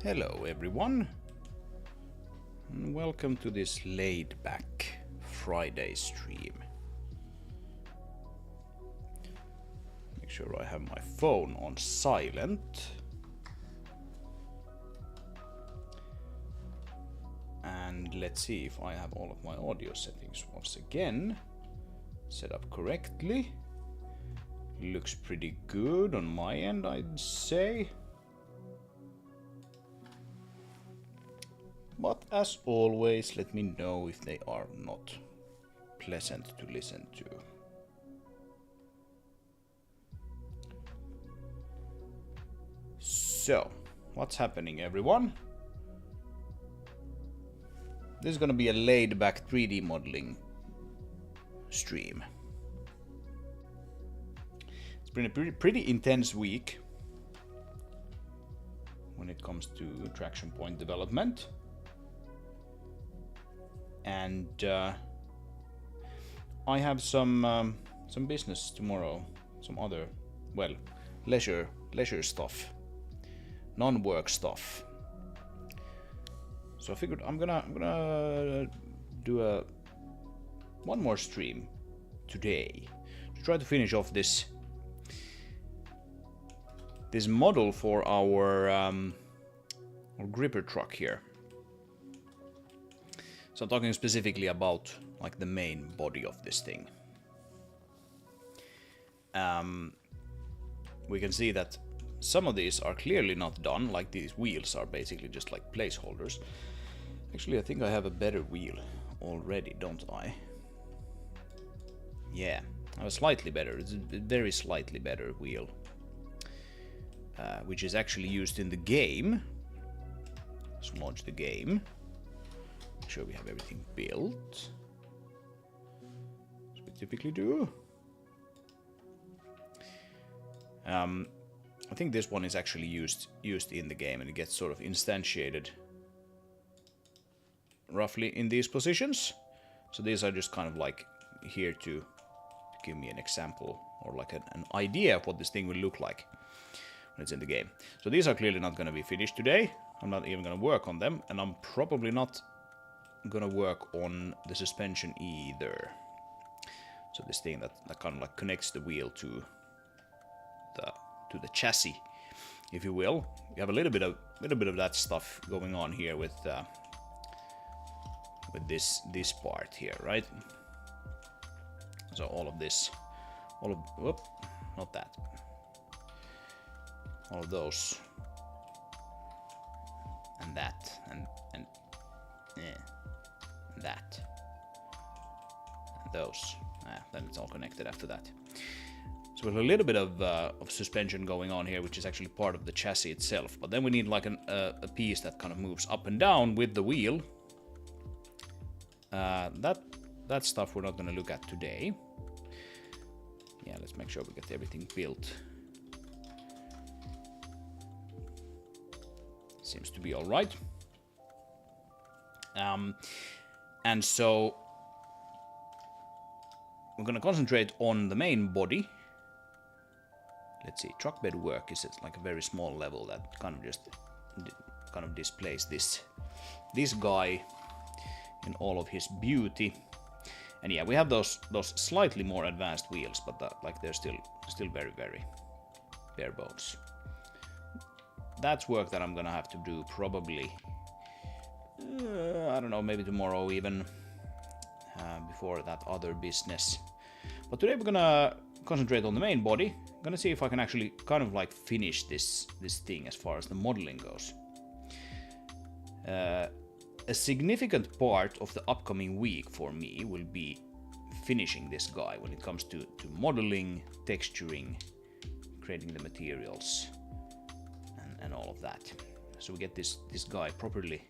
Hello everyone, and welcome to this laid-back Friday stream. Make sure I have my phone on silent. And let's see if I have all of my audio settings once again set up correctly. Looks pretty good on my end, I'd say. But as always, let me know if they are not pleasant to listen to. So, what's happening, everyone? This is gonna be a laid-back 3D modeling stream. It's been a pretty intense week when it comes to traction point development. And I have some business tomorrow, some other, well, leisure stuff, non-work stuff. So I figured I'm gonna do one more stream today to try to finish off this model for our gripper truck here. So I'm talking specifically about like the main body of this thing. We can see that some of these are clearly not done, like these wheels are basically just like placeholders. Actually, I think I have a better wheel already, don't I? Yeah, I have a slightly better, it's a very slightly better wheel. Which is actually used in the game. Let's launch the game. Make sure we have everything built, as we typically do. I think this one is actually used in the game, and it gets sort of instantiated roughly in these positions. So these are just kind of like here to give me an example or like an idea of what this thing will look like when it's in the game. So these are clearly not going to be finished today. I'm not even going to work on them, and I'm probably not going to work on the suspension either. So this thing that kind of like connects the wheel to the chassis, if you will. You have a little bit of that stuff going on here with this part here, right? So all of this, whoop, not that. All of those, and that, and that, and those. Then it's all connected after that. So we have a little bit of suspension going on here, which is actually part of the chassis itself. But then we need like a piece that kind of moves up and down with the wheel. That stuff we're not going to look at today. Yeah, let's make sure we get everything built. Seems to be all right. And so we're going to concentrate on the main body. Let's see, truck bed work is at like a very small level that kind of just displays this guy in all of his beauty. And yeah, we have those slightly more advanced wheels, but like they're still very bare bones. That's work that I'm gonna have to do probably, I don't know, maybe tomorrow even, before that other business. But today we're gonna concentrate on the main body. I'm gonna see if I can actually kind of like finish this thing as far as the modeling goes. A significant part of the upcoming week for me will be finishing this guy when it comes to modeling, texturing, creating the materials, and all of that. So we get this guy properly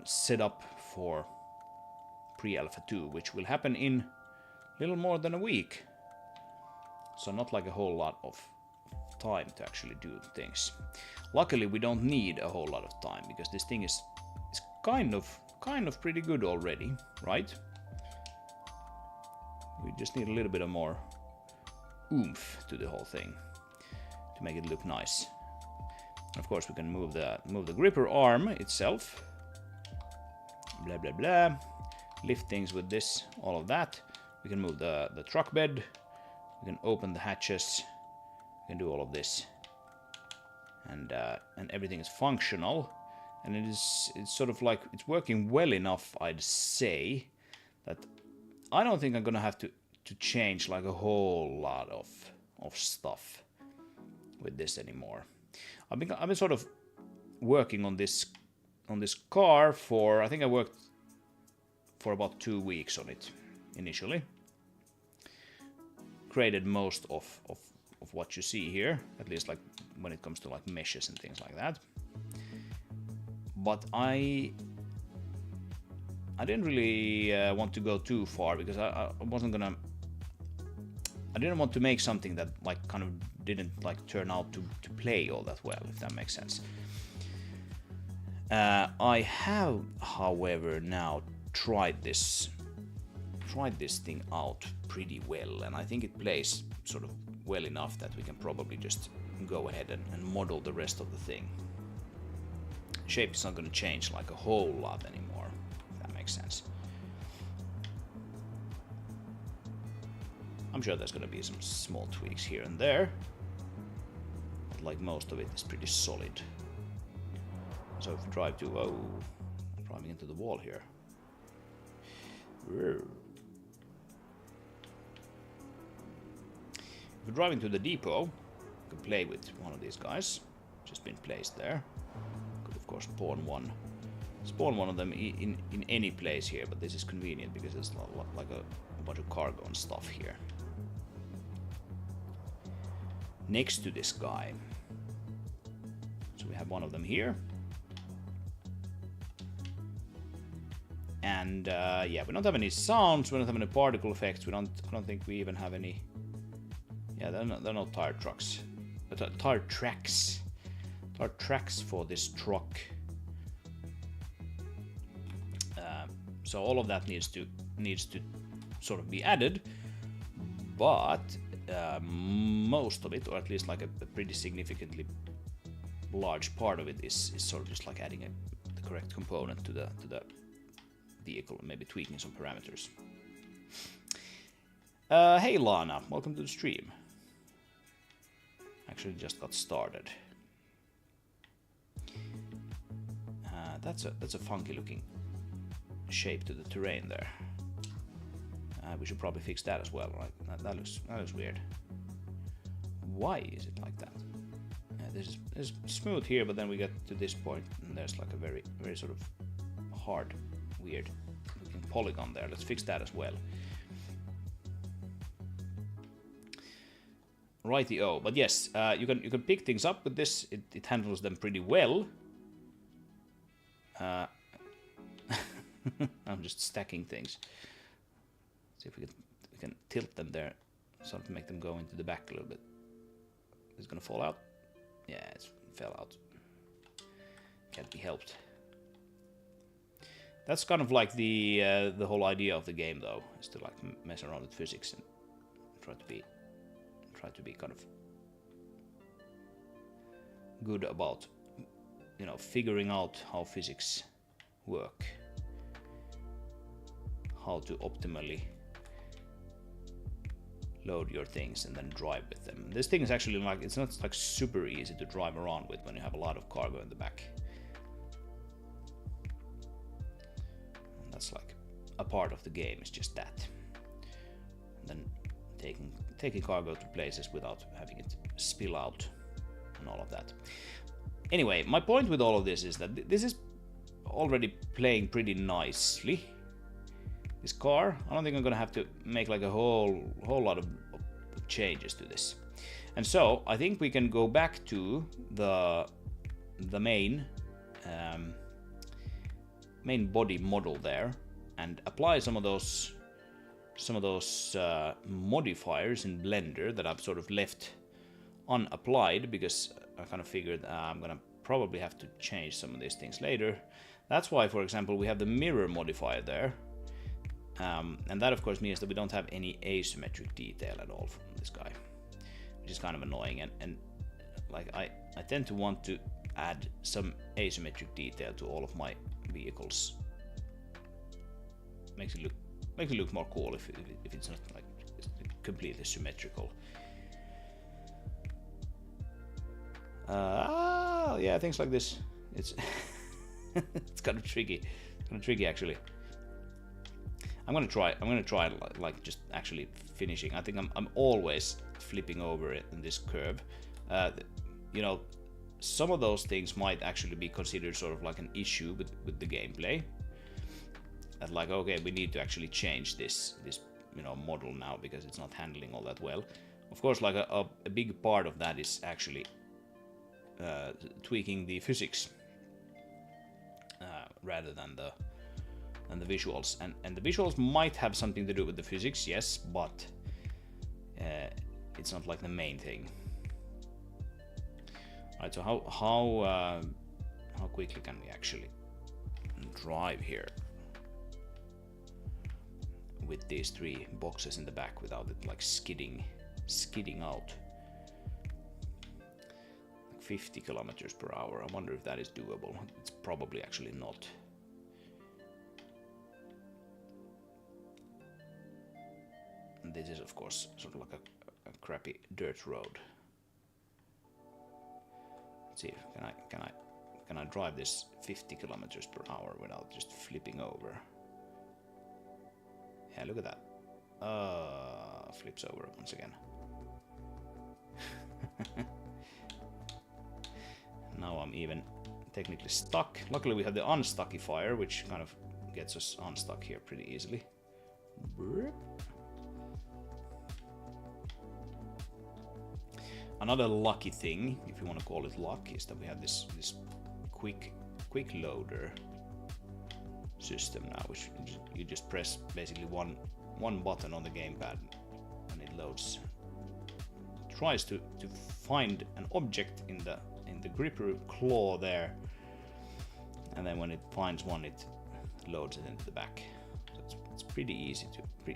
set up for pre-alpha 2, which will happen in little more than a week. So not like a whole lot of time to actually do things. Luckily, we don't need a whole lot of time because this thing is kind of pretty good already, right? We just need a little bit of more oomph to the whole thing to make it look nice. Of course, we can move the gripper arm itself. Blah blah blah. Lift things with this, all of that. We can move the truck bed. We can open the hatches. We can do all of this, and everything is functional, and it's sort of like it's working well enough, I'd say, that I don't think I'm gonna have to change like a whole lot of stuff with this anymore. I've been sort of working on this car for, I think I worked for about 2 weeks on it initially. Created most of what you see here, at least like when it comes to like meshes and things like that. But I didn't really want to go too far, because I didn't want to make something that like kind of didn't like turn out to play all that well, if that makes sense. I have, however, now tried this thing out pretty well, and I think it plays sort of well enough that we can probably just go ahead and model the rest of the thing. Shape is not going to change like a whole lot anymore, if that makes sense. I'm sure there's going to be some small tweaks here and there, but like most of it is pretty solid. So if we drive to, oh, I'm driving into the wall here. If we're driving to the depot, we can play with one of these guys, just been placed there. Could of course spawn one of them in any place here, but this is convenient because there's like a bunch of cargo and stuff here. Next to this guy. So we have one of them here. And yeah, we don't have any sounds, we don't have any particle effects, I don't think we even have any. Yeah, there are no tire tracks for this truck. So all of that needs to sort of be added, but most of it, or at least like a pretty significantly large part of it, is sort of just like adding the correct component to the vehicle and maybe tweaking some parameters. Hey Lana, welcome to the stream. Actually just got started. That's a funky looking shape to the terrain there. We should probably fix that as well, right? That looks weird. Why is it like that? This is smooth here, but then we get to this point and there's like a very sort of hard, weird looking polygon there. Let's fix that as well. Righty-o. But yes, you can pick things up with this. It handles them pretty well. I'm just stacking things. See if we can tilt them there, so to make them go into the back a little bit. Is it gonna fall out? Yeah, it fell out. Can't be helped. That's kind of like the whole idea of the game, though, is to like mess around with physics and try to be kind of good about, you know, figuring out how physics work, how to optimally load your things and then drive with them. This thing is actually like, it's not like super easy to drive around with when you have a lot of cargo in the back. And that's like a part of the game, is just that. And then taking cargo to places without having it spill out and all of that. Anyway, my point with all of this is that this is already playing pretty nicely. This car, I don't think I'm gonna have to make like a whole lot of changes to this. And so I think we can go back to the main body model there and apply some of those modifiers in Blender that I've sort of left unapplied, because I kind of figured I'm gonna probably have to change some of these things later. That's why, for example, we have the mirror modifier there. And that of course means that we don't have any asymmetric detail at all from this guy, which is kind of annoying, and like I tend to want to add some asymmetric detail to all of my vehicles. Makes it look more cool if it's not like completely symmetrical. Yeah, things like this. It's it's kind of tricky. Actually. I'm gonna try like just actually finishing. I think I'm always flipping over it in this curve. You know, some of those things might actually be considered sort of like an issue with the gameplay. That like, okay, we need to actually change this model now because it's not handling all that well. Of course, like a big part of that is actually tweaking the physics rather than the visuals, and the visuals might have something to do with the physics, yes, but it's not like the main thing. Alright, so how quickly can we actually drive here with these 3 boxes in the back without it like skidding out? 50 kilometers per hour. I wonder if that is doable. It's probably actually not. And this is of course sort of like a crappy dirt road. Let's see, can I drive this 50 kilometers per hour without just flipping over? Yeah, look at that. Flips over once again. Now I'm even technically stuck. Luckily we have the unstuckifier, which kind of gets us unstuck here pretty easily. Another lucky thing, if you want to call it luck, is that we have this quick loader system now, which you just press basically one button on the gamepad and it loads. It tries to find an object in the gripper claw there, and then when it finds one, it loads it into the back. So it's pretty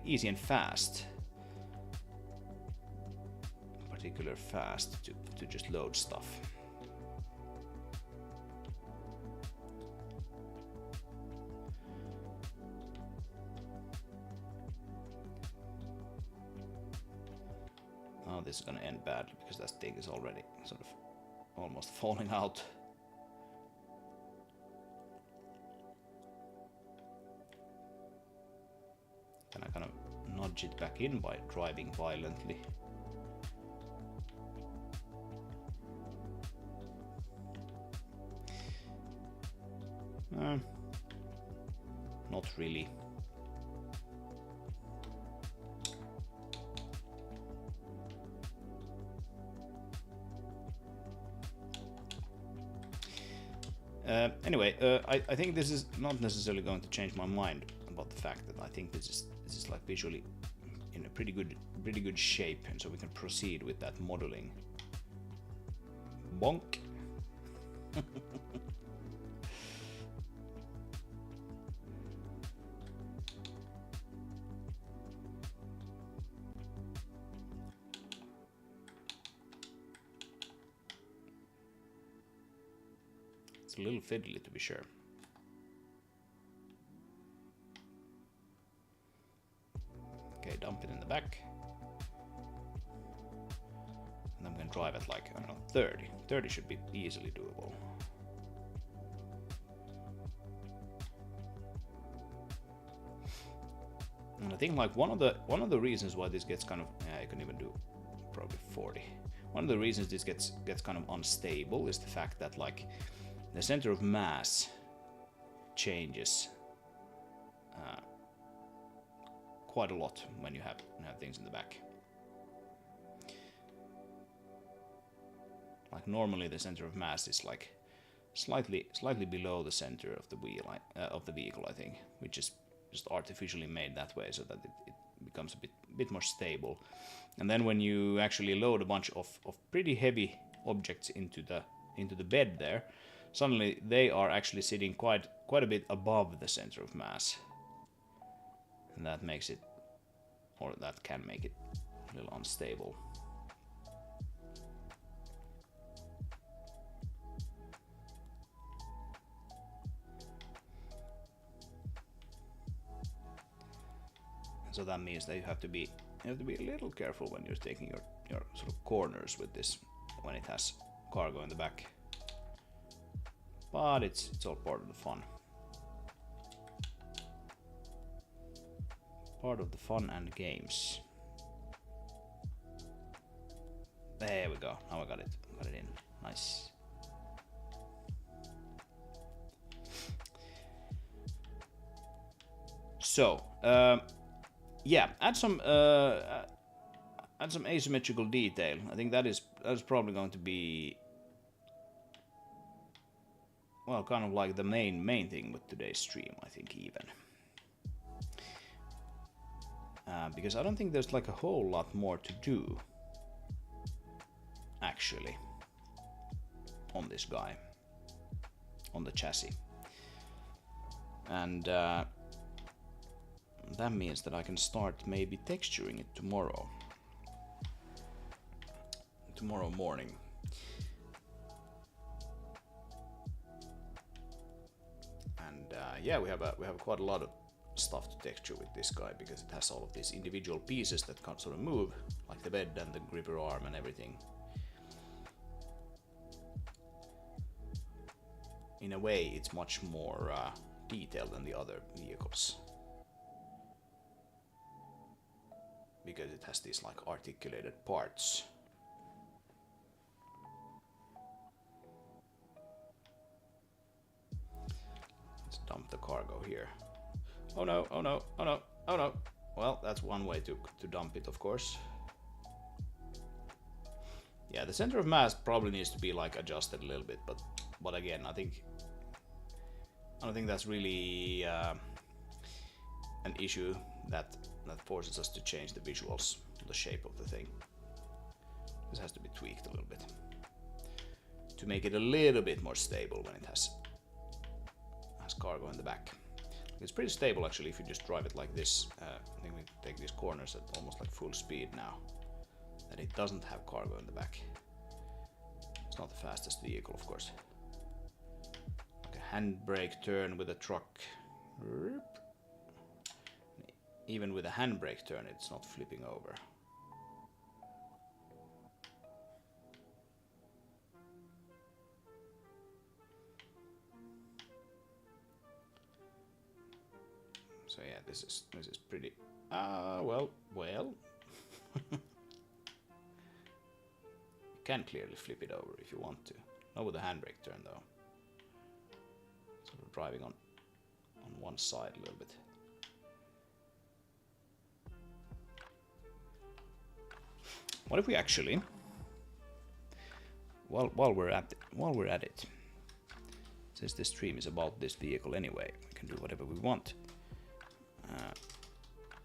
easy and fast. Particular fast to just load stuff. Oh, this is gonna end badly because that thing is already sort of almost falling out. Can I kind of nudge it back in by driving violently? Not really. Anyway, I think this is not necessarily going to change my mind about the fact that I think this is like visually in a pretty good shape, and so we can proceed with that modeling. Bonk. It's a little fiddly to be sure. Okay, dump it in the back. And I'm gonna drive at like, I don't know, 30. 30 should be easily doable. And I think like one of the reasons why this gets kind of, yeah, you can even do probably 40. One of the reasons this gets kind of unstable is the fact that like the center of mass changes quite a lot when you have things in the back. Like normally the center of mass is like slightly below the center of the wheel of the vehicle, I think, which is just artificially made that way so that it becomes a bit more stable. And then when you actually load a bunch of pretty heavy objects into the bed there, suddenly they are actually sitting quite a bit above the center of mass. And that makes it, or that can make it a little unstable. So that means that you have to be a little careful when you're taking your sort of corners with this when it has cargo in the back. But it's all part of the fun. Part of the fun and games. There we go. Now I got it in. Nice. So, yeah, add some asymmetrical detail. I think that is probably going to be, well, kind of like the main thing with today's stream, I think, even. Because I don't think there's like a whole lot more to do, actually, on this guy, on the chassis. And that means that I can start maybe texturing it tomorrow morning. And yeah, we have quite a lot of stuff to texture with this guy, because it has all of these individual pieces that can sort of move, like the bed and the gripper arm and everything. In a way, it's much more detailed than the other vehicles, because it has these like articulated parts. Let's dump the cargo here. Oh no, oh no, oh no, oh no. Well, that's one way to dump it, of course. Yeah, the center of mass probably needs to be like adjusted a little bit, but again, I don't think that's really an issue that forces us to change the visuals, the shape of the thing. This has to be tweaked a little bit to make it a little bit more stable when it has cargo in the back. It's pretty stable actually if you just drive it like this. I think we take these corners at almost like full speed now, that it doesn't have cargo in the back. It's not the fastest vehicle, of course. Like a handbrake turn with a truck. Even with a handbrake turn, it's not flipping over. So yeah, this is pretty. Well. You can clearly flip it over if you want to. Not with a handbrake turn though. Sort of driving on one side a little bit. What if we actually, while we're at it, since this stream is about this vehicle anyway, we can do whatever we want.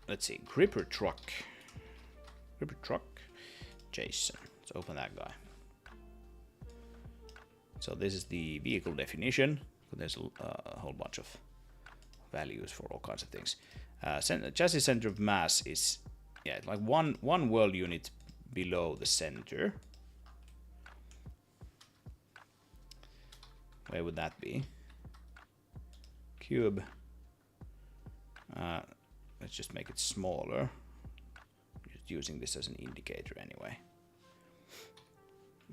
Let's see, gripper truck, Jason. Let's open that guy. So this is the vehicle definition. There's a whole bunch of values for all kinds of things. Chassis center of mass is, yeah, like one world unit below the center. Where would that be? Cube. Let's just make it smaller. Just using this as an indicator anyway.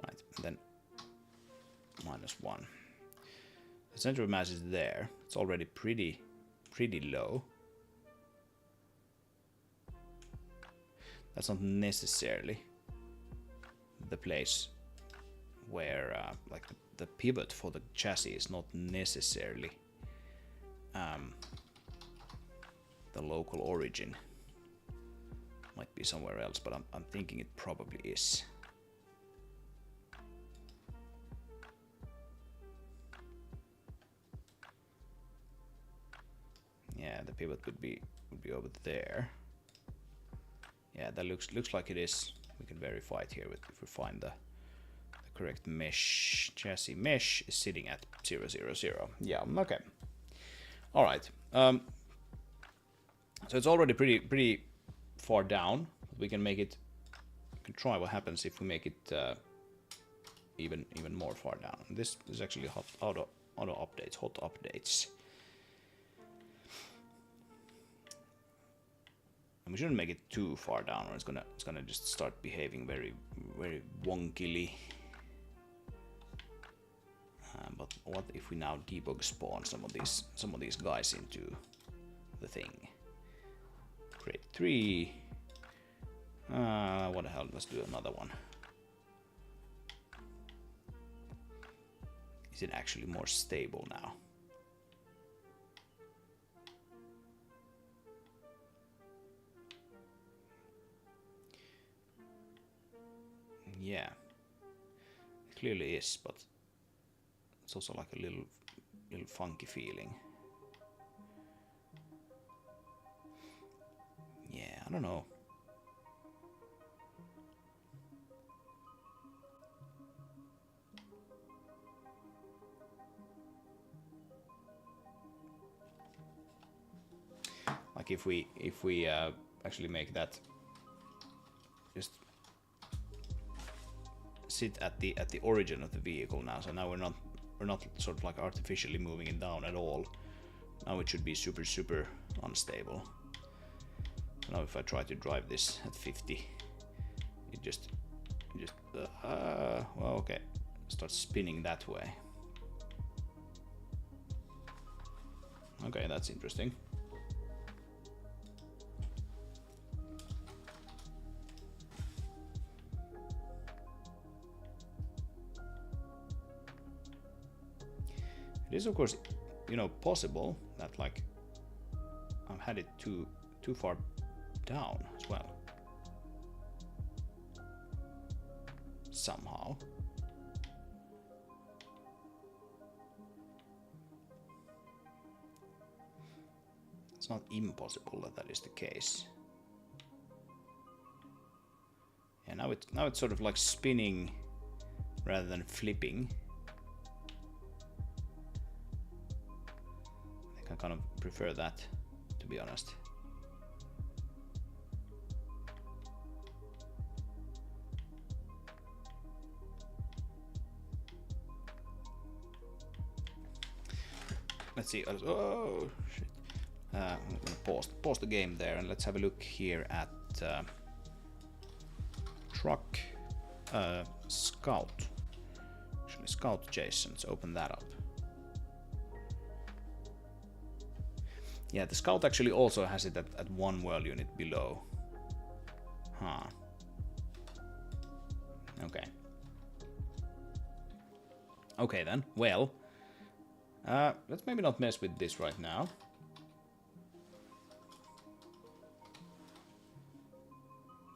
Right, and then -1. The center of mass is there. It's already pretty low. That's not necessarily the place where like the pivot for the chassis is not necessarily the local origin. Might be somewhere else, but I'm thinking it probably is. Yeah, the pivot would be over there. Yeah, that looks like it is. We can verify it here if we find the correct mesh. Chassis mesh is sitting at 000. Yeah, okay. All right. So it's already pretty far down. We can make it. We can try what happens if we make it even more far down. This is actually auto updates, hot updates. And we shouldn't make it too far down, or it's gonna just start behaving very wonkily. But what if we now debug spawn some of these guys into the thing? Create 3. What the hell? Let's do another one. Is it actually more stable now? Yeah, it clearly is, but it's also like a little funky feeling. Yeah, I don't know. Like if we actually make that just sit at the origin of the vehicle now, so now we're not sort of like artificially moving it down at all. Now it should be super unstable. So now if I try to drive this at 50, it just well, okay, starts spinning that way. Okay, that's interesting. It is, of course, you know, possible that like I've had it too far down as well. Somehow. It's not impossible that is the case. Yeah, now it's sort of like spinning rather than flipping. I kind of prefer that, to be honest. Let's see. Oh shit! I'm gonna pause the game there, and let's have a look here at truck scout. Actually, scout Jason. Let's open that up. Yeah, the scout actually also has it at one world unit below. Huh. Okay. Okay then. Well, let's maybe not mess with this right now.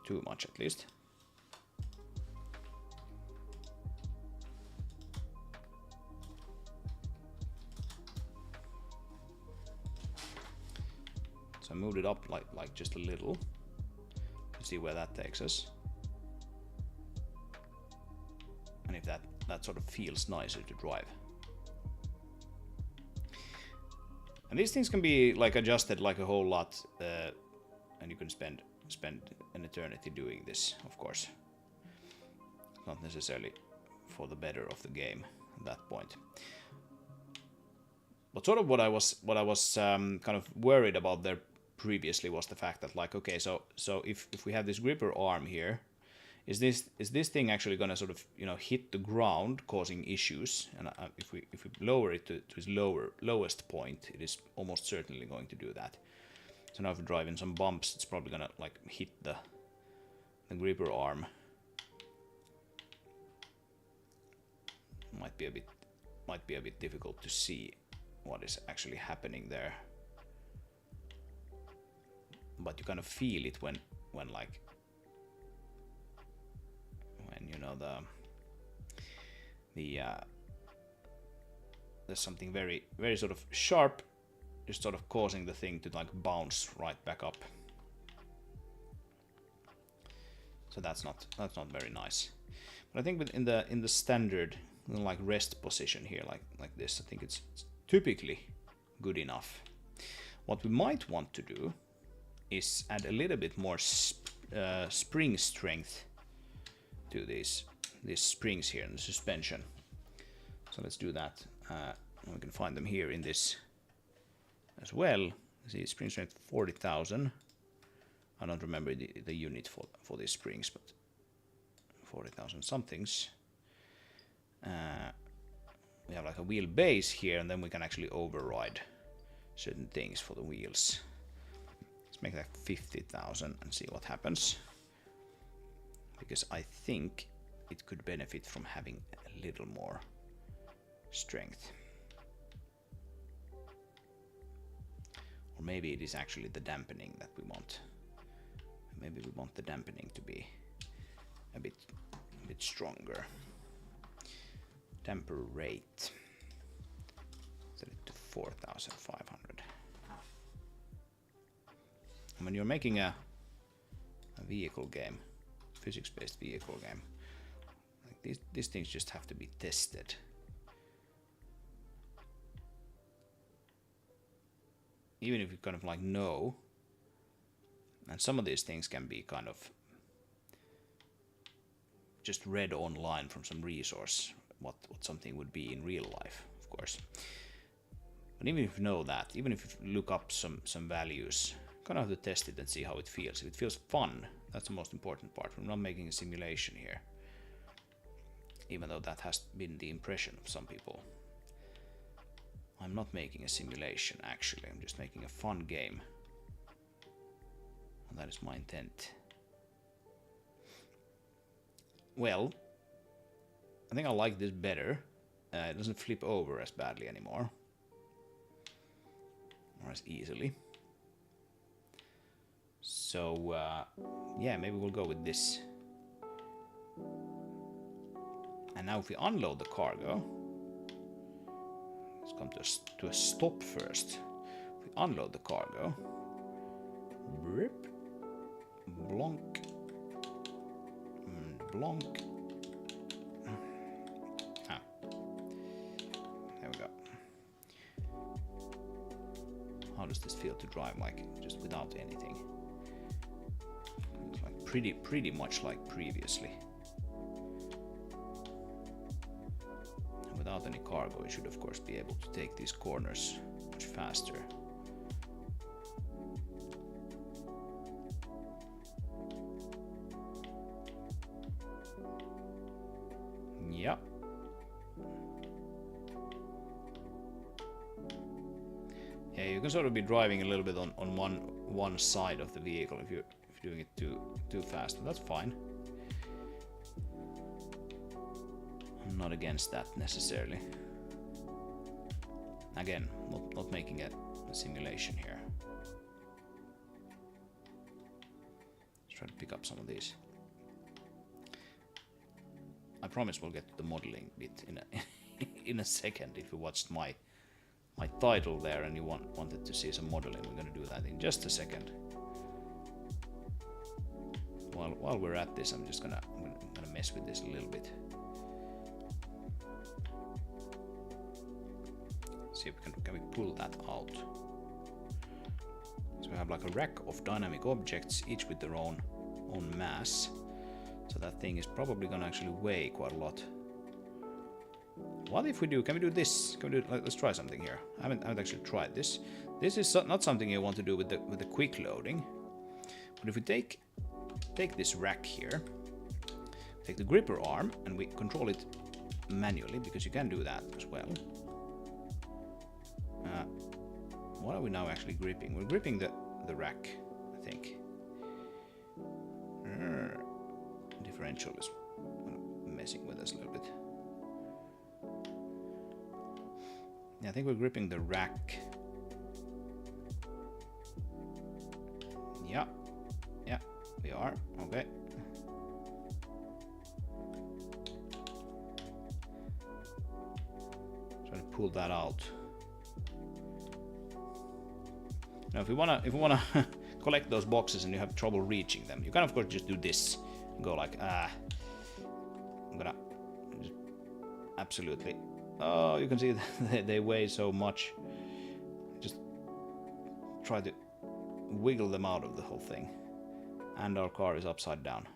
Too much, at least. So I moved it up like just a little to see where that takes us, and if that sort of feels nicer to drive. And these things can be like adjusted like a whole lot, and you can spend an eternity doing this, of course. Not necessarily for the better of the game at that point. But sort of what I was kind of worried about there previously was the fact that, like, okay, so if we have this gripper arm here, is this thing actually going to sort of, you know, hit the ground, causing issues? And if we lower it to its lowest point, it is almost certainly going to do that. So now if we drive in some bumps, it's probably going to like hit the gripper arm. Might be a bit difficult to see what is actually happening there, but you kind of feel it when you know there's something very sort of sharp, just sort of causing the thing to like bounce right back up. So that's not very nice. But I think in the standard like rest position here, like this, I think it's typically good enough. What we might want to do is add a little bit more spring strength to these springs here in the suspension. So let's do that. We can find them here in this as well. See, spring strength 40,000. I don't remember the unit for these springs, but 40,000 somethings. We have like a wheel base here, and then we can actually override certain things for the wheels. Let's make that 50,000 and see what happens. Because I think it could benefit from having a little more strength. Or maybe it is actually the dampening that we want. Maybe we want the dampening to be a bit a bit stronger. Damper rate. Set it to 4,500. When you're making a vehicle game, physics-based vehicle game, like these things just have to be tested. Even if you kind of like know, and some of these things can be kind of just read online from some resource, what something would be in real life, of course. But even if you know that, even if you look up some values, kind of have to test it and see how it feels. If it feels fun, that's the most important part. We're not making a simulation here, even though that has been the impression of some people. I'm not making a simulation, actually. I'm just making a fun game. And that is my intent. Well, I think I like this better. It doesn't flip over as badly anymore. Or as easily. So, yeah, maybe we'll go with this. And now if we unload the cargo, let's come to a stop first. If we unload the cargo, brip, blonk, blonk. Ah, there we go. How does this feel to drive like just without anything? It's like pretty much like previously. And without any cargo, you should of course be able to take these corners much faster. Yep. Yeah, you can sort of be driving a little bit on one side of the vehicle if you're doing it too fast, but that's fine. I'm not against that necessarily. Again, not making a simulation here. Let's try to pick up some of these. I promise we'll get to the modeling bit in a second. If you watched my title there and you wanted to see some modeling, we're going to do that in just a second. While we're at this, I'm gonna mess with this a little bit. See if can we pull that out. So we have like a rack of dynamic objects, each with their own mass. So that thing is probably gonna actually weigh quite a lot. What if we do? Can we do this? Can we do? Let's try something here. I haven't actually tried this. This is not something you want to do with the quick loading. But if we take this rack here, take the gripper arm, and we control it manually, because you can do that as well. What are we now actually gripping? We're gripping the rack, I think. Differential is messing with us a little bit. Yeah, I think we're gripping the rack. Yeah, we are. Okay. Try to pull that out. Now, if we wanna collect those boxes and you have trouble reaching them, you can of course just do this and go like, I'm gonna just absolutely. Oh, you can see they weigh so much. Just try to wiggle them out of the whole thing. And our car is upside down.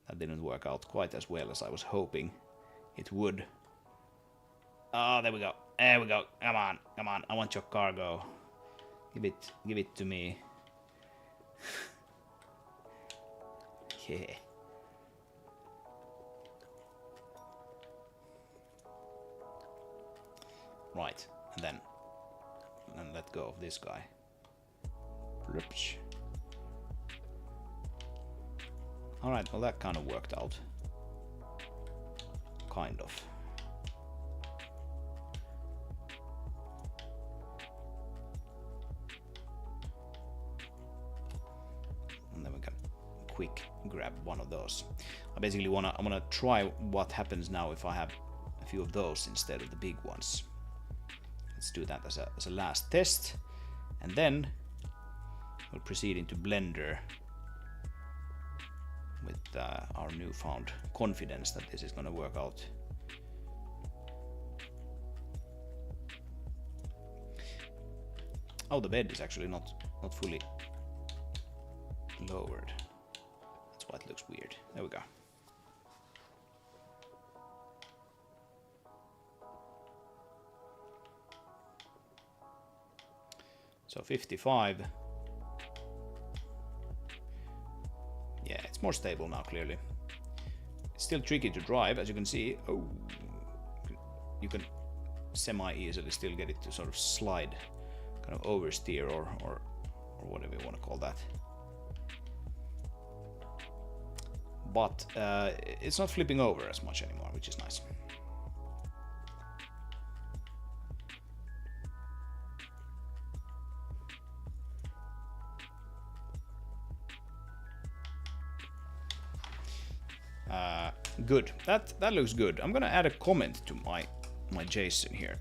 That didn't work out quite as well as I was hoping it would. Oh, there we go. There we go. Come on. I want your cargo. Give it to me. Yeah. Right, and then let go of this guy. Alright, well that kind of worked out. Kind of. And then we can quick grab one of those. I basically wanna try what happens now if I have a few of those instead of the big ones. Let's do that as a last test, and then we'll proceed into Blender with our newfound confidence that this is gonna work out. Oh, the bed is actually not fully lowered. That's why it looks weird. There we go. So 55. Yeah, it's more stable now, clearly. It's still tricky to drive, as you can see. Oh, you can semi-easily still get it to sort of slide, kind of oversteer or whatever you want to call that. But it's not flipping over as much anymore, which is nice. Good. That looks good. I'm gonna add a comment to my JSON here.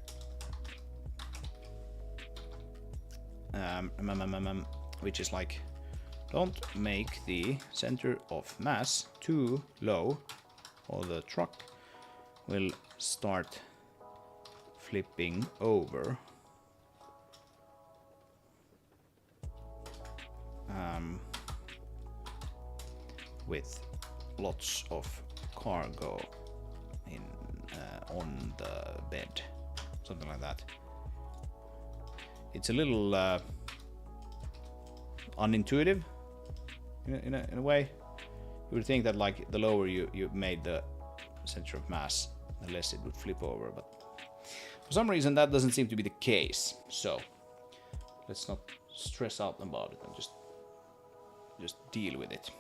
Which is like, don't make the center of mass too low, or the truck will start flipping over. With lots of cargo in on the bed, something like that. It's a little unintuitive in a way. You would think that like the lower you made the center of mass, the less it would flip over, but for some reason that doesn't seem to be the case. So let's not stress out about it and just deal with it.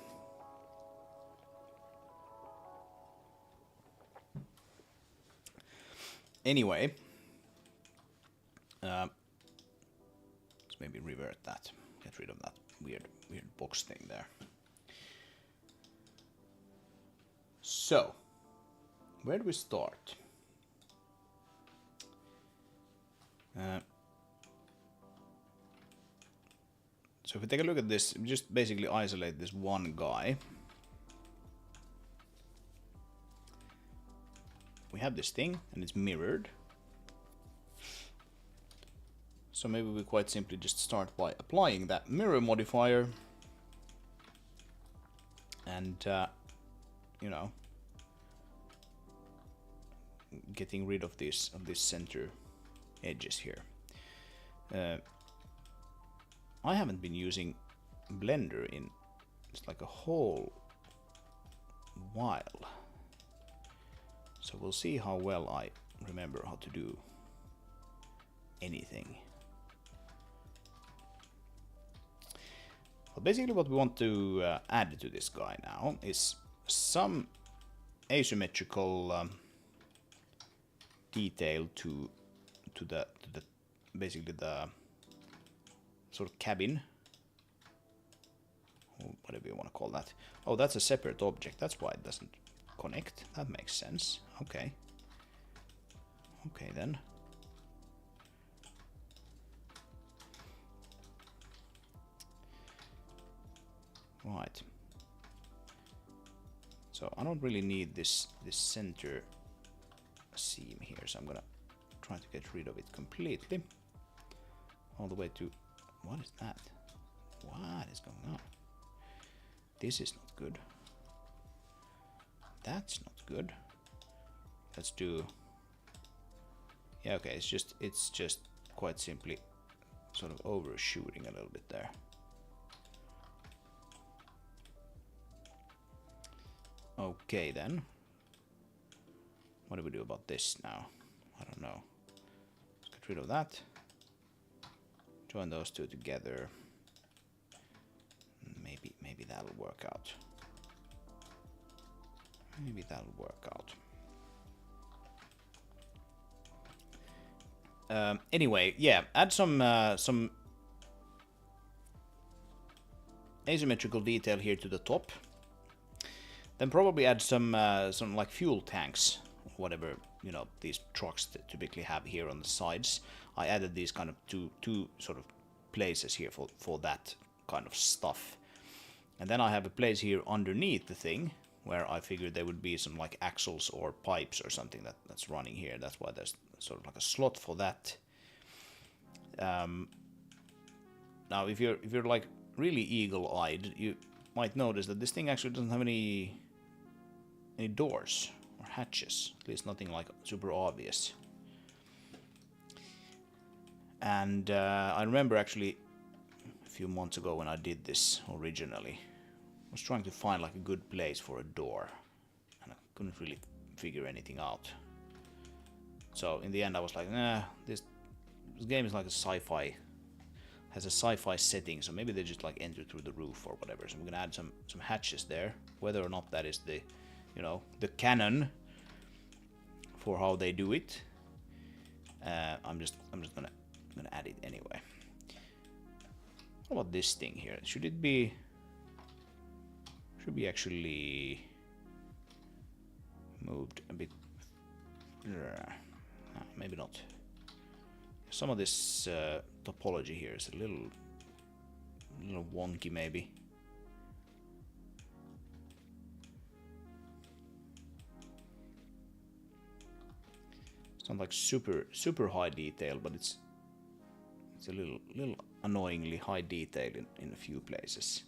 Anyway, let's maybe revert that, get rid of that weird box thing there. So, where do we start? So if we take a look at this, just basically isolate this one guy. We have this thing and it's mirrored. So maybe we quite simply just start by applying that mirror modifier and you know, getting rid of this center edges here. I haven't been using Blender in just like a whole while. So we'll see how well I remember how to do anything. Well, basically what we want to add to this guy now is some asymmetrical detail to the basically the sort of cabin, or whatever you want to call that. Oh, that's a separate object. That's why it doesn't connect. That makes sense. Okay. Okay then. Right. So I don't really need this center seam here, so I'm gonna try to get rid of it completely. All the way to, what is that? What is going on? This is not good. That's not good. Let's do, yeah, okay, it's just quite simply sort of overshooting a little bit there. Okay then. What do we do about this now? I don't know. Let's get rid of that. Join those two together. Maybe that'll work out. Maybe that'll work out. Anyway, yeah, add some asymmetrical detail here to the top. Then probably add some like fuel tanks, whatever, you know, these trucks typically have here on the sides. I added these kind of two sort of places here for that kind of stuff. And then I have a place here underneath the thing where I figured there would be some like axles or pipes or something that's running here. That's why there's sort of like a slot for that. Now if you're like really eagle-eyed, you might notice that this thing actually doesn't have any doors or hatches, at least nothing like super obvious. And I remember actually a few months ago when I did this originally, I was trying to find like a good place for a door, and I couldn't really figure anything out. So in the end I was like, nah, this game is like a sci-fi, has a sci-fi setting, so maybe they just like enter through the roof or whatever. So I'm gonna add some hatches there, whether or not that is the, you know, the canon for how they do it. I'm just gonna add it anyway. What about this thing here? Should be actually moved a bit. Maybe not. Some of this topology here is a little wonky, maybe. It's not like super high detail, but it's a little annoyingly high detail in a few places,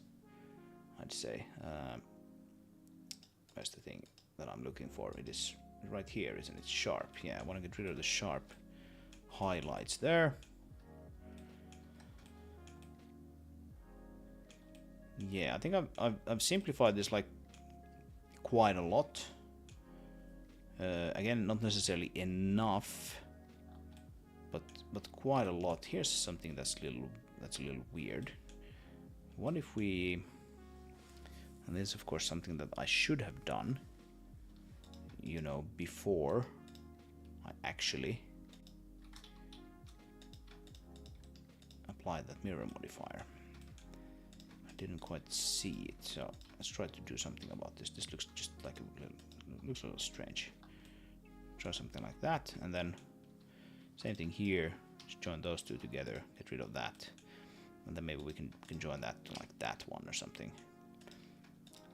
I'd say. Where's the thing that I'm looking for? It is right here, isn't it? Sharp. Yeah, I want to get rid of the sharp highlights there. Yeah, I think I've simplified this like quite a lot. Again, not necessarily enough, but quite a lot. Here's something that's a little weird. What if we, and this is of course something that I should have done, you know, before I actually applied that mirror modifier. I didn't quite see it, so let's try to do something about this. This looks just like looks a little strange. Try something like that, and then same thing here. Just join those two together, get rid of that, and then maybe we can join that to like that one or something.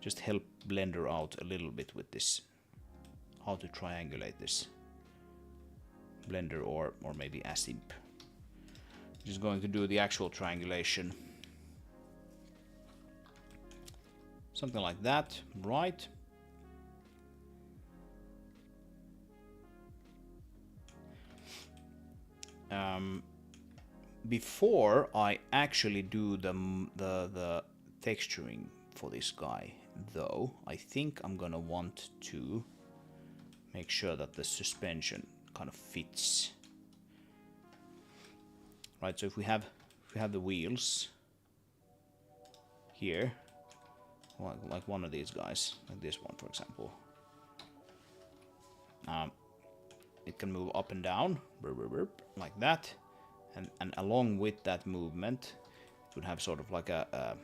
Just help Blender out a little bit with this, how to triangulate this. Blender or maybe ASIMP. Just going to do the actual triangulation. Something like that, right? Before I actually do the texturing for this guy, though, I think I'm gonna want to make sure that the suspension kind of fits. Right, so if we have the wheels here, like one of these guys, like this one for example, it can move up and down, like that, and along with that movement, it would have sort of like a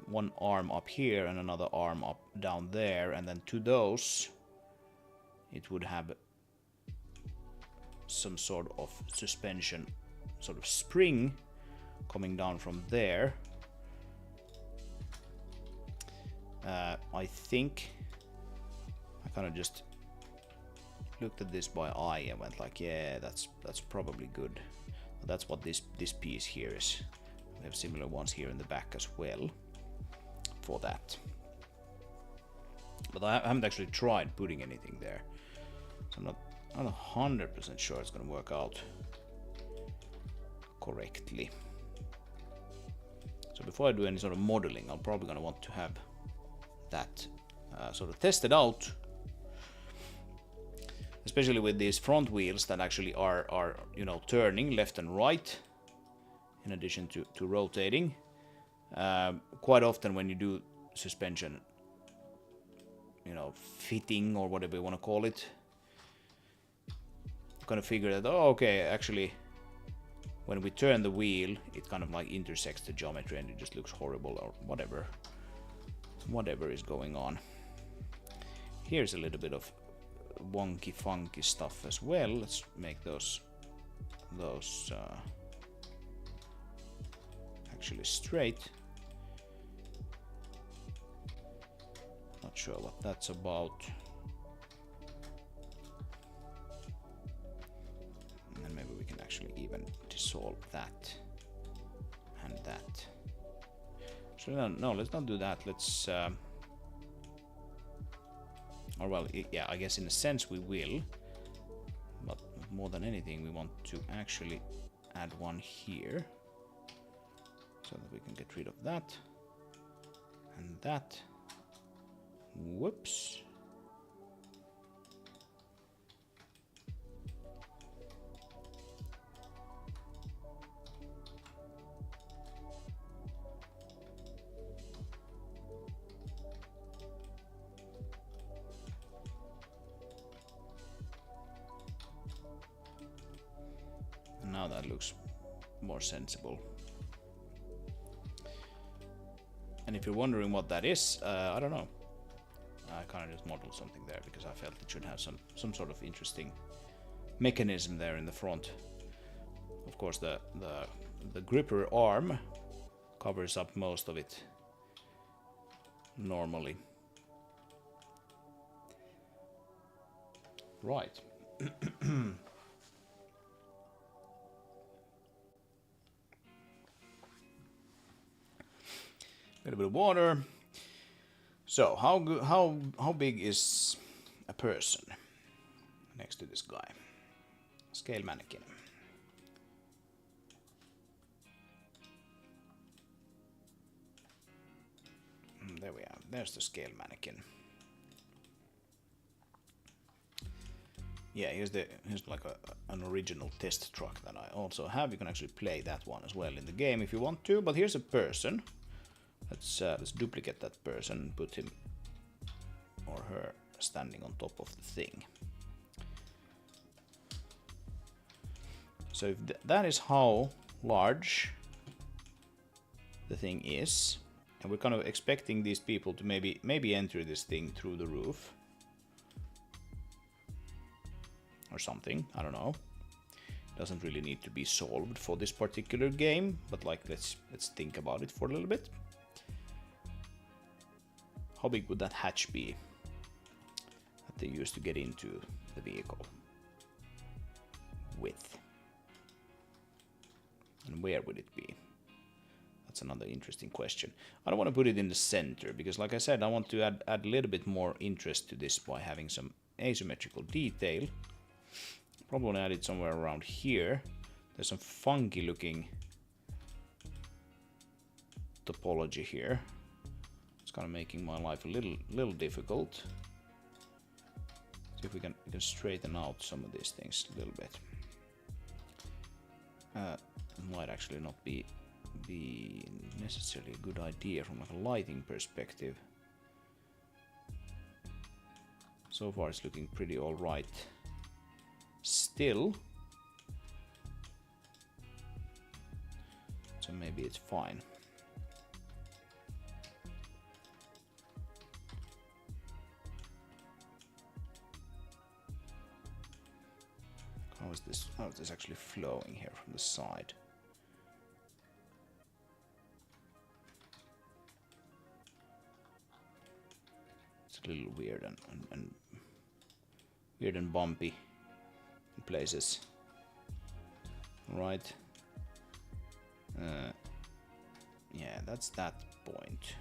one arm up here and another arm up down there, and then to those, it would have some sort of suspension, sort of spring coming down from there. I think I kind of just looked at this by eye and went like, yeah, that's probably good. That's what this piece here is. We have similar ones here in the back as well for that. But I haven't actually tried putting anything there, so I'm not 100% sure it's going to work out correctly. So before I do any sort of modeling, I'm probably going to want to have that sort of tested out, especially with these front wheels that actually are you know, turning left and right in addition to rotating. Quite often when you do suspension, you know, fitting or whatever you want to call it, you kind of figure that, oh, okay, actually when we turn the wheel, it kind of like intersects the geometry and it just looks horrible or whatever. whatever is going on. Here's a little bit of wonky funky stuff as well. Let's make those actually straight. Not sure what that's about. And then maybe we can actually even dissolve that and that. So no, let's not do that. Let's or well, yeah, I guess in a sense we will, but more than anything we want to actually add one here so that we can get rid of that and that. Whoops. Now that looks more sensible. And if you're wondering what that is, I don't know. I kind of just modeled something there because I felt it should have some sort of interesting mechanism there in the front. Of course, the gripper arm covers up most of it normally. Right. Got a bit of water. So how big is a person next to this guy? Scale mannequin. There we are. There's the scale mannequin. Yeah, here's like an original test truck that I also have. You can actually play that one as well in the game if you want to. But here's a person. Let's duplicate that person, put him or her standing on top of the thing. So if that is how large the thing is, and we're kind of expecting these people to maybe enter this thing through the roof or something, I don't know. Doesn't really need to be solved for this particular game, but like let's think about it for a little bit. How big would that hatch be that they used to get into the vehicle with? And where would it be? That's another interesting question. I don't want to put it in the center because, like I said, I want to add a little bit more interest to this by having some asymmetrical detail. Probably add it somewhere around here. There's some funky looking topology here. Kind of making my life a little difficult. See if we can straighten out some of these things a little bit. Might actually not be necessarily a good idea from like a lighting perspective. So far it's looking pretty all right. Still, so maybe it's fine. How is this actually flowing here from the side? It's a little weird and bumpy in places. Right. Yeah, that's that point.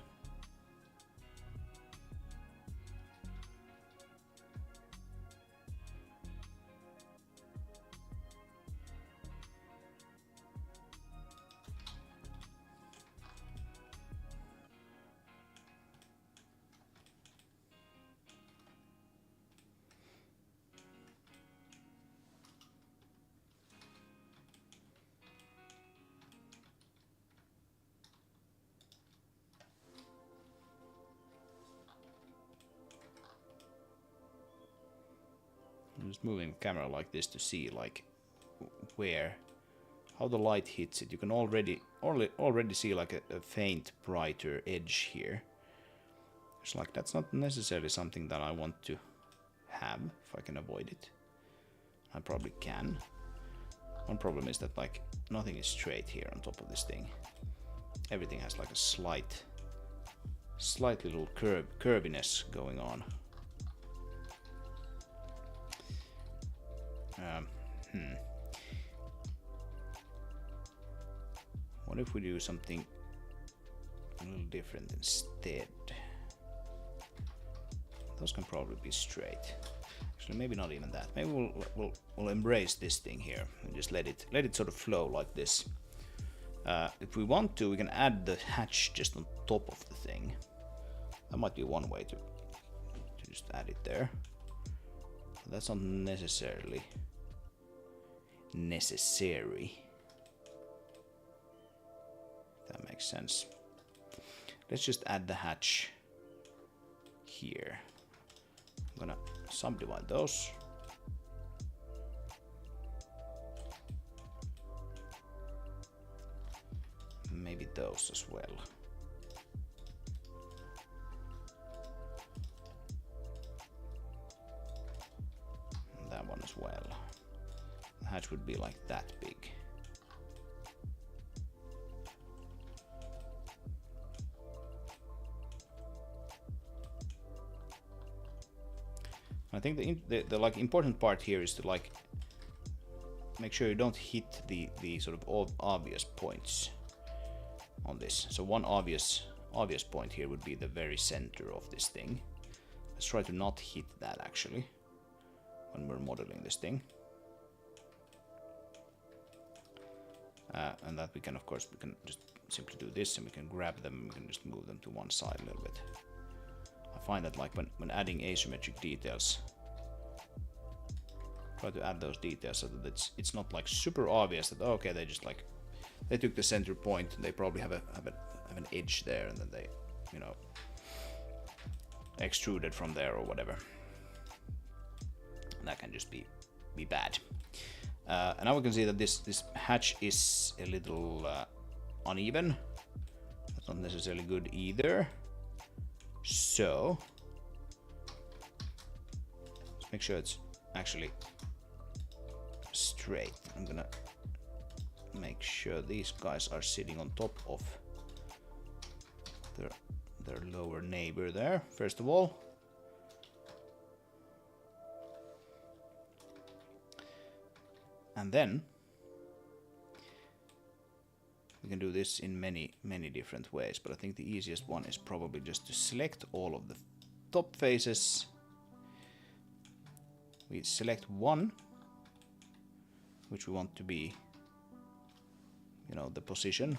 I'm just moving the camera like this to see like how the light hits it. You can already see like a faint brighter edge here. It's like that's not necessarily something that I want to have if I can avoid it. I probably can. One problem is that like nothing is straight here on top of this thing. Everything has like a slight little curviness going on. What if we do something a little different instead? Those can probably be straight. Actually, maybe not even that. Maybe we'll embrace this thing here and just let it sort of flow like this. If we want to, we can add the hatch just on top of the thing. That might be one way to just add it there. But that's not necessarily necessary. If that makes sense. Let's just add the hatch here. I'm gonna subdivide those. Maybe those as well. And that one as well. The hatch would be like that big. I think the like important part here is to like make sure you don't hit the sort of obvious points on this. So one obvious point here would be the very center of this thing. Let's try to not hit that actually when we're modeling this thing. And that we can, of course, we can just simply do this and we can grab them and we can just move them to one side a little bit. I find that like when adding asymmetric details, try to add those details so that it's not like super obvious that okay, they just like they took the center point and they probably have an edge there and then they, you know, extruded from there or whatever. And that can just be bad. And now we can see that this hatch is a little uneven. That's not necessarily good either. So let's make sure it's actually straight. I'm gonna make sure these guys are sitting on top of their lower neighbor there, first of all. And then we can do this in many different ways, but I think the easiest one is probably just to select all of the top faces. We select one, which we want to be, you know, the position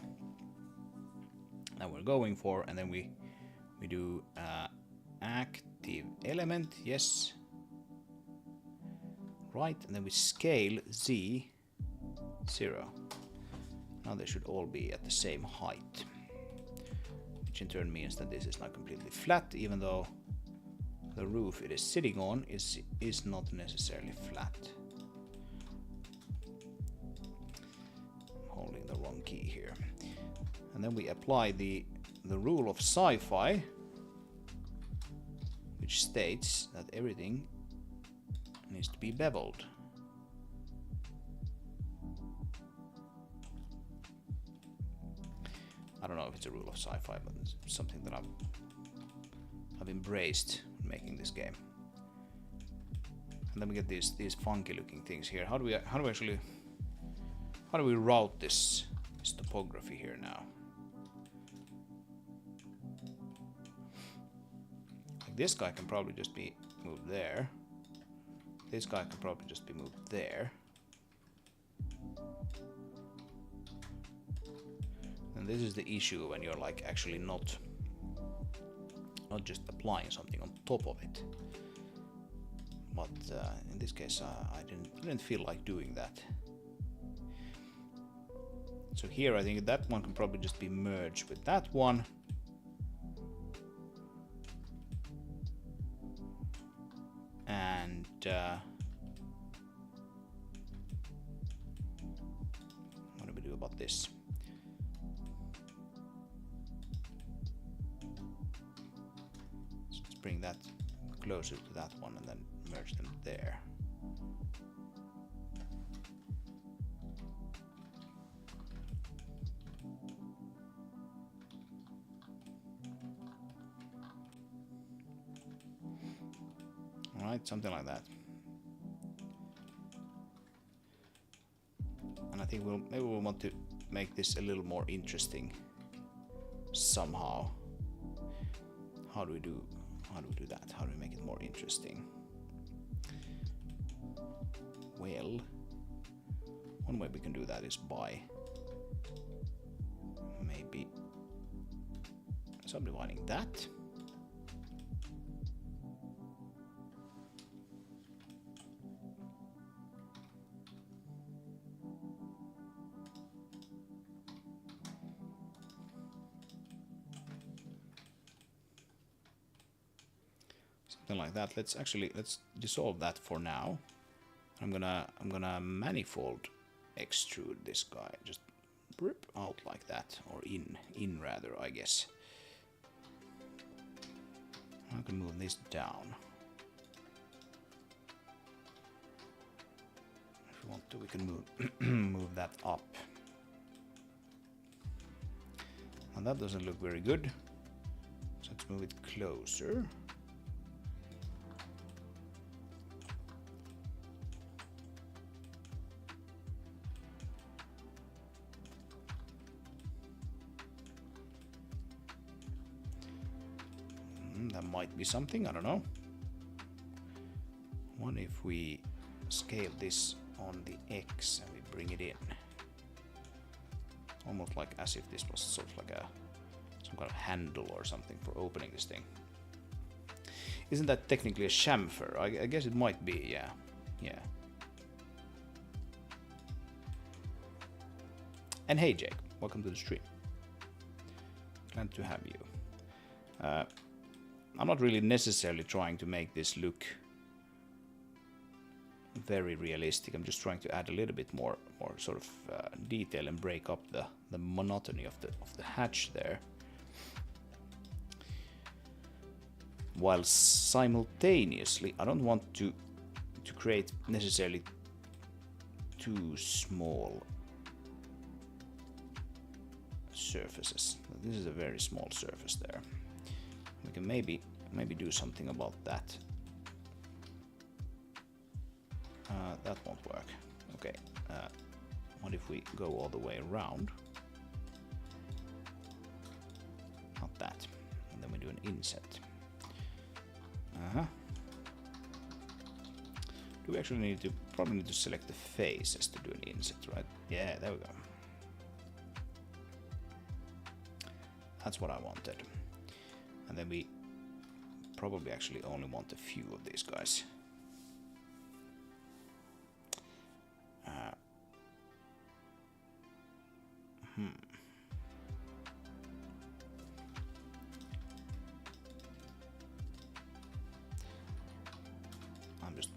that we're going for, and then we do active element, yes, right, and then we scale Z 0. Now they should all be at the same height, which in turn means that this is not completely flat, even though the roof it is sitting on is not necessarily flat. I'm holding the wrong key here. And then we apply the rule of sci-fi, which states that everything needs to be beveled. I don't know if it's a rule of sci-fi, but it's something that I've embraced when making this game. And then we get these funky looking things here. How do we route this topography here now? Like this guy can probably just be moved there. This guy can probably just be moved there. And this is the issue when you're like actually not just applying something on top of it. But in this case, I didn't feel like doing that. So here, I think that one can probably just be merged with that one. And what do we do about this? bring that closer to that one and then merge them there. All right, something like that. And I think maybe we'll want to make this a little more interesting somehow. How do we do that? How do we make it more interesting? Well, one way we can do that is by maybe subdividing that. Something like that. Let's dissolve that for now. I'm gonna manifold extrude this guy, just rip out like that, or in rather, I guess. I can move this down. If we want to, we can move that up. And that doesn't look very good. So let's move it closer. That might be something, I don't know. What if we scale this on the X and we bring it in? Almost like as if this was sort of like some kind of handle or something for opening this thing. Isn't that technically a chamfer? I guess it might be, yeah. Yeah. And hey Jake, welcome to the stream. Glad to have you. I'm not really necessarily trying to make this look very realistic. I'm just trying to add a little bit more sort of detail and break up the monotony of the hatch there, while simultaneously I don't want to create necessarily too small surfaces. This is a very small surface there. We can maybe do something about that. That won't work. Okay. What if we go all the way around? Not that. And then we do an inset. Do we actually probably need to select the faces to do an inset, right? Yeah, there we go. That's what I wanted. And then we probably actually only want a few of these guys.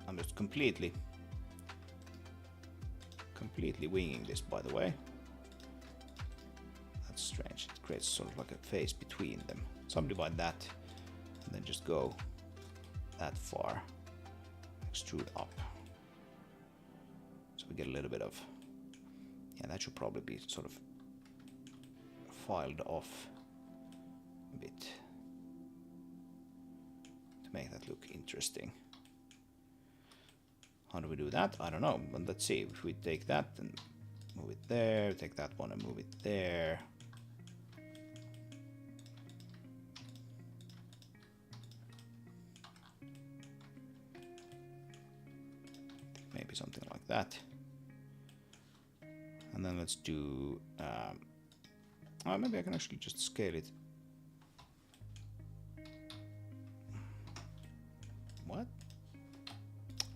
I'm just completely winging this, by the way. That's strange. It creates sort of like a face between them. Subdivide that, and then just go that far. Extrude up. So we get a little bit of... Yeah, that should probably be sort of filed off a bit to make that look interesting. How do we do that? I don't know, but let's see. If we take that and move it there, take that one and move it there. Maybe something like that. And then let's do... maybe I can actually just scale it. What?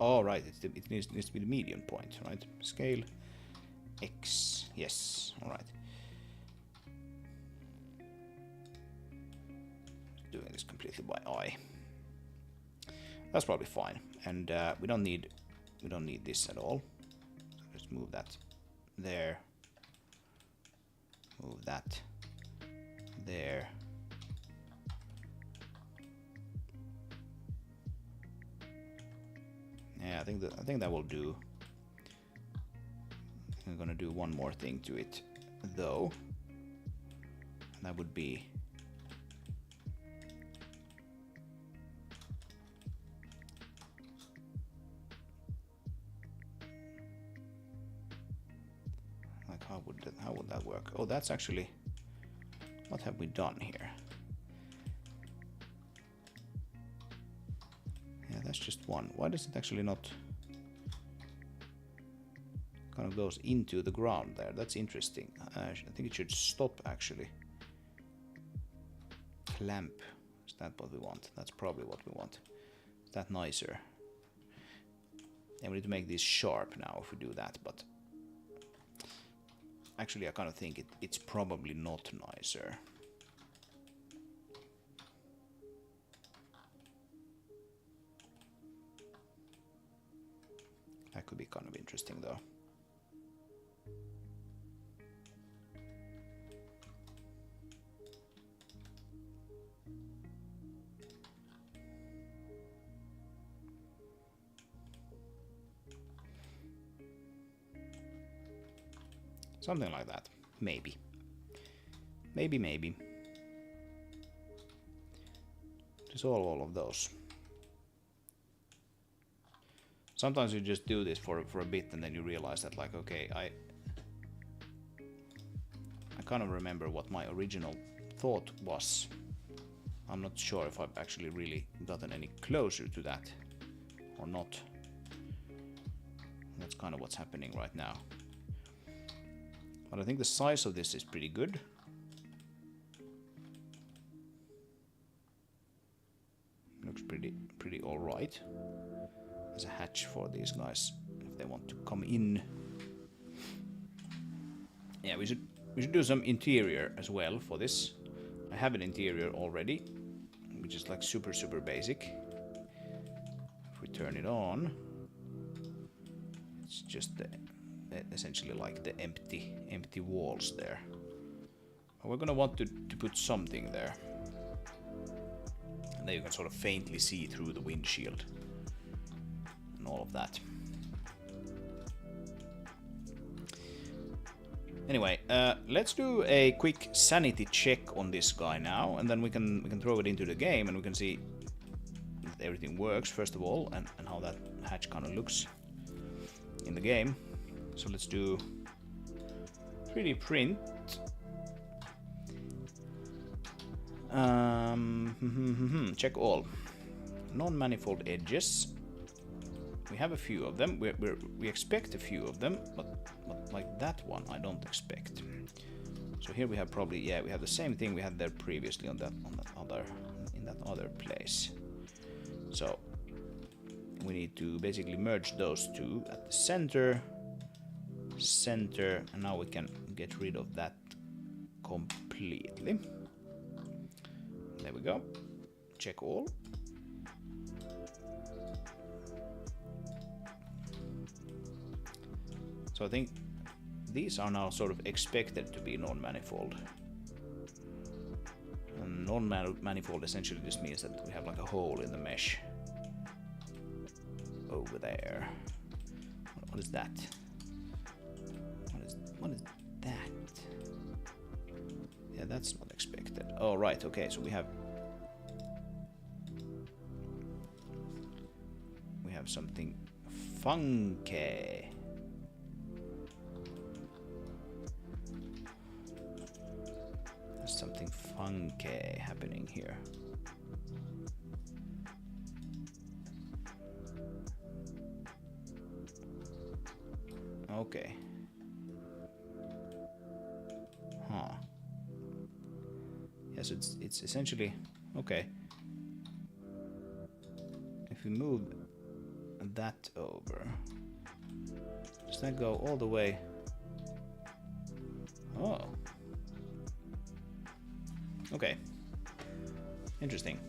Oh, right, it needs to be the median point, right? Scale X. Yes, all right. Doing this completely by eye. That's probably fine, and we don't need this at all. So just move that there. Move that there. Yeah, I think that will do. I'm gonna do one more thing to it, though. That would be like how would that work? Oh, that's actually, what have we done here? Yeah, that's just one. Why does it actually not kind of goes into the ground there? That's interesting. I think it should stop actually. Clamp. Is that what we want? That's probably what we want. Is that nicer? And we need to make this sharp now if we do that, but actually I kind of think it's probably not nicer. That could be kind of interesting though. Something like that. Maybe. Maybe. Dissolve all of those. Sometimes you just do this for a bit and then you realize that, like, okay, I kind of remember what my original thought was. I'm not sure if I've actually really gotten any closer to that or not. That's kind of what's happening right now. But I think the size of this is pretty good. Looks pretty all right. There's a hatch for these guys if they want to come in. Yeah, we should do some interior as well for this. I have an interior already, which is like super basic. If we turn it on, it's just essentially like the empty walls there. We're gonna want to put something there, and then you can sort of faintly see through the windshield and all of that. Anyway, let's do a quick sanity check on this guy now, and then we can throw it into the game and we can see if everything works first of all, and how that hatch kind of looks in the game. So let's do 3D print. Check all. Non-manifold edges. We have a few of them. We expect a few of them, but like that one, I don't expect. So here we have probably, yeah, we have the same thing we had there previously in that other place. So we need to basically merge those two at the center, and now we can get rid of that completely. There we go. Check all. So I think these are now sort of expected to be non-manifold. And non-manifold essentially just means that we have like a hole in the mesh over there. What is that? What is that? Yeah, that's not expected. Oh, right, okay, so we have something funky. There's something funky happening here. Okay. Huh. Yes, it's essentially okay. If we move that over, does that go all the way? Oh. Okay. Interesting.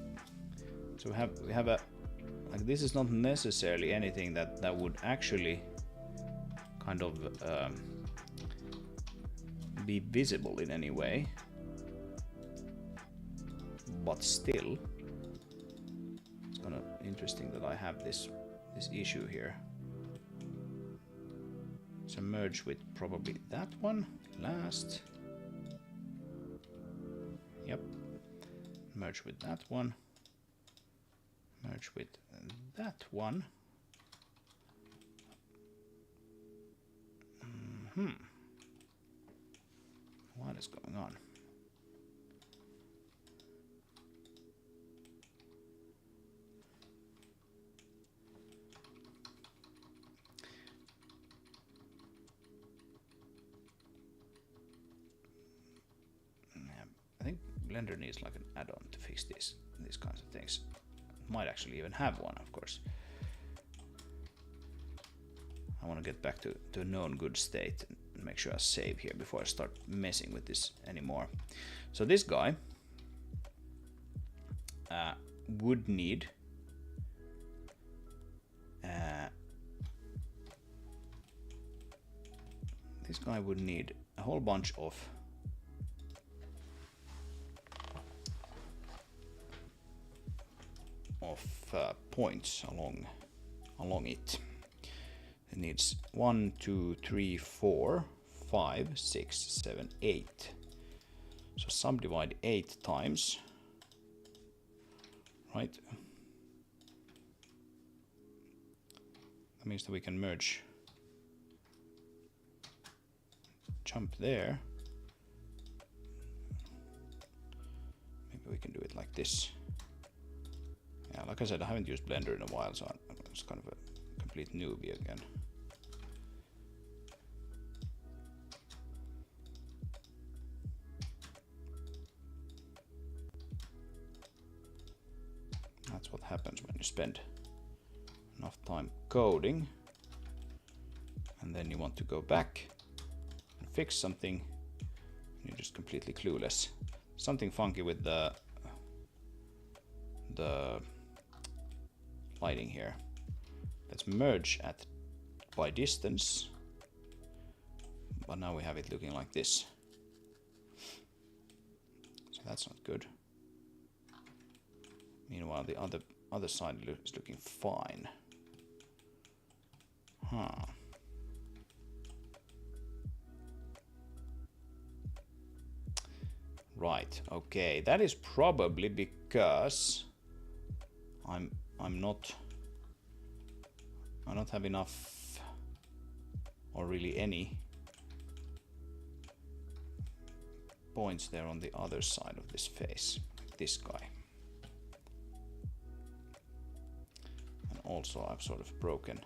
So we have a, like, this is not necessarily anything that would actually kind of be visible in any way, but still it's kind of interesting that I have this this issue here. So merge with probably that one last. Yep. Merge with that one. Merge with that one. What is going on? I think Blender needs like an add-on to fix these kinds of things. Might actually even have one, of course. I want to get back to a known good state and make sure I save here before I start messing with this anymore. So this guy would need a whole bunch of points along it. It needs 1, 2, 3, 4, 5, 6, 7, 8. So subdivide 8 times, right? That means that we can merge, jump there. Maybe we can do it like this. Yeah, like I said, I haven't used Blender in a while, so I'm just kind of a complete newbie again. That's what happens when you spend enough time coding, and then you want to go back and fix something, and you're just completely clueless. Something funky with the lighting here. Let's merge by distance, but now we have it looking like this. So that's not good. Meanwhile, the other side is looking fine. Huh. Right. Okay. That is probably because I don't have enough, or really any, points there on the other side of this face, like this guy. And also I've sort of broken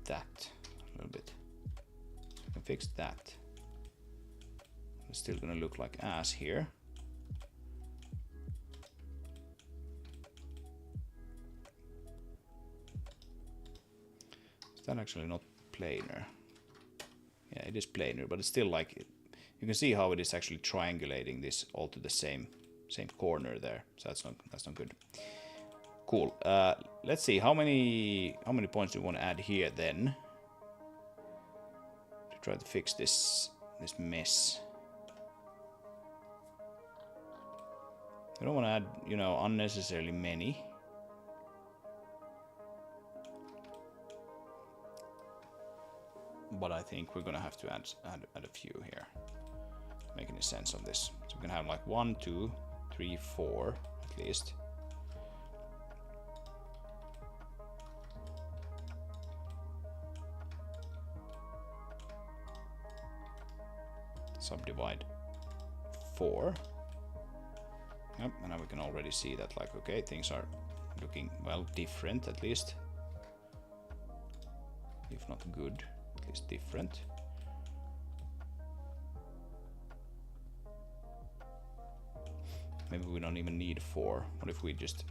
that a little bit. So I can fix that. It's still gonna look like ass here. Is that actually not planar? Yeah, it is planar, but it's still like you can see how it is actually triangulating this all to the same corner there. So that's not good. Cool. Let's see how many points do we want to add here then to try to fix this mess. I don't want to add, unnecessarily many. But I think we're gonna have to add a few here to make any sense of this. So we can have like 1, 2, 3, 4 at least. Subdivide 4. Yep, and now we can already see that, like, okay, things are looking, well, different at least. If not good, at least different. Maybe we don't even need 4. What if we just,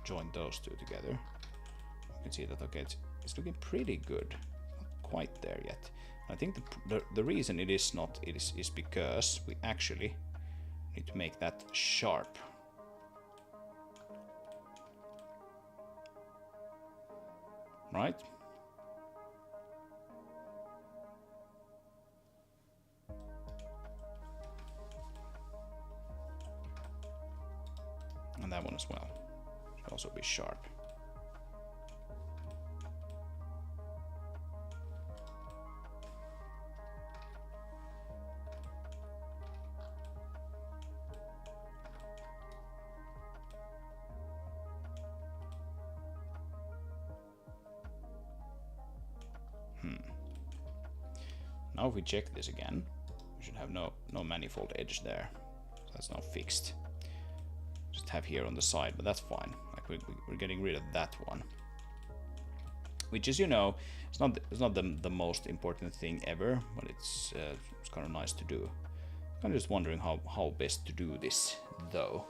join those two together? You can see that, okay, it's looking pretty good. Not quite there yet. I think the reason it is not is because we actually need to make that sharp. Right? And that one as well should also be sharp. now if we check this again, we should have no manifold edge there. So that's now fixed. Just have here on the side, but that's fine. Like we're getting rid of that one. Which is, you know, it's not the most important thing ever, but it's kind of nice to do. I'm just wondering how best to do this, though.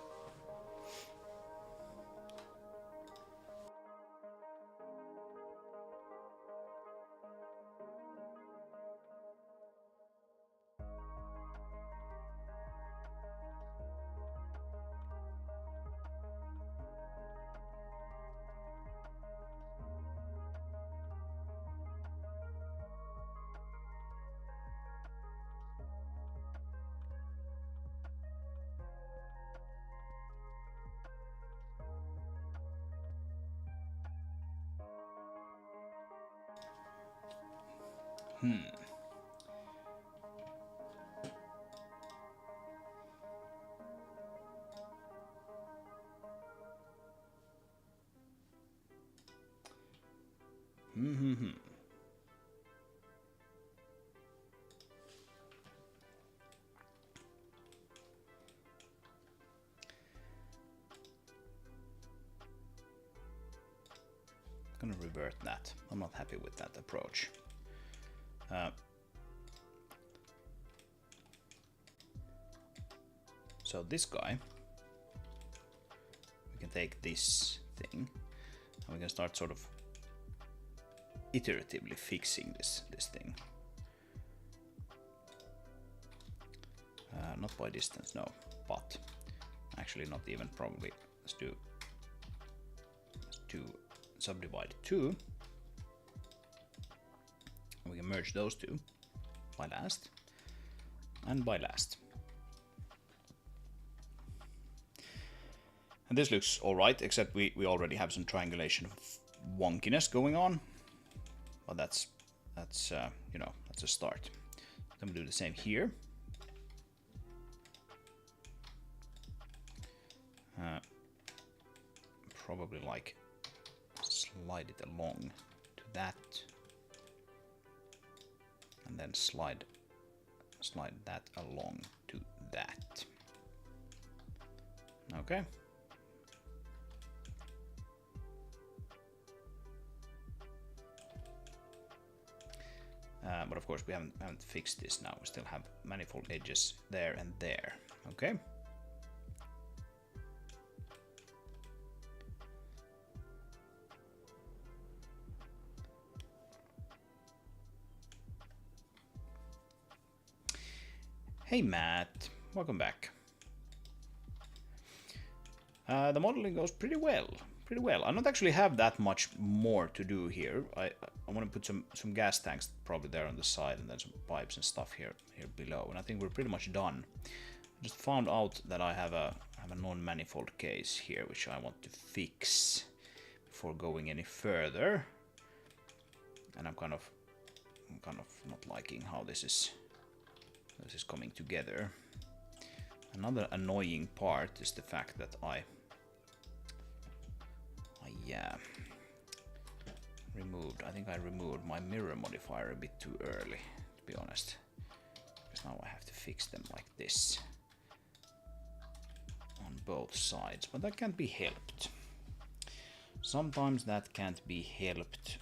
Gonna revert that. I'm not happy with that approach. So this guy, we can take this thing and we can start sort of iteratively fixing this thing. Not by distance, no, but actually not even probably. Let's do subdivide 2. We can merge those two by last and by last. And this looks alright, except we already have some triangulation wonkiness going on. But that's you know, that's a start. Then we do the same here. Probably like slide it along to that, and then slide that along to that. Okay. But of course we haven't fixed this now. We still have manifold edges there and there. Okay. Hey Matt, welcome back. The modeling goes pretty well. I don't actually have that much more to do here. I want to put some gas tanks probably there on the side, and then some pipes and stuff here below. And I think we're pretty much done. I just found out that I have a non-manifold case here, which I want to fix before going any further. And I'm kind of not liking how this is coming together. Another annoying part is the fact that I think I removed my mirror modifier a bit too early, to be honest. Because now I have to fix them like this on both sides, but that can't be helped. Sometimes that can't be helped.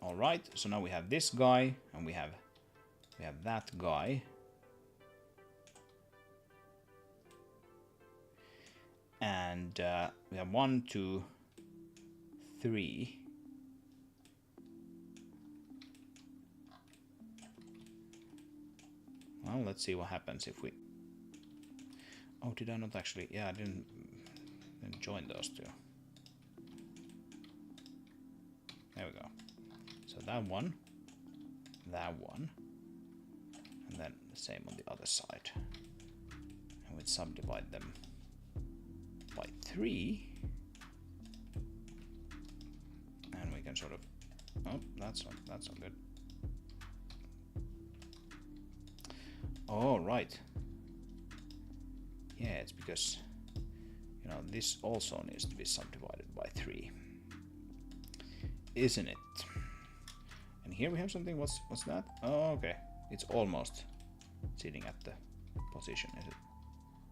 All right, so now we have this guy and we have that guy. And we have 1, 2, 3. Well, let's see what happens if we... Oh, did I not actually... Yeah, I didn't join those two. There we go. So that one, and then the same on the other side. And we'd subdivide them by 3. And we can sort of... Oh, that's not good. Oh, right. Yeah, it's because, you know, this also needs to be subdivided by 3. Isn't it? And here we have something. What's that? Oh, okay. It's almost sitting at the position, is it?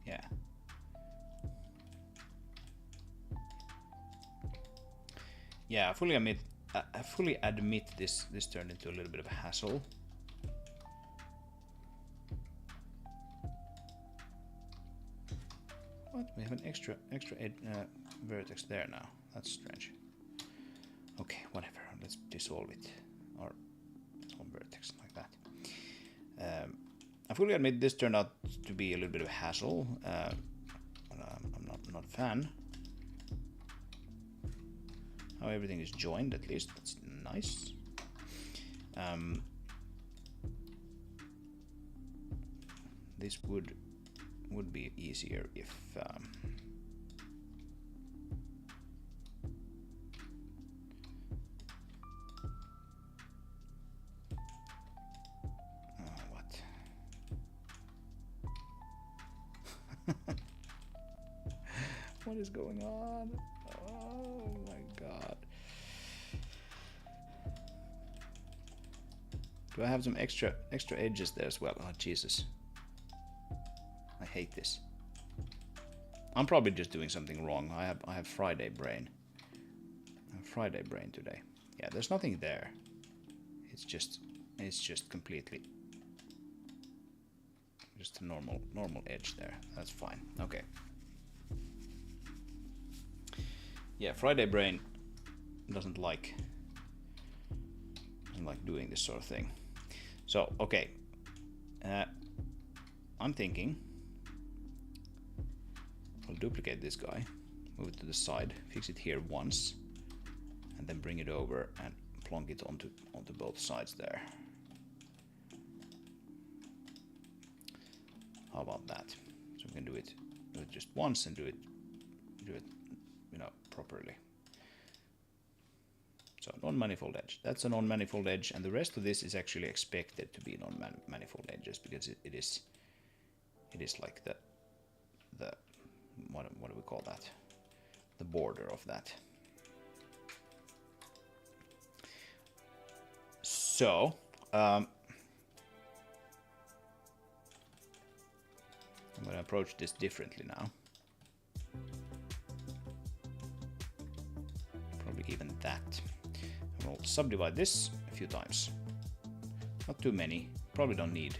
Yeah. Yeah, I fully admit this turned into a little bit of a hassle. What? We have an extra vertex there now. That's strange. Okay, whatever. Let's dissolve it. Or dissolve vertex like that. I fully admit this turned out to be a little bit of a hassle. I'm not a fan. How everything is joined, at least. That's nice. This would be easier if what? What is going on? Oh my god. Do I have some extra edges there as well? Oh Jesus. I hate this. I'm probably just doing something wrong. I have Friday brain. I have Friday brain today. Yeah, there's nothing there. It's just completely just a normal edge there. That's fine. Okay. Yeah, Friday brain doesn't like doing this sort of thing. So okay, I'm thinking I'll duplicate this guy, move it to the side, fix it here once, and then bring it over and plonk it onto both sides there. How about that? So we can do it just once and do it properly. So non-manifold edge. That's a non-manifold edge, and the rest of this is actually expected to be non-manifold edges because it is like the what do we call that? The border of that. So I'm going to approach this differently now. Probably even that. And we'll subdivide this a few times. Not too many. Probably don't need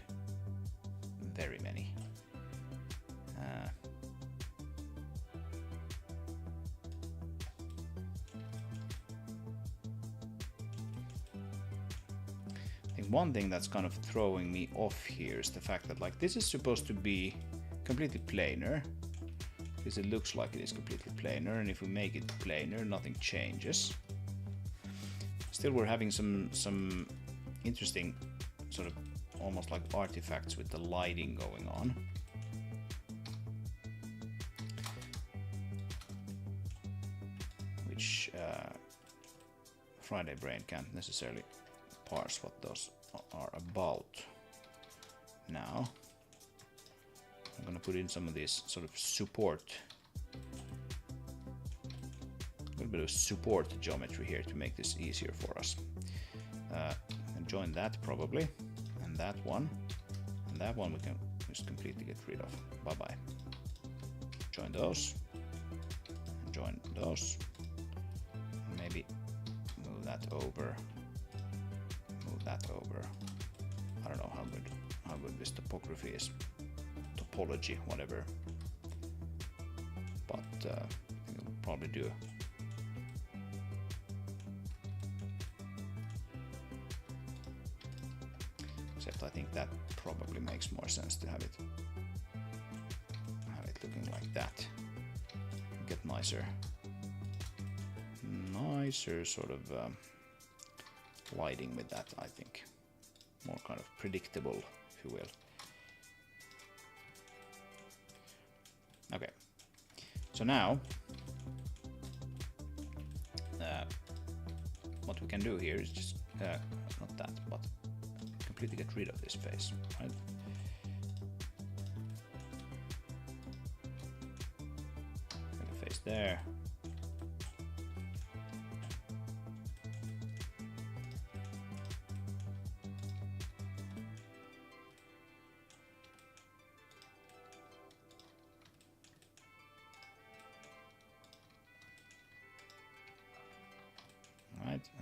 very many. I think one thing that's kind of throwing me off here is the fact that like this is supposed to be completely planar. Because it looks like it is completely planar, and if we make it planar, nothing changes. Still, we're having some interesting sort of almost like artifacts with the lighting going on. Which Friday brain can't necessarily parse what those are about. Now I'm gonna put in some of these sort of support, a little bit of support geometry here to make this easier for us. And join that probably, and that one we can just completely get rid of. Bye bye. Join those, and join those, and maybe move that over, move that over. I don't know how good this topography is. Topology, whatever, but I think it'll probably do. Except I think that probably makes more sense to have it looking like that. Get nicer sort of lighting with that. I think more kind of predictable, if you will. Okay, so now what we can do here is just not that, but completely get rid of this face, right? Make a face there.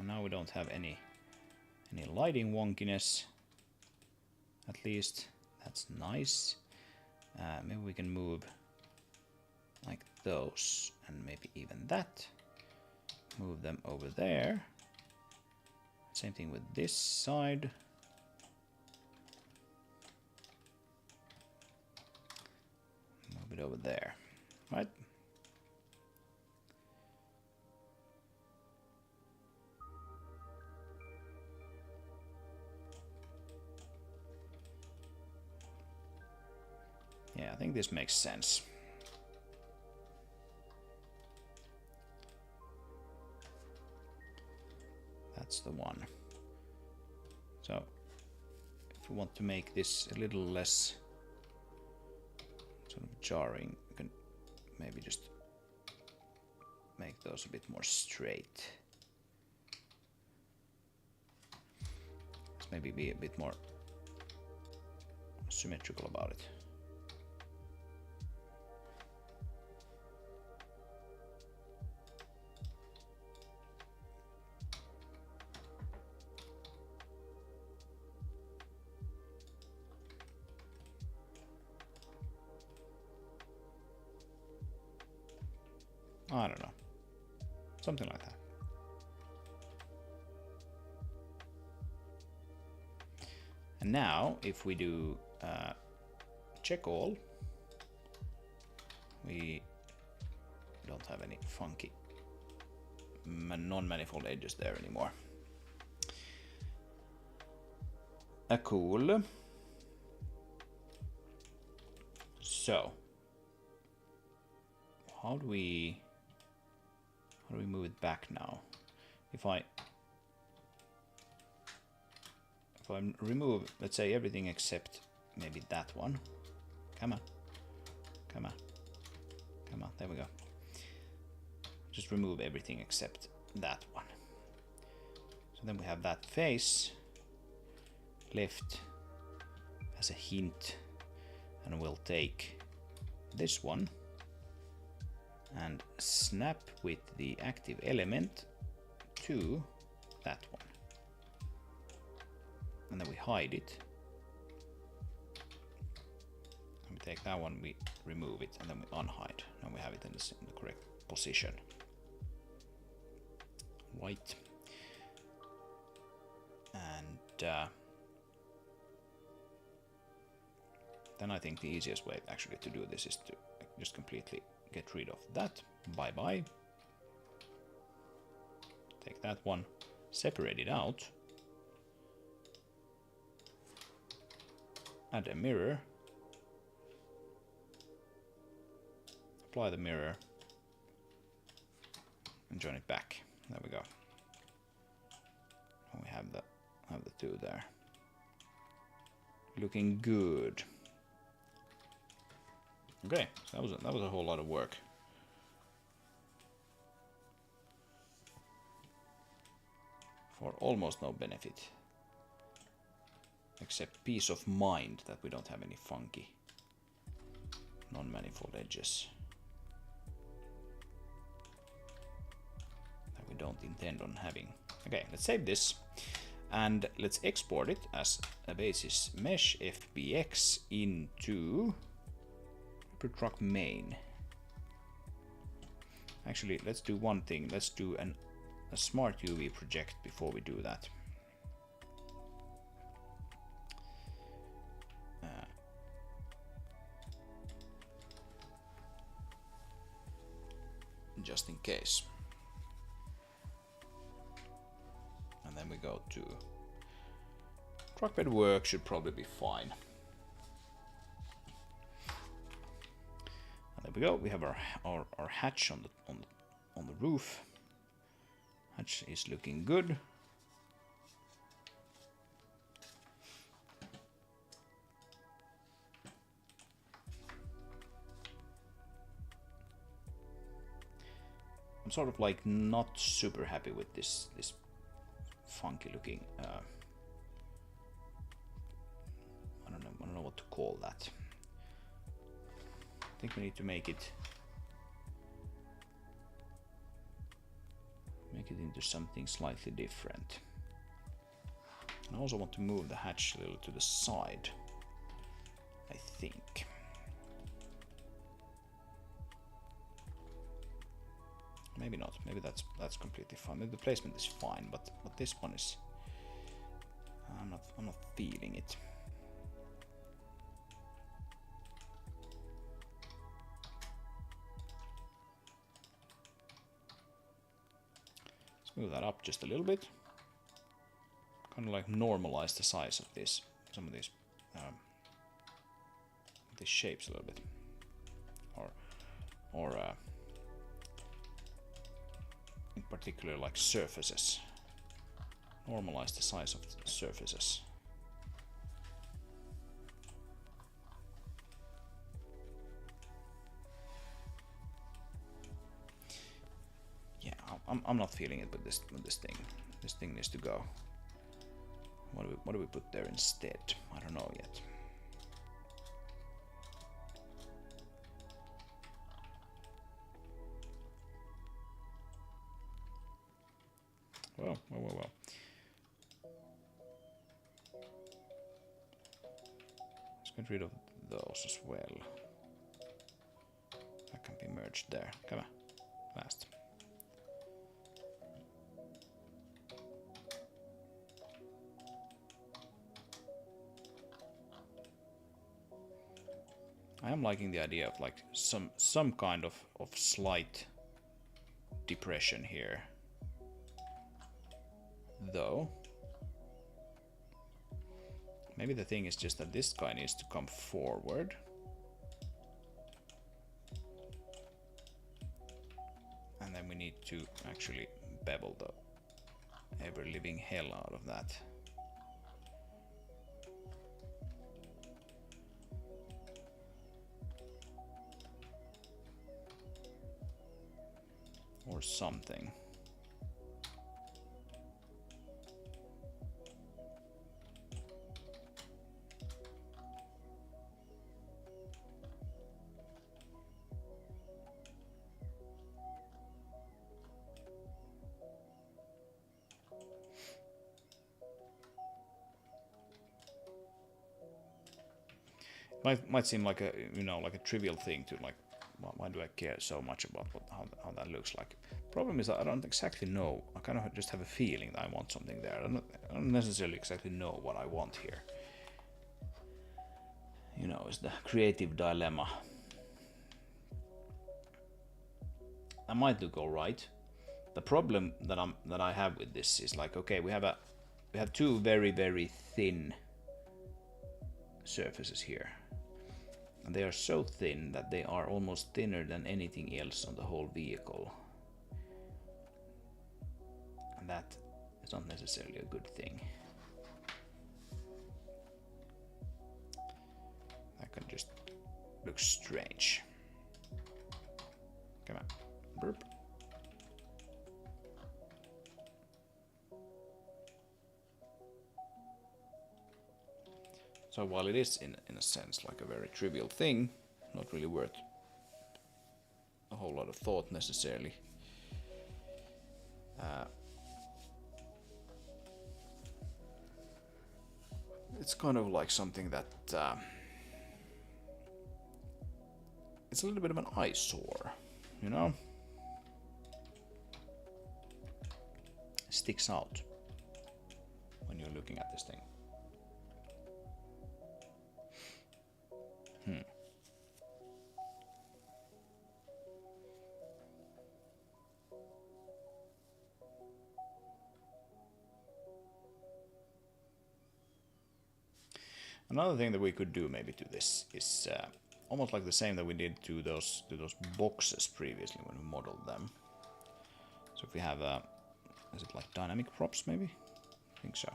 now we don't have any lighting wonkiness. At least that's nice. Maybe we can move like those, and maybe even that. Move them over there. Same thing with this side. Move it over there, right? Yeah, I think this makes sense. That's the one. So, if we want to make this a little less sort of jarring, we can maybe just make those a bit more straight. Let's maybe be a bit more symmetrical about it. I don't know. Something like that. And now, if we do check all, we don't have any funky non-manifold edges there anymore. Cool. So, how do we move it back now? If I remove, let's say, everything except maybe that one. Come on. Come on. Come on. There we go. Just remove everything except that one. So then we have that face left as a hint, and we'll take this one and snap with the active element to that one. And then we hide it. And we take that one, we remove it, and then we unhide. Now we have it in the correct position. Right. And then I think the easiest way actually to do this is to just completely get rid of that. Bye bye. Take that one, separate it out, add a mirror, apply the mirror, and join it back. There we go. And we have the two there. Looking good. Okay, so that was a whole lot of work. For almost no benefit. Except peace of mind that we don't have any funky non-manifold edges. That we don't intend on having. Okay, let's save this. And let's export it as a basis mesh FBX into truck main. Actually, let's do one thing. Let's do a smart UV project before we do that. Just in case. And then we go to truck bed work, should probably be fine. And there we go. We have our hatch on the roof. Hatch is looking good. I'm sort of like not super happy with this funky looking. I don't know what to call that. I think we need to make it Make it into something slightly different. I also want to move the hatch a little to the side, I think. Maybe not. Maybe that's completely fine. Maybe the placement is fine, but this one is. I'm not feeling it. Let's move that up just a little bit. Kind of like normalize the size of this, some of these shapes a little bit, or in particular like surfaces. Normalize the size of the surfaces. Yeah, I'm not feeling it with this thing. This thing needs to go. What do we put there instead? I don't know yet. Well. Let's get rid of those as well. That can be merged there. Come on, fast. I am liking the idea of like some kind of slight depression here. Though maybe the thing is just that this guy needs to come forward. And then we need to actually bevel the ever-living hell out of that. Or something. Might seem like a like a trivial thing to like, why do I care so much about how that looks like? Problem is that I don't exactly know. I kind of just have a feeling that I want something there. I don't necessarily exactly know what I want here. You know, it's the creative dilemma. I might do go right. The problem that I have with this is like, okay, we have two very thin surfaces here. And they are so thin that they are almost thinner than anything else on the whole vehicle. And that is not necessarily a good thing. That can just look strange. Come on. Burp. So while it is in a sense like a very trivial thing, not really worth a whole lot of thought necessarily, it's kind of like something that it's a little bit of an eyesore, you know? It sticks out when you're looking at this thing. Another thing that we could do maybe to this is almost like the same that we did to those boxes previously when we modeled them. So if we have is it like dynamic props maybe? I think so.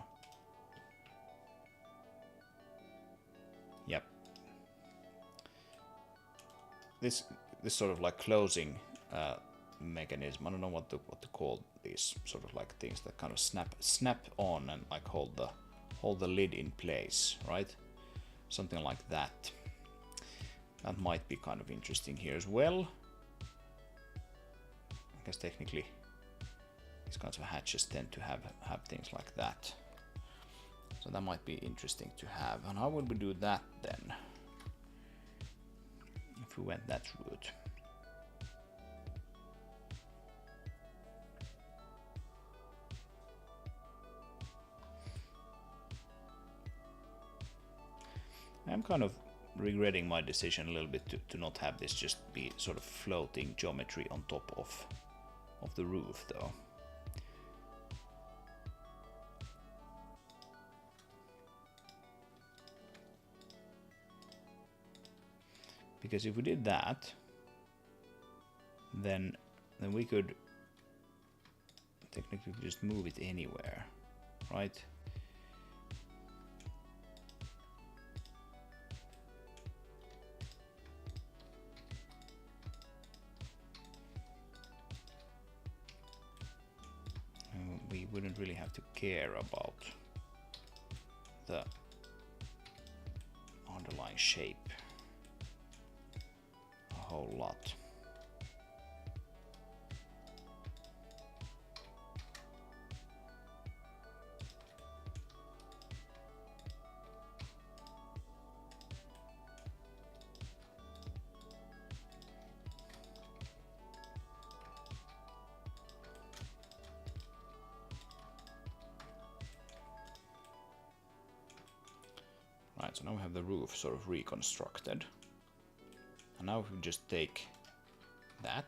Yep. This sort of like closing mechanism. I don't know what to call these sort of like things that kind of snap on and like hold the lid in place, right? Something like that. That might be kind of interesting here as well. I guess technically these kinds of hatches tend to have things like that. So that might be interesting to have. And how would we do that then? If we went that route. I'm kind of regretting my decision a little bit to not have this just be sort of floating geometry on top of the roof though. Because if we did that, then we could technically just move it anywhere, right? We wouldn't really have to care about the underlying shape a whole lot. Right, so now we have the roof sort of reconstructed. And now if we just take that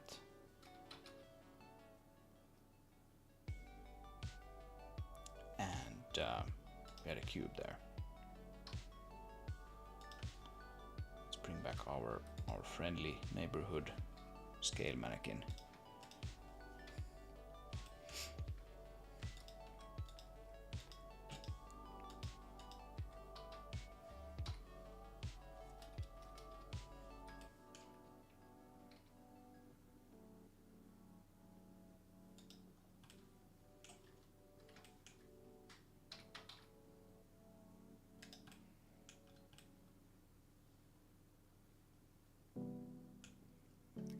and we had a cube there. Let's bring back our friendly neighborhood scale mannequin.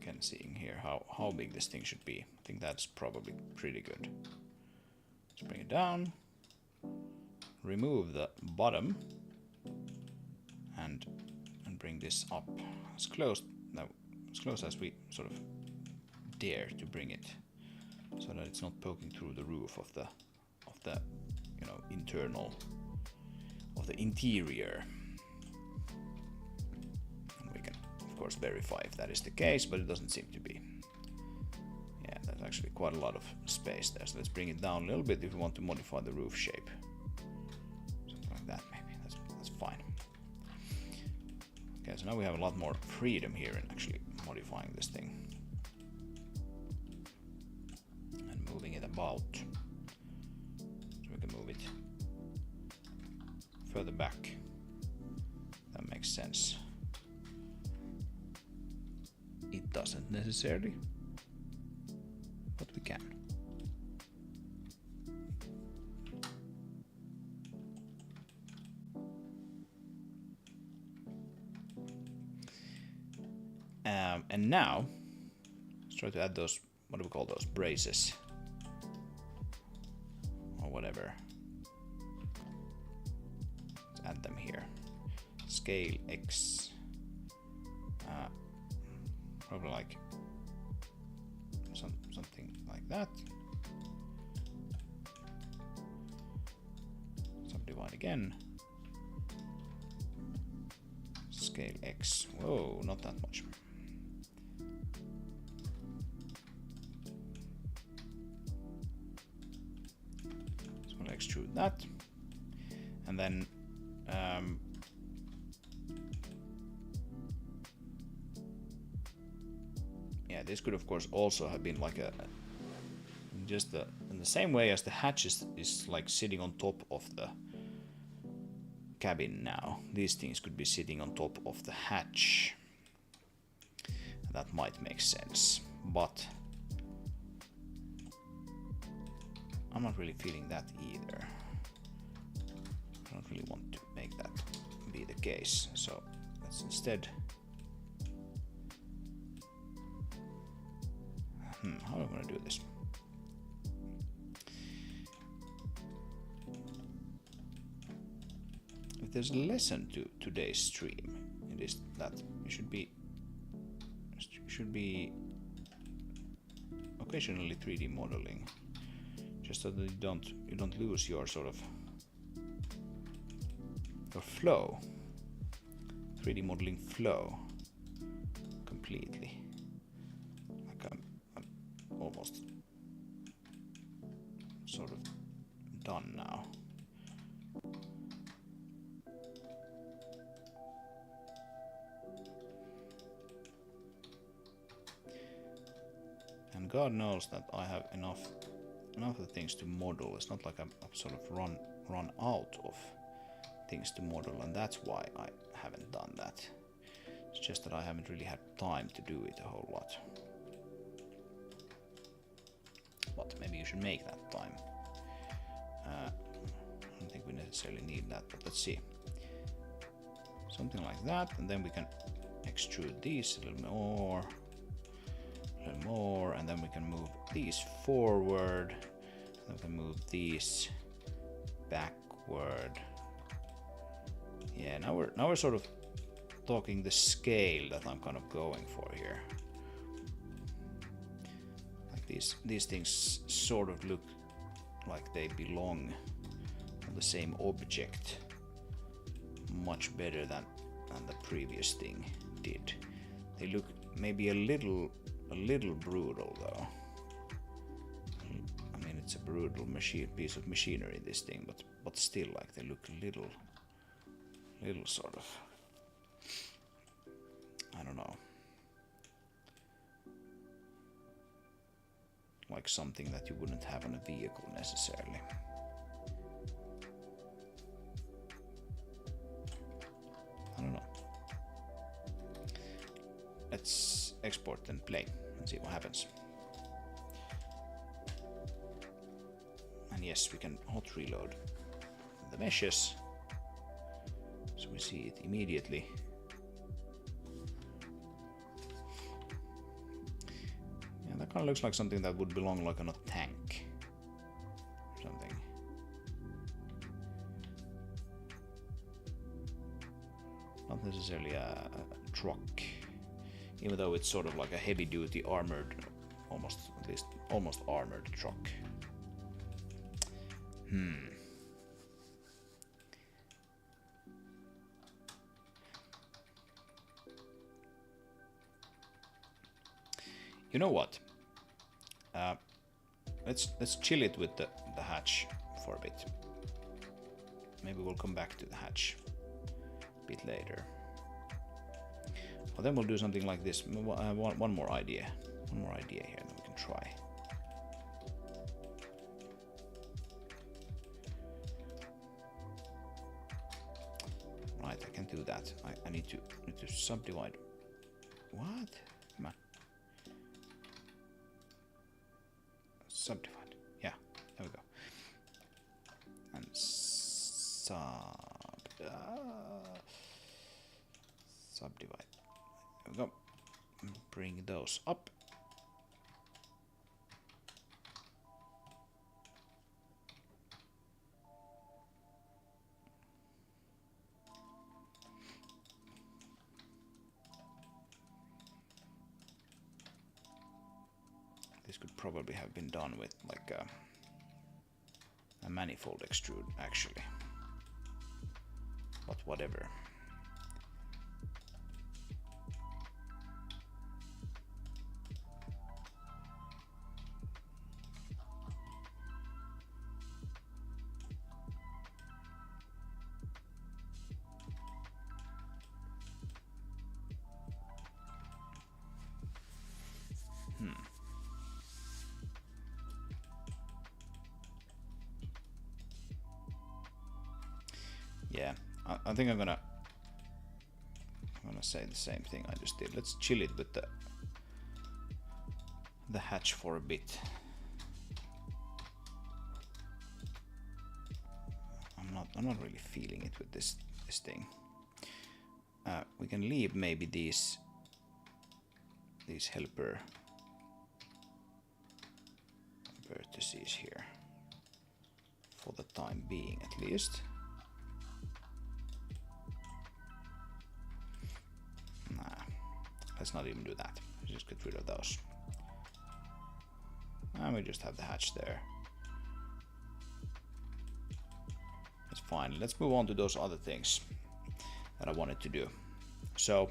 Again, seeing here how big this thing should be. I think that's probably pretty good. Let's bring it down, remove the bottom, and bring this up as close as we sort of dare to bring it, so that it's not poking through the roof of the internal of the interior. Of course verify if that is the case, but it doesn't seem to be. Yeah, there's actually quite a lot of space there, so let's bring it down a little bit if we want to modify the roof shape. Something like that maybe, that's fine. Okay, so now we have a lot more freedom here in actually modifying this thing. And moving it about. So we can move it further back. That makes sense. It doesn't necessarily, but we can. And now, let's try to add those, what do we call those, braces? Or whatever. Let's add them here. Scale X. Probably like something like that. Subdivide again. Scale X. Whoa, not that much. So we'll extrude that, and then yeah, this could of course also have been like in the same way as the hatch is like sitting on top of the cabin now. These things could be sitting on top of the hatch. That might make sense, but I'm not really feeling that either. I don't really want to make that be the case, so let's instead how am I going to do this? there's a lesson to today's stream. It is that you should be occasionally 3D modeling, just so that you don't lose your sort of your flow, 3D modeling flow completely. Like I'm almost sort of done now. And God knows that I have enough of things to model. It's not like I'm sort of run out of things to model, and that's why I haven't done that. It's just that I haven't really had time to do it a whole lot. But maybe you should make that time. I don't think we necessarily need that, but let's see. Something like that, and then we can extrude these a little more, and then we can move these forward, and we can move these backward. Yeah, now we're sort of talking the scale that I'm kind of going for here. Like these things sort of look like they belong on the same object much better than the previous thing did. They look maybe a little brutal though. I mean, it's a brutal piece of machinery, this thing, but still, like, they look a little sort of, I don't know, like something that you wouldn't have on a vehicle necessarily. I don't know. Let's export and play and see what happens. And yes, we can hot reload the meshes, so we see it immediately. Yeah, that kind of looks like something that would belong like on a tank or something. Not necessarily a truck, even though it's sort of like a heavy-duty armored, almost armored truck. You know what? Let's chill it with the hatch for a bit. Maybe we'll come back to the hatch a bit later. Well, then we'll do something like this. One more idea here that we can try. Right, I can do that. I need to subdivide. What? Come on. Subdivide. Yeah, there we go. And subdivide. There we go. Bring those up. This could probably have been done with like a manifold extrude, actually. But whatever. Yeah, I think I'm gonna say the same thing I just did. Let's chill it with the hatch for a bit. I'm not really feeling it with this thing. We can leave maybe these helper vertices here for the time being, at least. let's not even do that. Let's just get rid of those. And we just have the hatch there. That's fine. Let's move on to those other things that I wanted to do. So,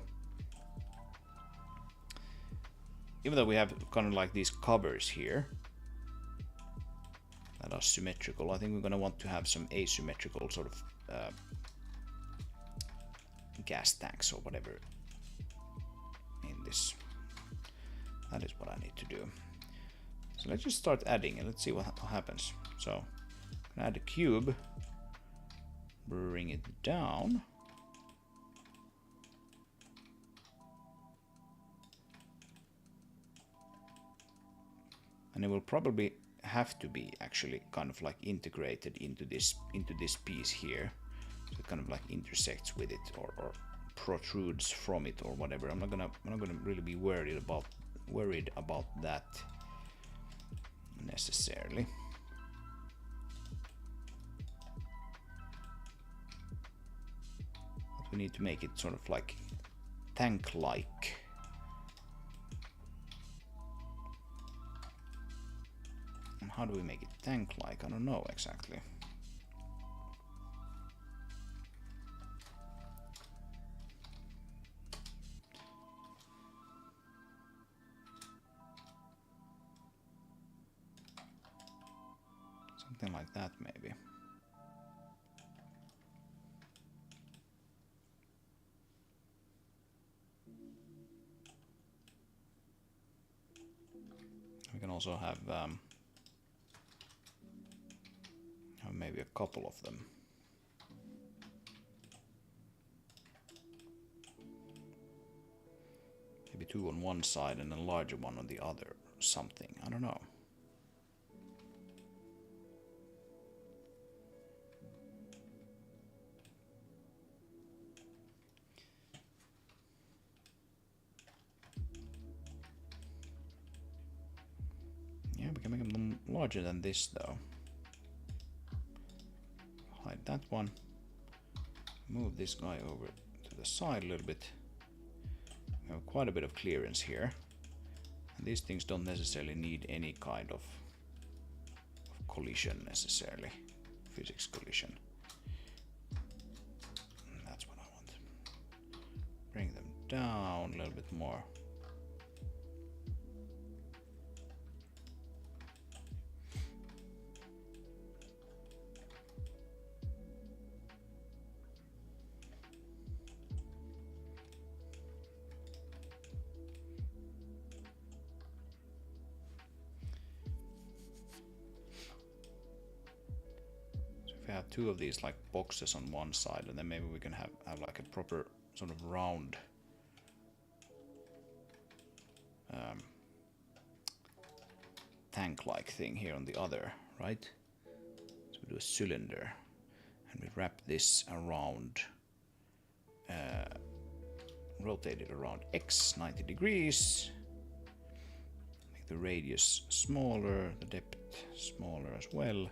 even though we have kind of like these covers here that are symmetrical, I think we're going to want to have some asymmetrical sort of gas tanks or whatever in this. That is what I need to do. So let's just start adding and let's see what happens. So I'm gonna add a cube, bring it down. And it will probably have to be actually kind of like integrated into this piece here. So it kind of like intersects with it or protrudes from it or whatever. I'm not gonna really be worried about that necessarily. But we need to make it sort of like tank-like. And how do we make it tank-like? I don't know exactly. Something like that, maybe. We can also have maybe a couple of them. Maybe two on one side and a larger one on the other, or something. I don't know. Yeah, we can make them larger than this though. Hide that one. Move this guy over to the side a little bit. We have quite a bit of clearance here. And these things don't necessarily need any kind of collision necessarily. Physics collision. And that's what I want. Bring them down a little bit more. We have two of these like boxes on one side, and then maybe we can have like a proper sort of round tank-like thing here on the other, right? So we do a cylinder, and we wrap this around, rotate it around X 90 degrees, make the radius smaller, the depth smaller as well.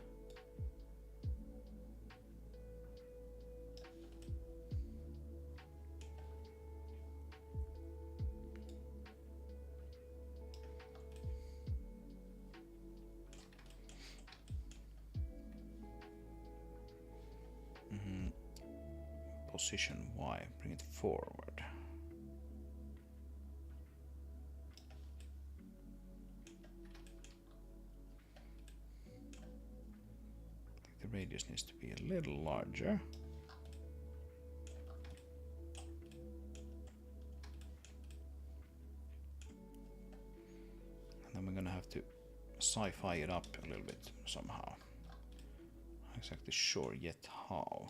Position Y, bring it forward. I think the radius needs to be a little larger. And then we're gonna have to sci-fi it up a little bit somehow. Not exactly sure yet how.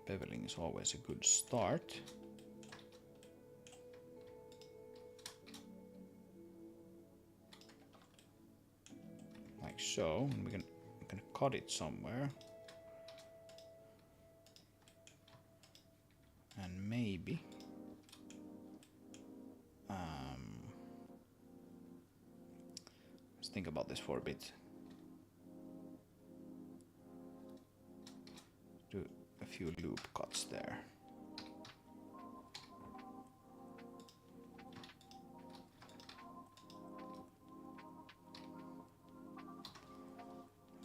Beveling is always a good start. Like so, and we can cut it somewhere. And maybe Let's think about this for a bit. Do a few loop cuts there.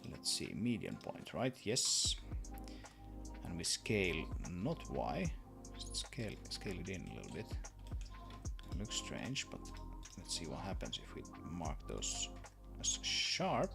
Let's see, median point, right? Yes. And we scale not Y. Just scale it in a little bit. It looks strange, but let's see what happens if we mark those as sharp.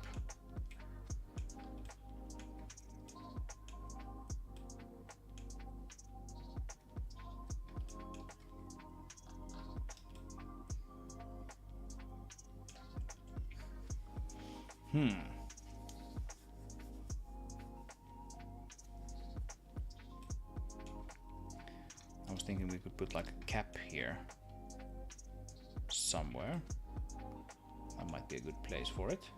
I was thinking we could put like a cap here somewhere. That might be a good place for it.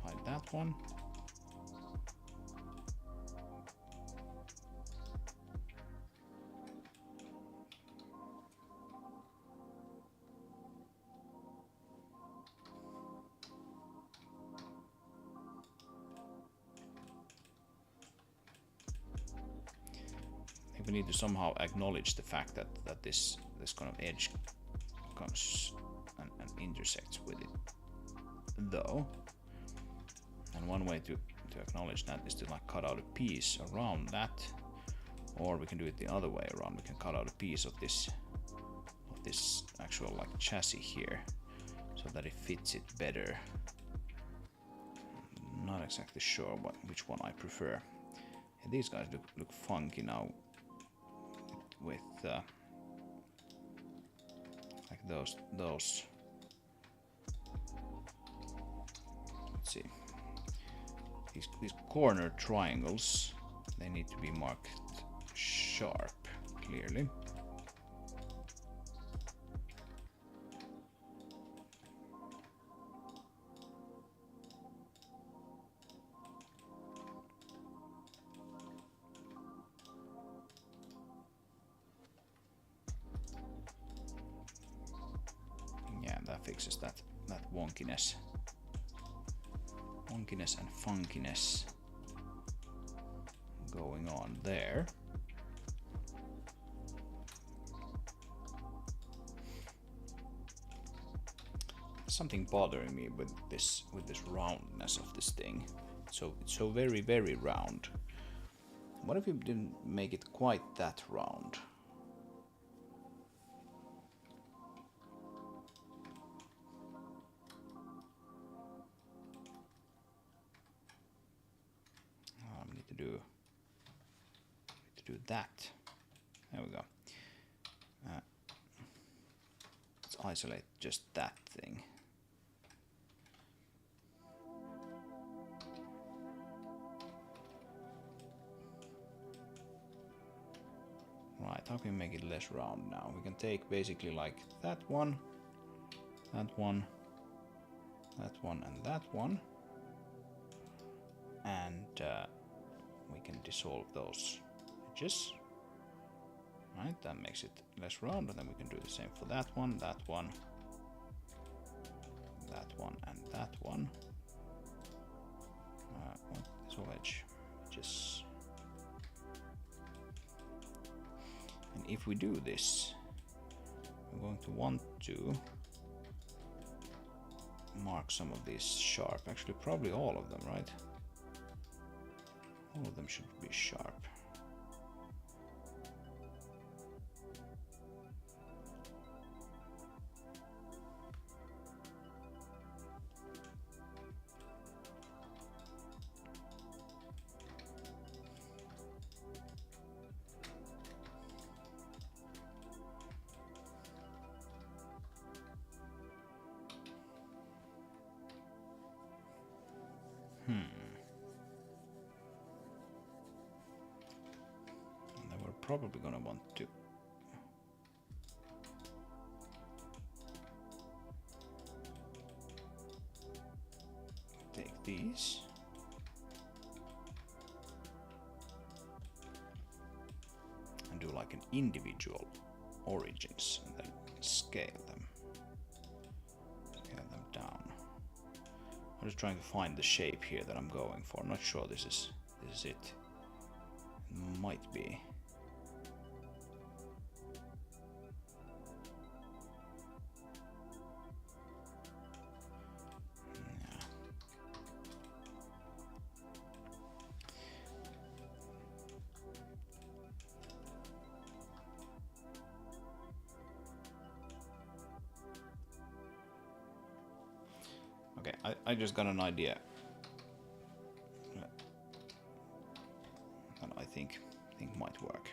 Hide that one. We need to somehow acknowledge the fact that this kind of edge comes and intersects with it, though. And one way to acknowledge that is to like cut out a piece around that, or we can do it the other way around. We can cut out a piece of this actual like chassis here, so that it fits it better. Not exactly sure which one I prefer. Yeah, these guys look funky now. With like those. Let's see. These corner triangles, they need to be marked sharp, clearly. That fixes that wonkiness and funkiness going on there. Something bothering me with this roundness of this thing. So it's so very, very round. What if we didn't make it quite that round? Do that. There we go. Let's isolate just that thing. Right, how can we make it less round now? We can take basically like that one, that one, that one, and that one. And we can dissolve those edges. Right, that makes it less round, and then we can do the same for that one, that one, that one, and that one. Dissolve edges. And if we do this, we're going to want to mark some of these sharp. Actually, probably all of them, right? All of them should be sharp. Probably gonna want to take these and do like an individual origins and then scale them. I'm just trying to find the shape here that I'm going for. I'm not sure this is it. It might be. Okay, I just got an idea that I think might work.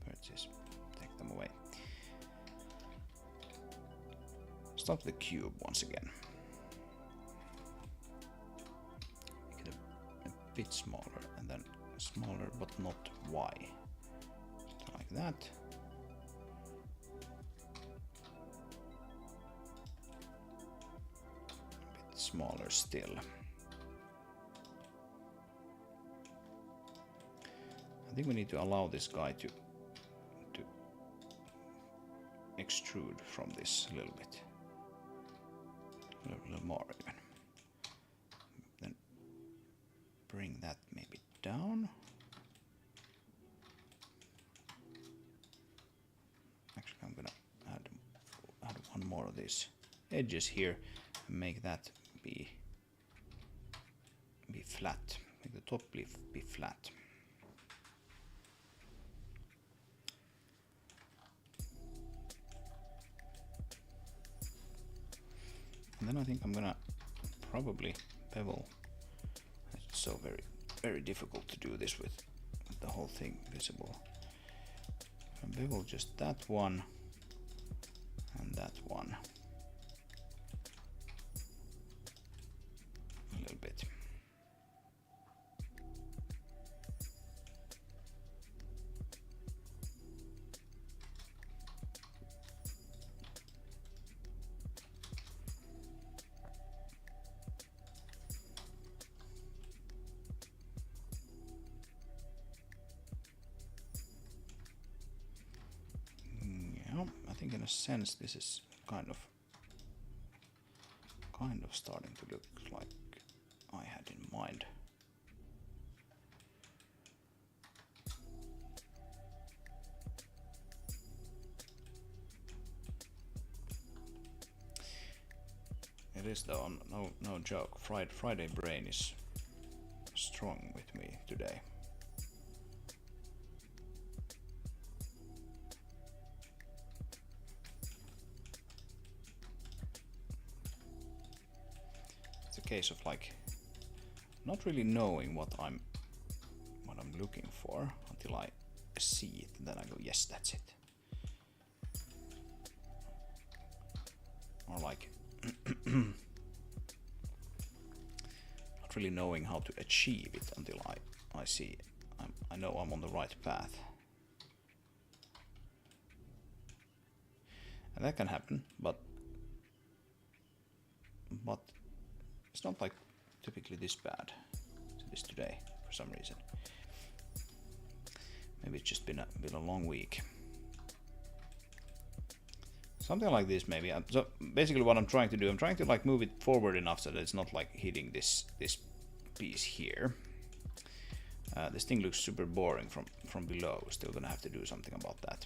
Purchase, take them away. Start the cube once again. Make it a bit smaller, and then smaller but not Y. Like that. Smaller still. I think we need to allow this guy to extrude from this a little bit. A little more even. Then bring that maybe down. Actually, I'm gonna add one more of these edges here and make that be flat. Make the top be flat. And then I think I'm gonna probably bevel. It's so very difficult to do this with the whole thing visible. Bevel just that one and that one. A little bit. I think in a sense this is kind of starting to look like I had in mind. It is though, no joke. Friday brain is strong with me today. Case of like not really knowing what I'm looking for until I see it, and then I go, yes, that's it. Or like not really knowing how to achieve it until I see it. I know I'm on the right path. And that can happen, but it's not like typically this bad as it is today for some reason. Maybe it's just been a long week. Something like this maybe. So basically what I'm trying to do, I'm trying to like move it forward enough so that it's not like hitting this piece here. This thing looks super boring from below. We're still gonna have to do something about that.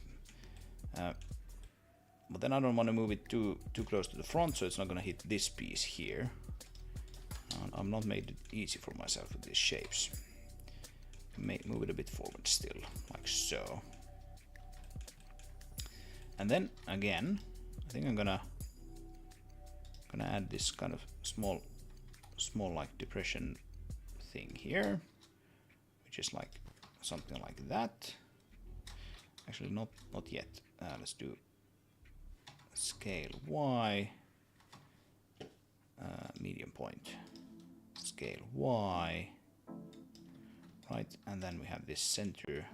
But then I don't want to move it too close to the front, so it's not gonna hit this piece here. I'm not made it easy for myself with these shapes. Move it a bit forward still, like so. And then again, I think I'm gonna add this kind of small like depression thing here, which is like something like that. Actually, not yet. Let's do scale Y, medium point. Scale Y, right, and then we have this center,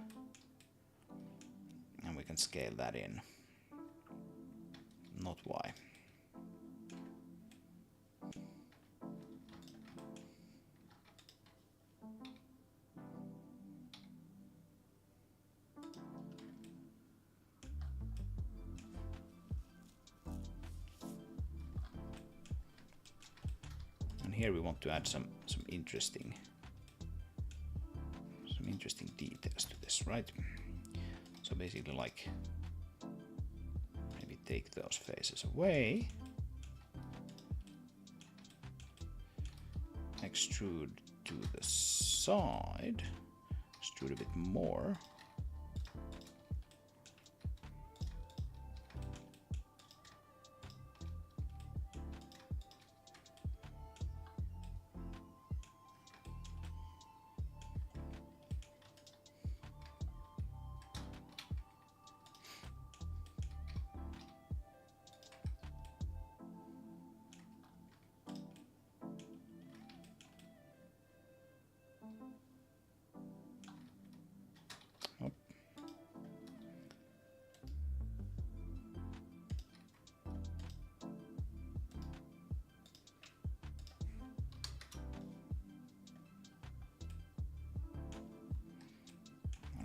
and we can scale that in, not Y. here we want to add some interesting details to this, right? So basically, like, maybe take those faces away, extrude to the side, extrude a bit more.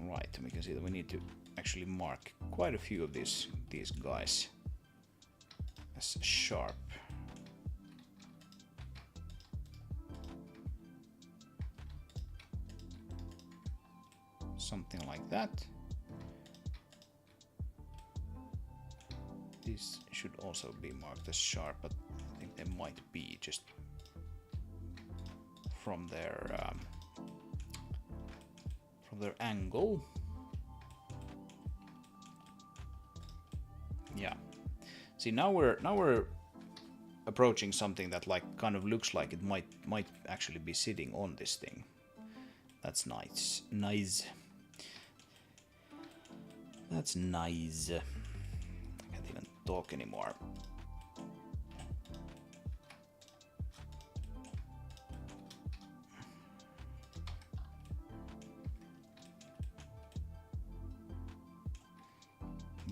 Right, and we can see that we need to actually mark quite a few of these guys as sharp. Something like that. These should also be marked as sharp, but I think they might be just from their angle. Yeah. See, now we're approaching something that like kind of looks like it might actually be sitting on this thing. That's nice. Nice. That's nice. I can't even talk anymore.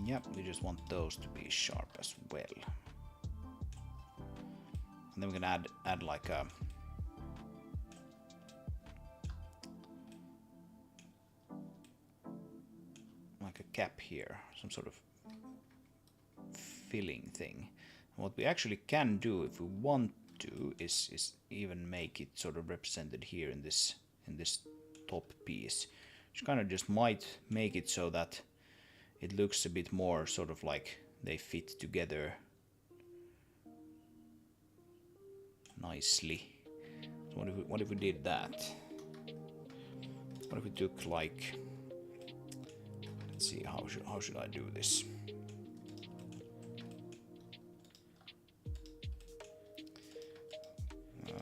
Yep, we just want those to be sharp as well. And then we can add like a cap here, some sort of filling thing. And what we actually can do if we want to is even make it sort of represented here in this top piece, which kind of just might make it so that it looks a bit more sort of like they fit together nicely. So what if we did that? What if we took like, let's see, how should I do this? If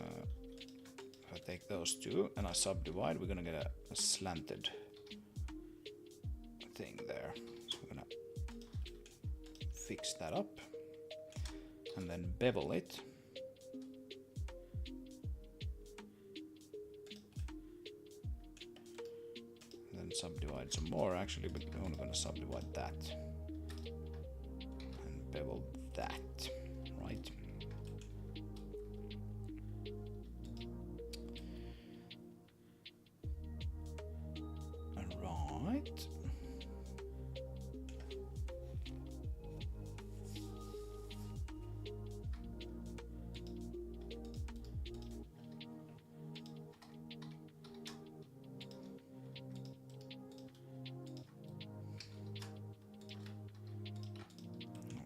I take those two and I subdivide, we're gonna get a slanted thing there. So we're gonna fix that up and then bevel it. And then subdivide some more. Actually, but we're only gonna subdivide that and bevel that, right? Right.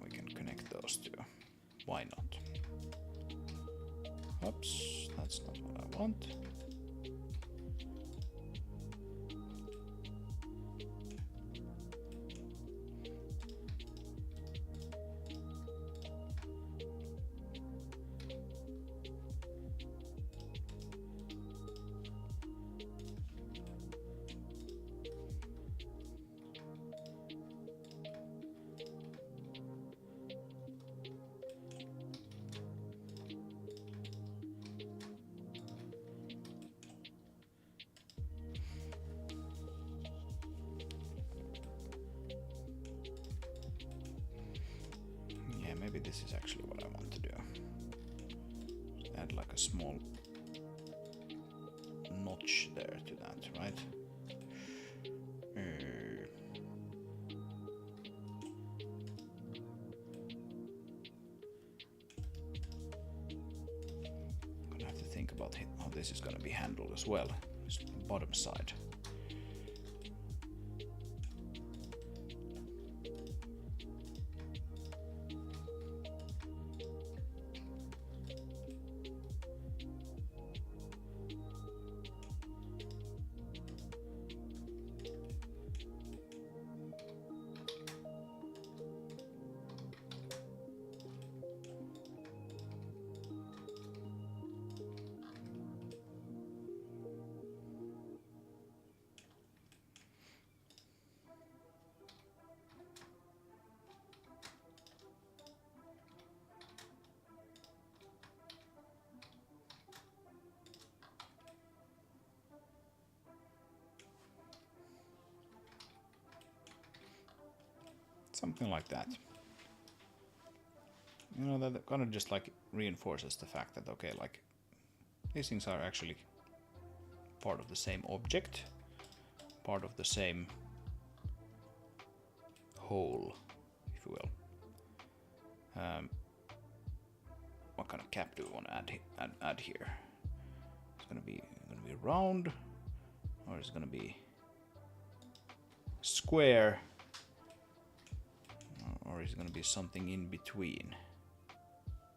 We can connect those two. Why not? Oops, that's not what I want. Maybe this is actually what I want to do. Add like a small notch there to that, right? I'm gonna have to this is going to be handled as well. It's the bottom side. Something like that. You know, that kind of just like reinforces the fact that, okay, like these things are actually part of the same object, part of the same whole, if you will. What kind of cap do we want to add here? It's gonna be round, or is it gonna be square? Or is it going to be something in between?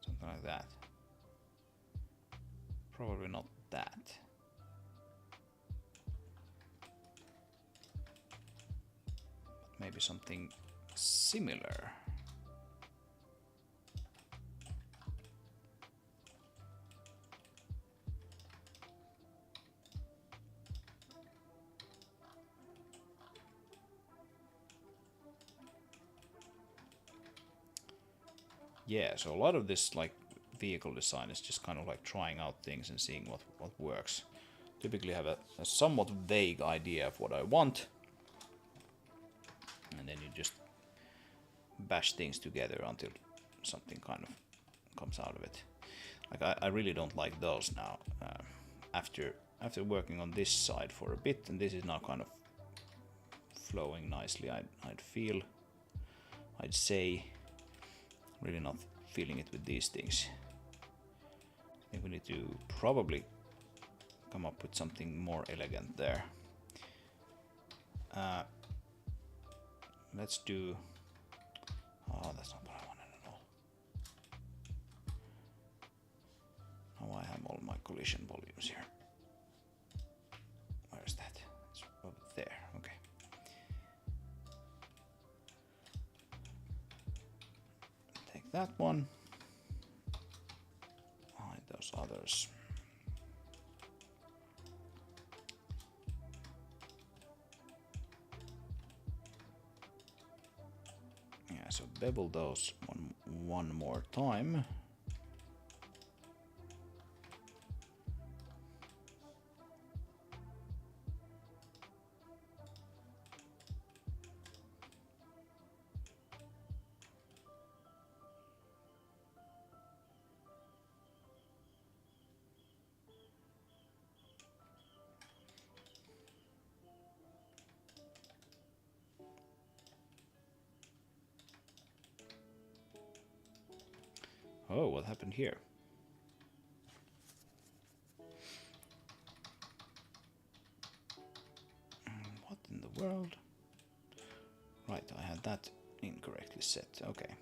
Something like that. Probably not that. But maybe something similar. Yeah, so a lot of this like vehicle design is just kind of like trying out things and seeing what works. Typically have a somewhat vague idea of what I want, and then you just bash things together until something kind of comes out of it. Like I really don't like those now. After working on this side for a bit, and this is now kind of flowing nicely, I'd say. Really not feeling it with these things. I think we need to probably come up with something more elegant there. Let's do... Oh, that's not what I wanted at all. Now I have all my collision volumes here. Where's that? It's over there, okay. That one. Hide those others. Yeah, so bevel those one more time. Oh, what happened here? What in the world? Right, I had that incorrectly set. Okay.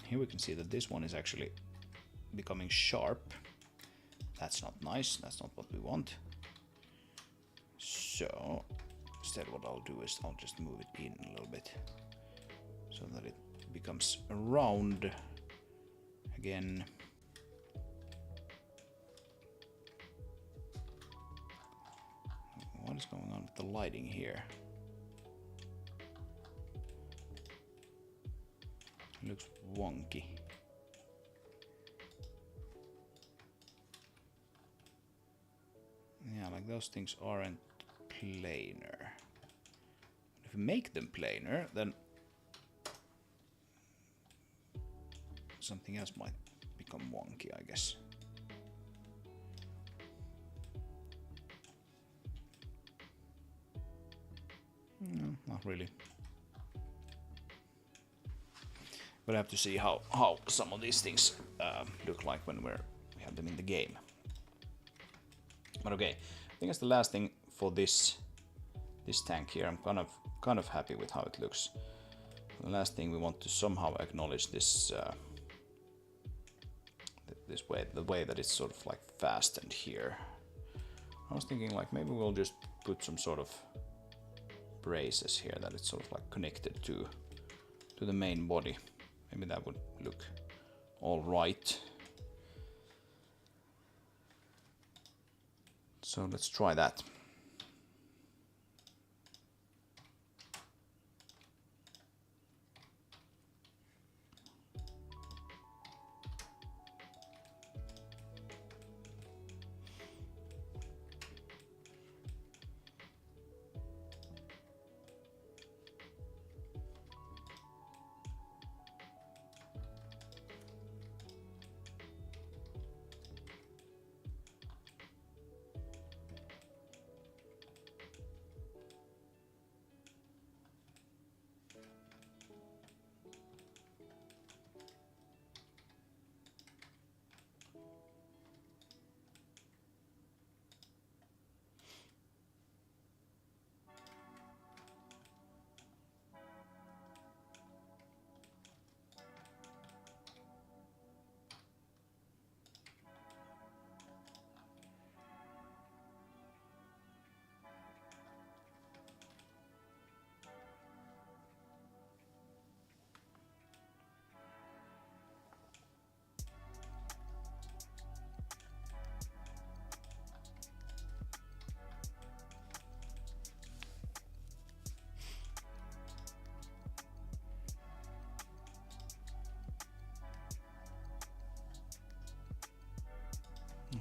Here we can see that this one is actually becoming sharp. That's not nice, that's not what we want. So instead what I'll do is I'll just move it in a little bit so that it becomes round again. What is going on with the lighting here? It looks wonky. Yeah, like those things aren't planar. If we make them planar, then something else might become wonky, I guess. No, not really. We'll have to see how some of these things look like when we have them in the game. But okay, I think that's the last thing for this tank here. I'm kind of happy with how it looks. The last thing we want to somehow acknowledge this the way that it's sort of like fastened here. I was thinking like maybe we'll just put some sort of braces here that it's sort of like connected to the main body. Maybe that would look all right. So let's try that.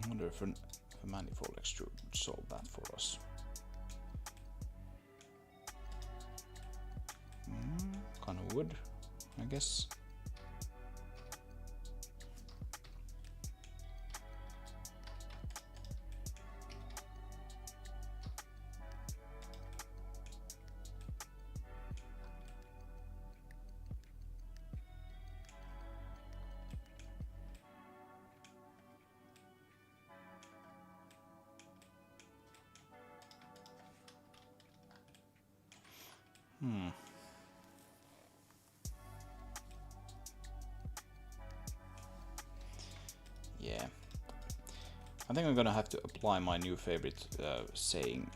I wonder if a manifold extrude would solve that for us. Kind of would, I guess. Yeah. I think I'm gonna have to apply my new favorite saying.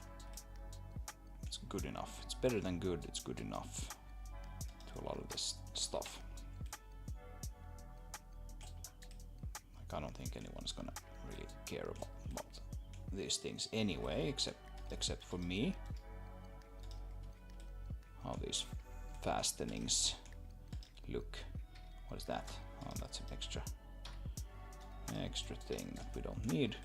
It's good enough. It's better than good, it's good enough. To a lot of this stuff. Like, I don't think anyone's gonna really care about these things anyway, except for me. How these fastenings look. What is that? Oh, that's an extra thing that we don't need.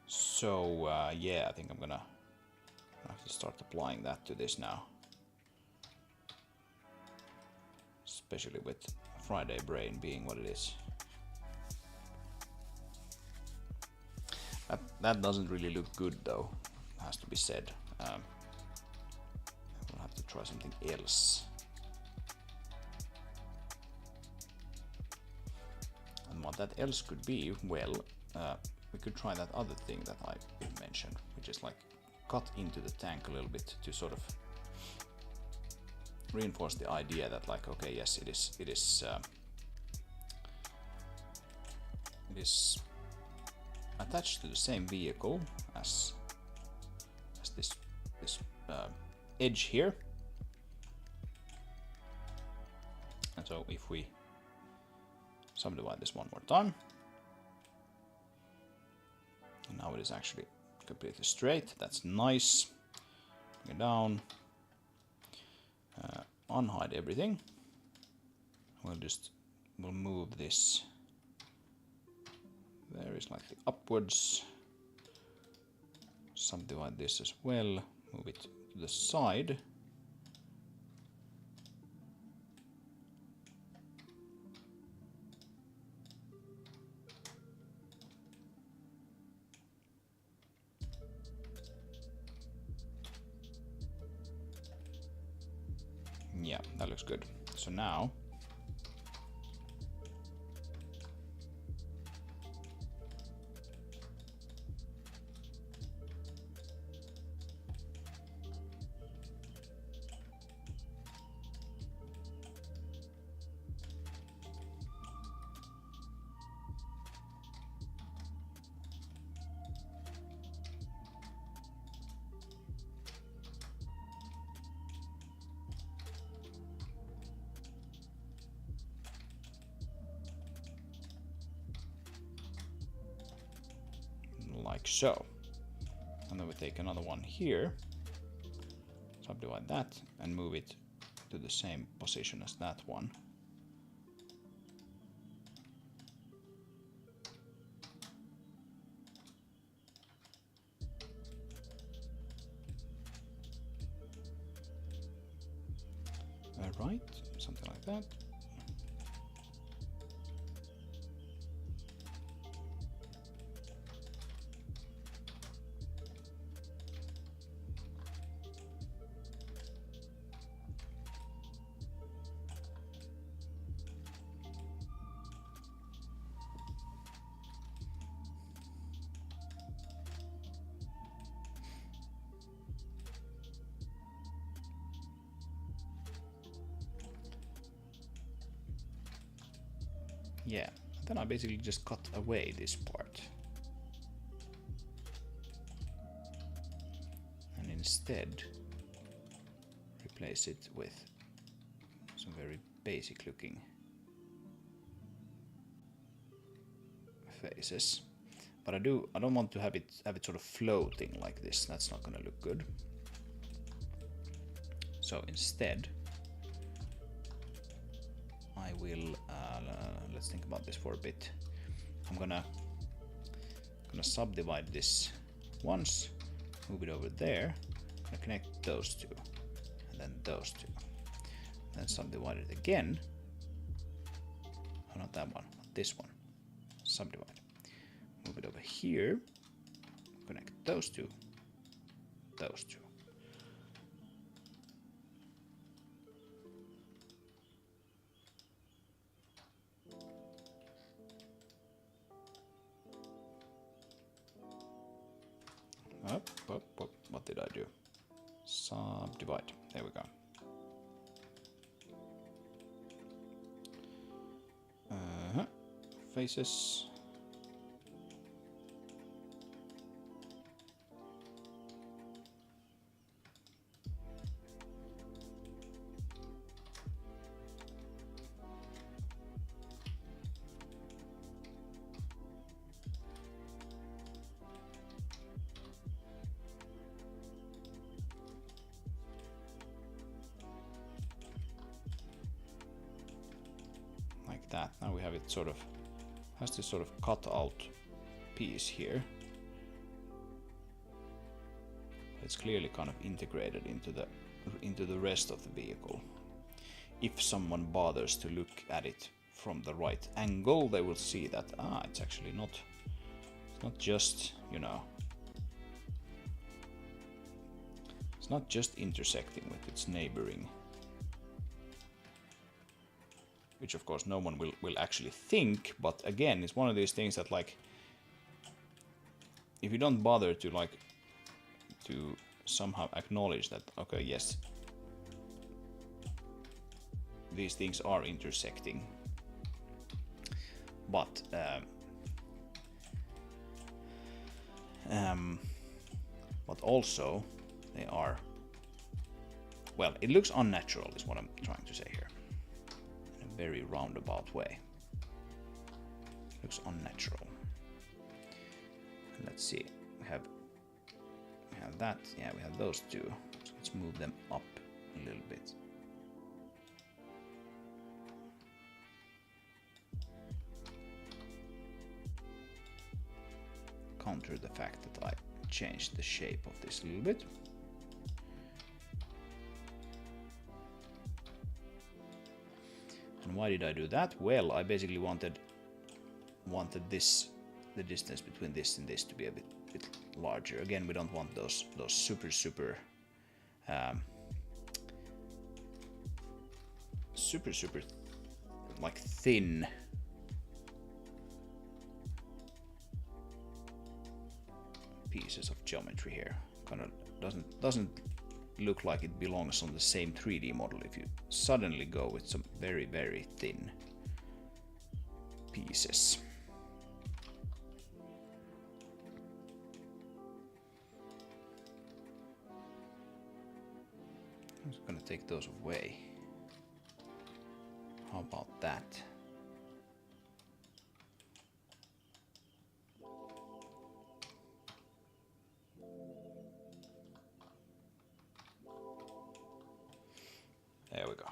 So yeah, I think I'm gonna have to start applying that to this now, especially with Friday Brain being what it is. That doesn't really look good though, has to be said. We'll have to try something else. And what that else could be, well, we could try that other thing that I mentioned, which is like cut into the tank a little bit to sort of reinforce the idea that, like, okay, yes, it is attached to the same vehicle as this edge here. And so if we subdivide this one more time, and now it is actually completely straight. That's nice. Bring it down. Unhide everything. We'll move this very slightly upwards. subdivide this as well, move it to the side. Yeah, that looks good. So now like so. And then we take another one here, subdivide that, and move it to the same position as that one. Right, something like that. Yeah, then I basically just cut away this part. And instead replace it with some very basic looking faces. But I don't want to have it sort of floating like this. That's not gonna look good. So instead I will let's think about this for a bit. I'm gonna subdivide this once, move it over there, gonna connect those two, and then those two, then subdivide it again. Oh, not that one, not this one. Subdivide, move it over here, connect those two, those two. What did I do? Subdivide. There we go. Faces. That. Now we have it sort of has this sort of cut out piece here. It's clearly kind of integrated into the rest of the vehicle. If someone bothers to look at it from the right angle, they will see that it's actually not just, you know, it's not just intersecting with its neighboring, which of course no one will actually think, but again, it's one of these things that, like, if you don't bother to somehow acknowledge that, okay, yes, these things are intersecting, but also they are, well, it looks unnatural is what I'm trying to say here. Very roundabout way. Looks unnatural. Let's see. We have that. Yeah, we have those two. So let's move them up a little bit. Counter the fact that I change the shape of this a little bit. And why did I do that? Well, I basically wanted this, the distance between this and this, to be a bit larger. Again, we don't want those super like thin pieces of geometry here. Kind of doesn't look like it belongs on the same 3D model if you suddenly go with some very thin pieces. I'm just gonna take those away. How about that? There we go.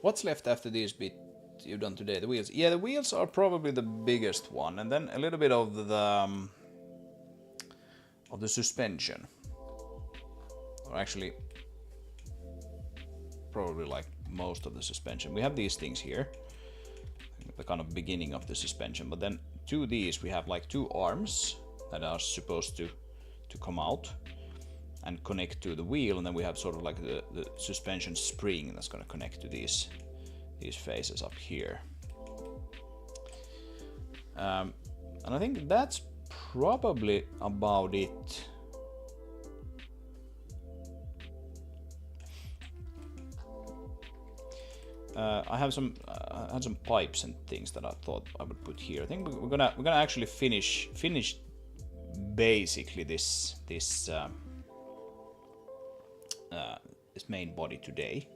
What's left after this bit you've done today? The wheels. Yeah, the wheels are probably the biggest one, and then a little bit of the suspension. Or actually, probably like most of the suspension. We have these things here, the kind of beginning of the suspension, but then to these we have like two arms that are supposed to come out and connect to the wheel, and then we have sort of like the suspension spring that's going to connect to these faces up here. And I think that's probably about it. I had some pipes and things that I thought I would put here. I think we're gonna actually finish basically this main body today.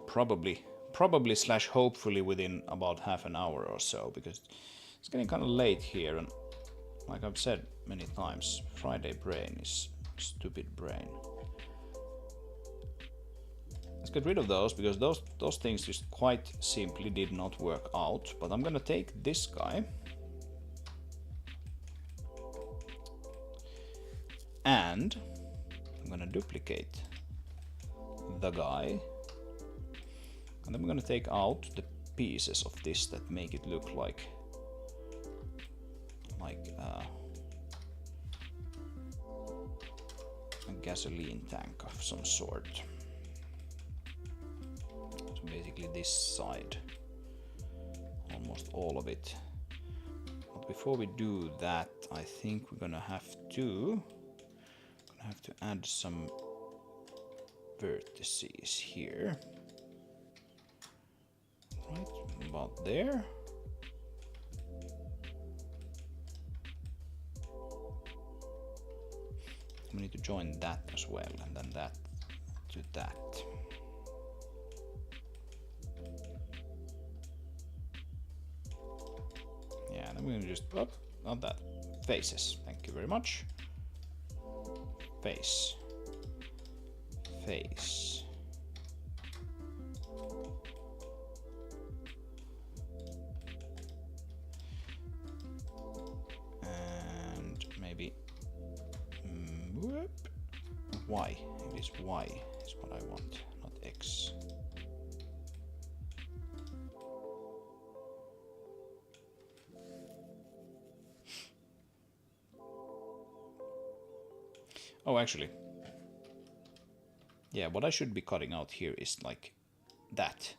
Probably / hopefully within about half an hour or so, because it's getting kind of late here, and like I've said many times, Friday brain is stupid brain. Let's get rid of those, because those things just quite simply did not work out. But I'm gonna take this guy and I'm gonna duplicate the guy, and then we're gonna take out the pieces of this that make it look like a gasoline tank of some sort. So basically this side, almost all of it. But before we do that, I think we're gonna have to add some vertices here. Right about there. We need to join that as well, and then that to that. Yeah, then we're gonna just, oh, not that. Faces, thank you very much. Face. Face. And maybe whoop. Y. It is Y is what I want, not X. Oh, actually, yeah, what I should be cutting out here is like that.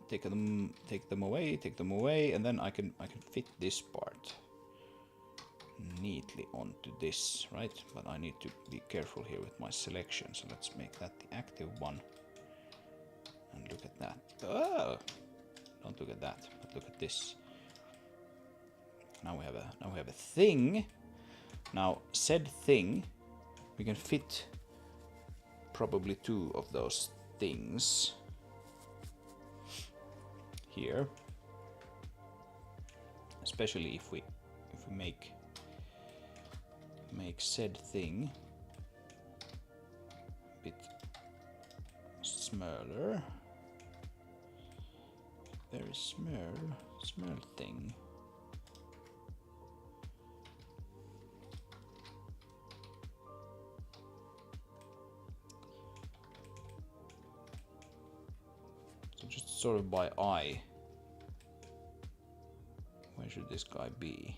Take them away, and then I can fit this part neatly onto this, right? But I need to be careful here with my selection, so let's make that the active one. And look at that. Oh, don't look at that, but look at this. Now we have a thing. Now, said thing, we can fit probably two of those things here, especially if we make said thing a bit smaller. very small thing. So just sort of by eye, where should this guy be?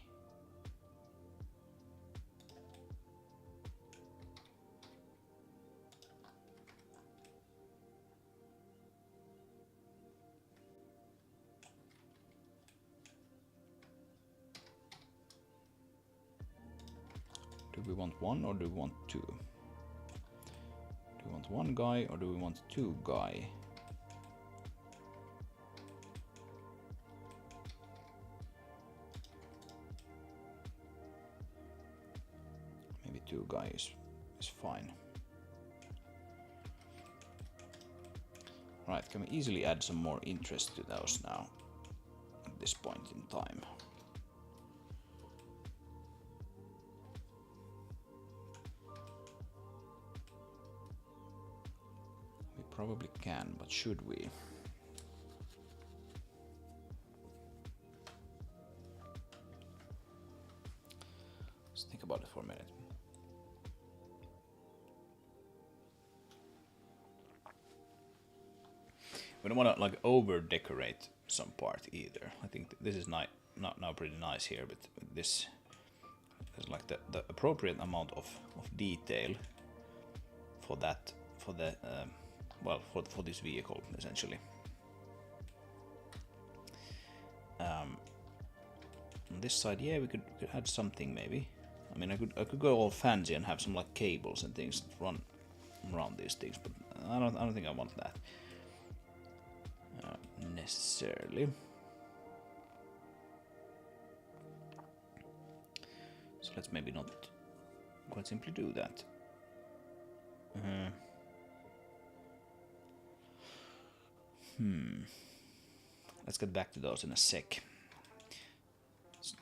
Do we want one or do we want two? Do we want one guy or do we want two guy? Maybe two guys is fine. Right, can we easily add some more interest to those now at this point in time? We probably can, but should we? Let's think about it for a minute. We don't want to like over decorate some part either. I think this is not now pretty nice here, but this is like the appropriate amount of detail for that, for the well, for this vehicle essentially. On this side, yeah, we could add something maybe. I mean, I could go all fancy and have some like cables and things that run around these things, but I don't think I want that. Necessarily. So let's maybe not quite simply do that. Let's get back to those in a sec.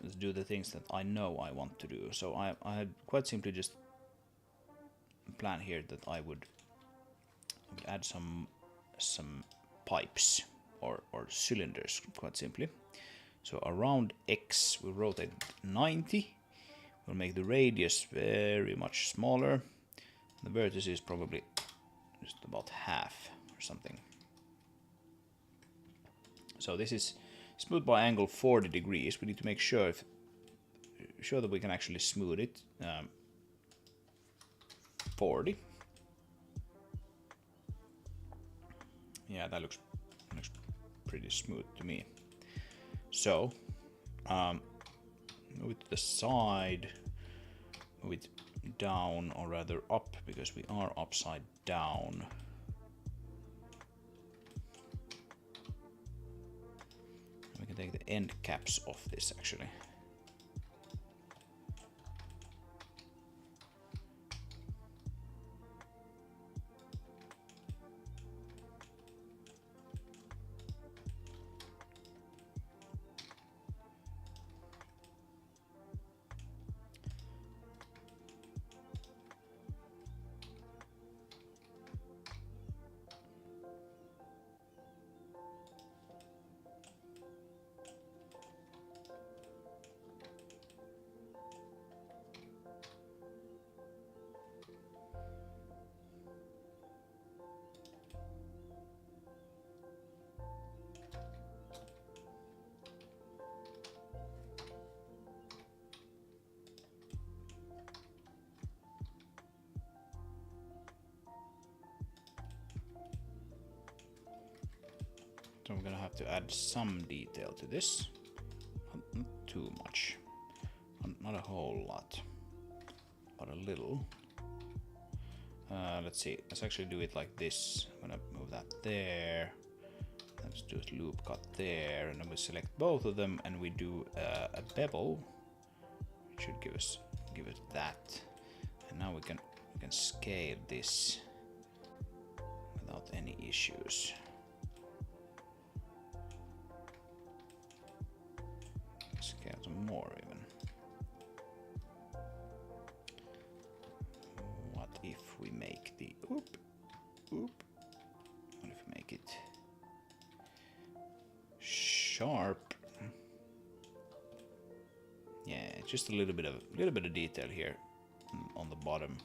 Let's do the things that I know I want to do. So I had quite simply just plan here that I would add some pipes or cylinders, quite simply. So around X we'll rotate 90. We'll make the radius very much smaller. The vertices probably just about half or something. So this is smooth by angle 40 degrees. We need to make sure that we can actually smooth it. 40. Yeah, that looks pretty smooth to me. So move it to the side, move it down, or rather up, because we are upside down. We can take the end caps off this actually. So I'm gonna have to add some detail to this, not too much, not a whole lot, but a little. Let's see, let's actually do it like this. I'm gonna move that there. Let's do a loop cut there, and then we select both of them, and we do a bevel. It should give us that, and now we can scale this without any issues. Scale some more even. What if we make the what if we make it just a little bit of detail here on the bottom.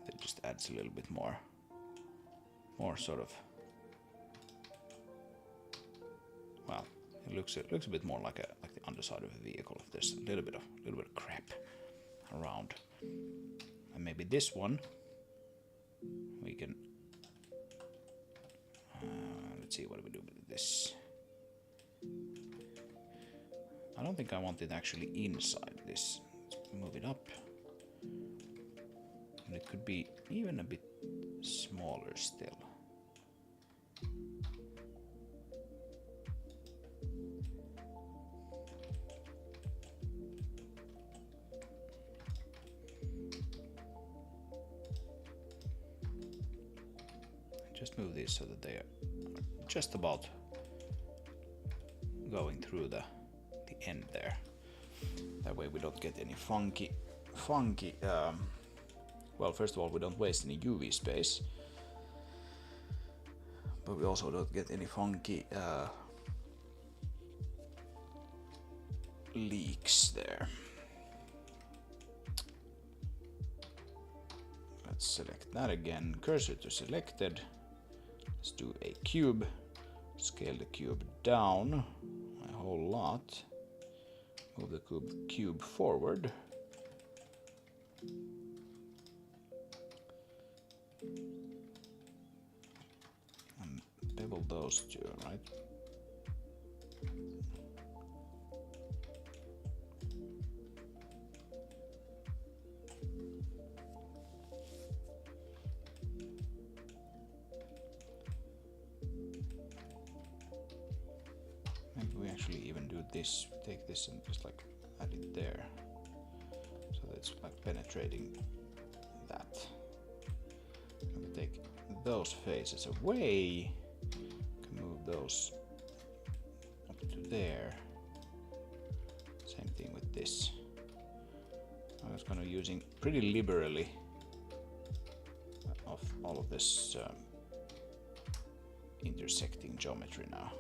That just adds a little bit more sort of. Well, it looks a bit more like the underside of a vehicle. If there's a little bit of crap around, and maybe this one we can. Let's see what do we do with this. I don't think I want it actually inside this. Let's move it up. And it could be even a bit smaller still. Just move these so that they are just about going through the end there. That way we don't get any funky well, first of all, we don't waste any UV space, but we also don't get any funky leaks there. Let's select that again, cursor to selected. Let's do a cube, scale the cube down a whole lot, move the cube forward. And bevel those two, right? Maybe we actually even do this, take this and just like add it there. So that it's like penetrating that. And we take those faces away, can move those up to there. Same thing with this. I was kind of using pretty liberally of all of this intersecting geometry now.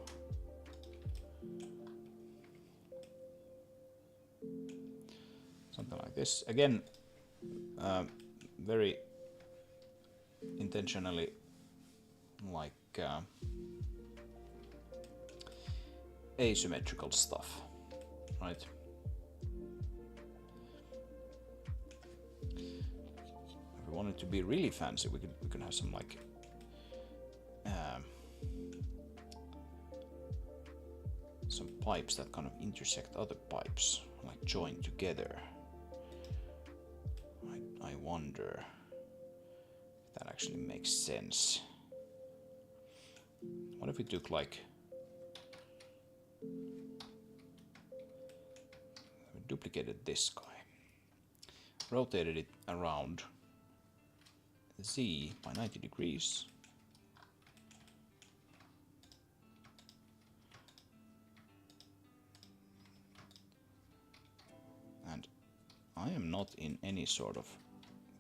Something like this. Again, very intentionally like asymmetrical stuff, right? If we want it to be really fancy, we can have some like some pipes that kind of intersect other pipes, like join together. I wonder if that actually makes sense. What if we took like we duplicated this guy, rotated it around Z by 90 degrees, and I am not in any sort of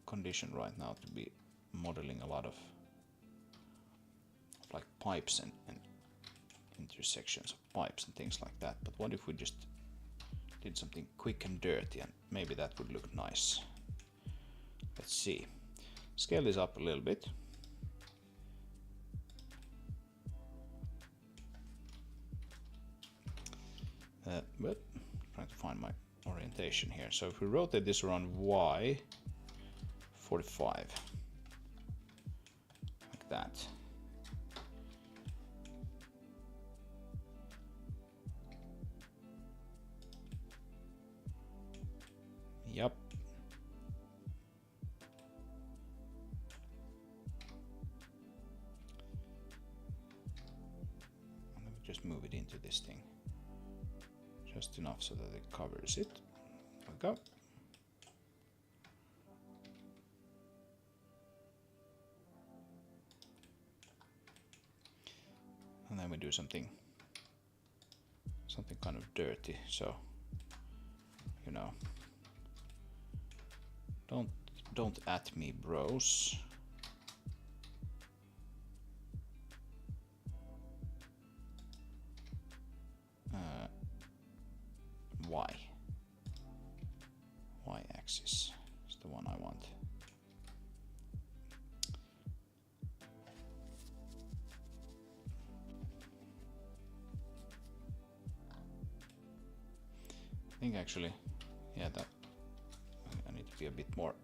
condition right now to be modeling a lot of like pipes and intersections of pipes and things like that. But what if we just did something quick and dirty, and maybe that would look nice. Let's see. Scale this up a little bit. But trying to find my orientation here. So if we rotate this around Y 45, like that. Yep. And then we just move it into this thing. Just enough so that it covers it. There we go. And then we do something kind of dirty, so you know, don't at me, bros. Why? axis is the one I want. I think actually, yeah, that I need to be a bit more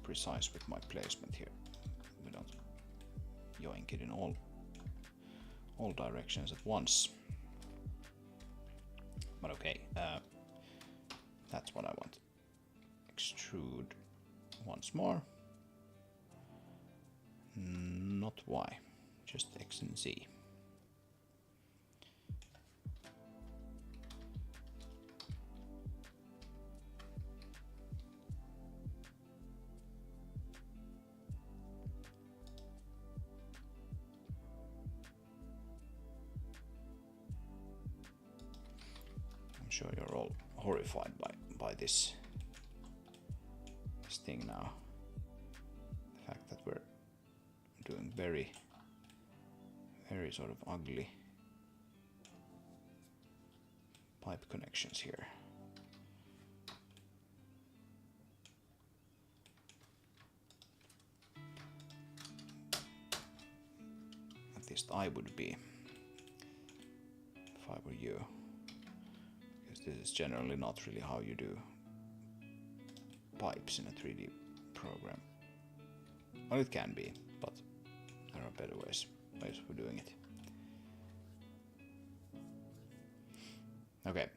precise with my placement here. We don't yoink it in all directions at once. But okay, that's what I want. Extrude once more. Not Y, just X and Z. I'm sure you're all horrified by this thing now. The fact that we're doing very sort of ugly pipe connections here. At least I would be if I were you. This is generally not really how you do pipes in a 3D program. Well, it can be, but there are better ways for doing it. Okay,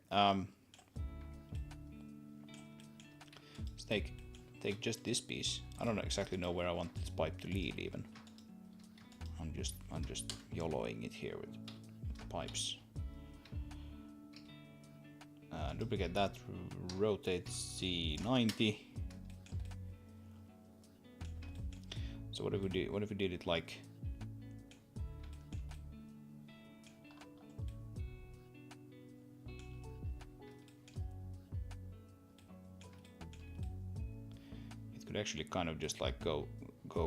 let's take just this piece. I don't exactly know where I want this pipe to lead even. I'm just YOLOing it here with pipes. Duplicate that, rotate Z90. So what if we did it like it could actually kind of just like go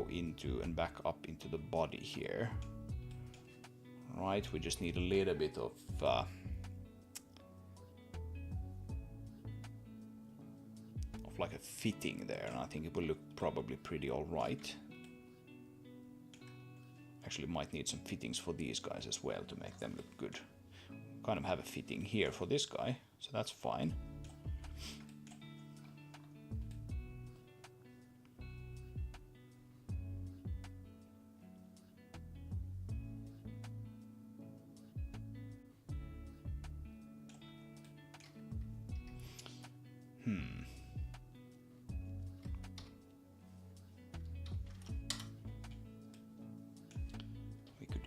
into and back up into the body here. Right, we just need a little bit of like a fitting there, and I think it will look probably pretty alright. Actually might need some fittings for these guys as well to make them look good. Kind of have a fitting here for this guy, so that's fine.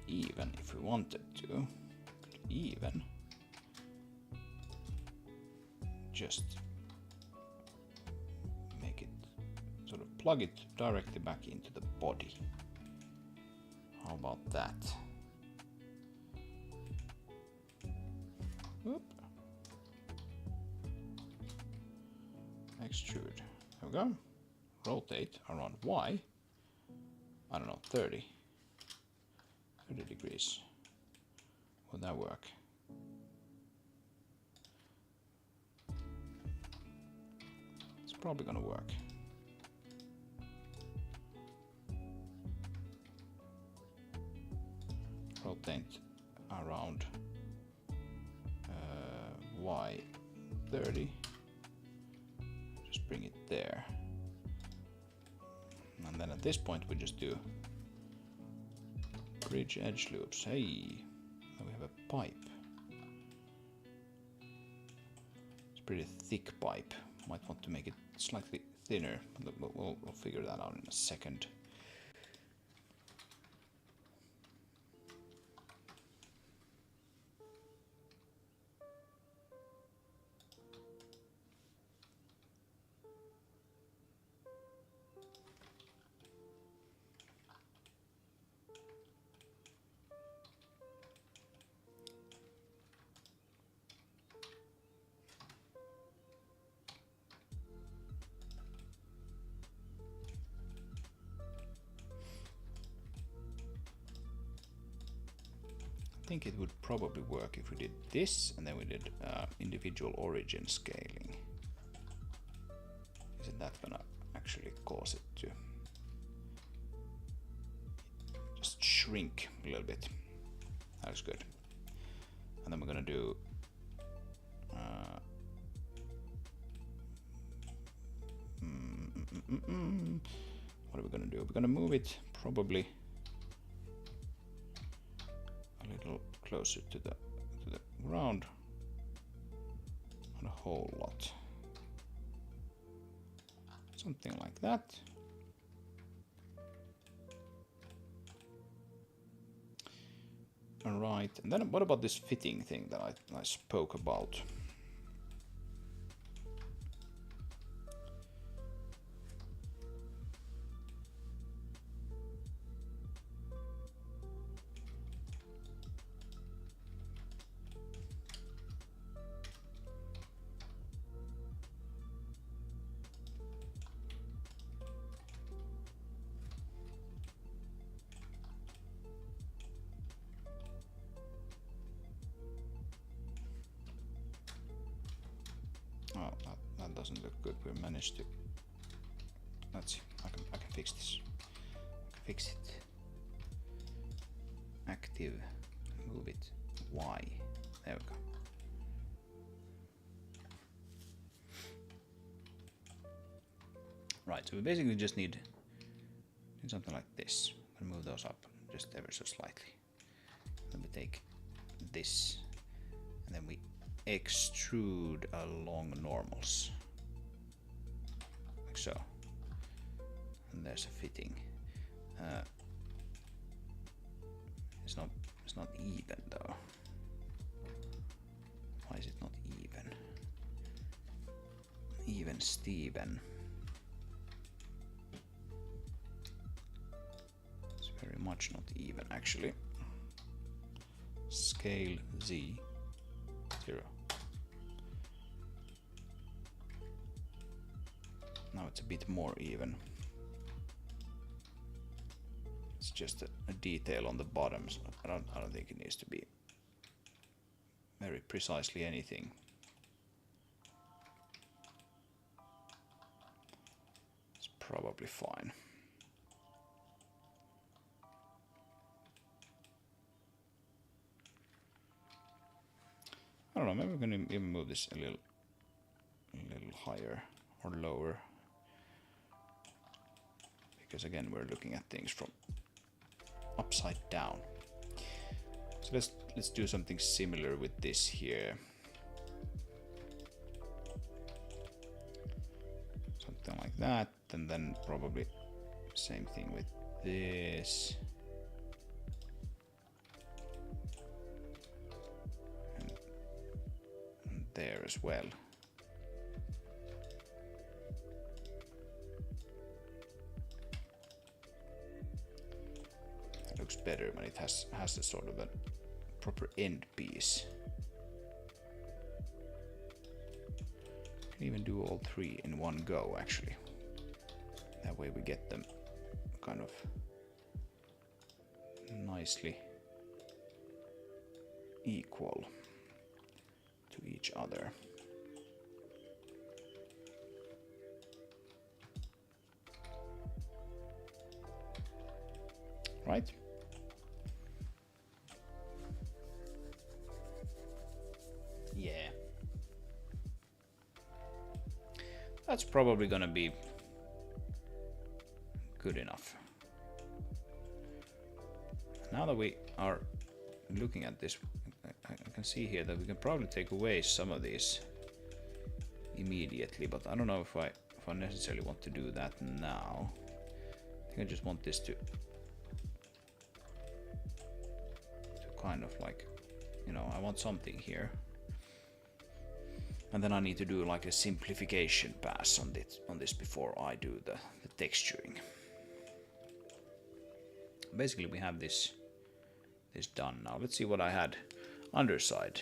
Even if we wanted to, even just make it sort of plug it directly back into the body. How about that? Whoop. Extrude. There we go. Rotate around Y. I don't know, 30 degrees. Will that work? It's probably gonna work. Rotate around Y 30. Just bring it there. And then at this point we just do bridge edge loops. Hey, now we have a pipe. It's a pretty thick pipe. Might want to make it slightly thinner. We'll figure that out in a second. I think it would probably work if we did this and then we did individual origin scaling. isn't that gonna actually cause it to just shrink a little bit? That looks good. And then we're gonna do what are we gonna do? We're gonna move it probably a little closer to the ground, not a whole lot. Something like that. All right, and then what about this fitting thing that I spoke about? Oh, that doesn't look good. We managed to. Let's see. I can fix this. I can fix it. Active. Move it. Y. There we go. Right. So we basically just need something like this. I'm gonna move those up just ever so slightly. Then we take this, and then we extrude along normals, like so. And there's a fitting. It's not even though. Why is it not even? Even Steven. It's very much not even actually. Scale Z 0. Now it's a bit more even. It's just a detail on the bottom, so I don't think it needs to be very precisely anything. It's probably fine. I don't know, maybe we're gonna even move this a little higher or lower. Because again, we're looking at things from upside down. So let's do something similar with this here. Something like that, and then probably same thing with this. And there as well. Looks better when it has a sort of a proper end piece. You can even do all three in one go actually. That way we get them kind of nicely equal to each other. Right? Yeah. That's probably gonna be good enough. Now that we are looking at this, I can see here that we can probably take away some of these immediately, but I don't know if I necessarily want to do that now. I think I just want this to kind of like, you know, I want something here. And then I need to do like a simplification pass on this before I do the texturing. Basically we have this done now. Let's see what I had. Underside.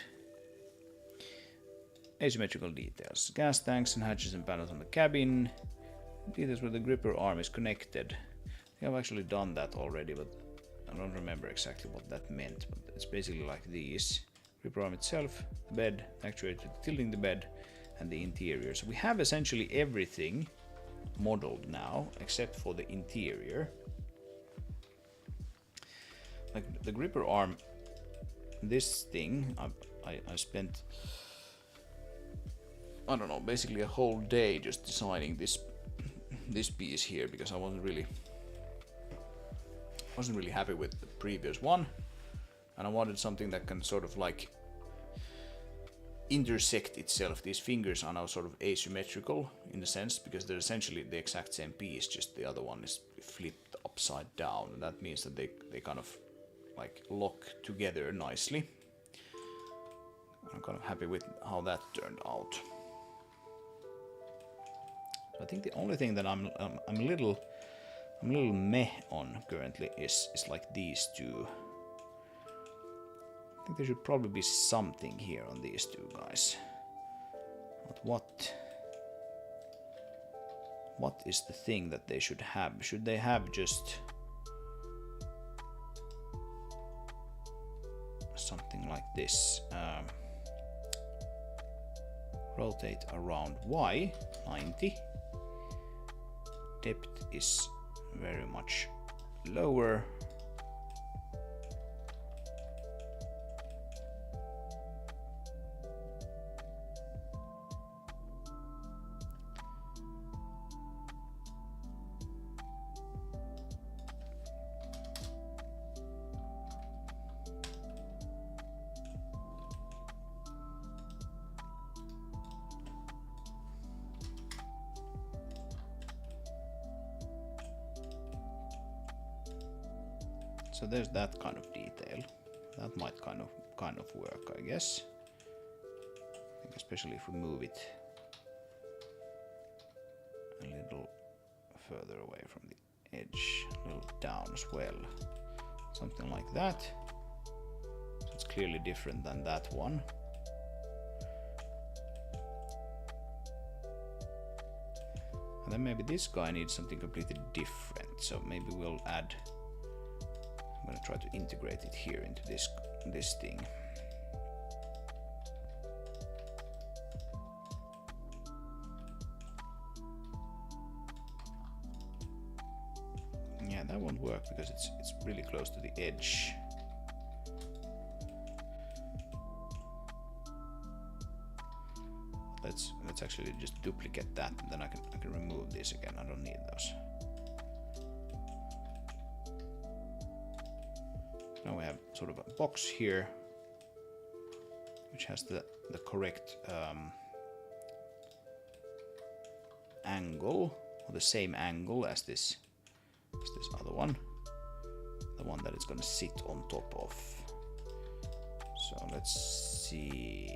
Asymmetrical details. Gas tanks and hatches and panels on the cabin. Details where the gripper arm is connected. I think I've actually done that already, but I don't remember exactly what that meant. But it's basically like these. Gripper arm itself, the bed, actuator tilting the bed, and the interior. So we have essentially everything modeled now, except for the interior. Like the gripper arm, this thing, I spent, I don't know, basically a whole day just designing this piece here, because I wasn't really happy with the previous one, and I wanted something that can sort of like intersect itself. These fingers are now sort of asymmetrical in a sense, because they're essentially the exact same piece, just the other one is flipped upside down, and that means that they kind of like lock together nicely. I'm kind of happy with how that turned out. So I think the only thing that I'm a little meh on currently is like these two. I think there should probably be something here on these two guys. But what is the thing that they should have? Should they have just something like this? Rotate around Y 90. Depth is very much lower. So there's that kind of detail. That might kind of work, I guess. I think especially if we move it a little further away from the edge, a little down as well. Something like that. So it's clearly different than that one. And then maybe this guy needs something completely different. So maybe we'll add, I'm going to try to integrate it here into this thing. Yeah, that won't work because it's really close to the edge. Let's actually just duplicate that, and then I can remove this again. I don't need those. Now we have sort of a box here, which has the correct angle, or the same angle as this other one, the one that it's going to sit on top of. So let's see.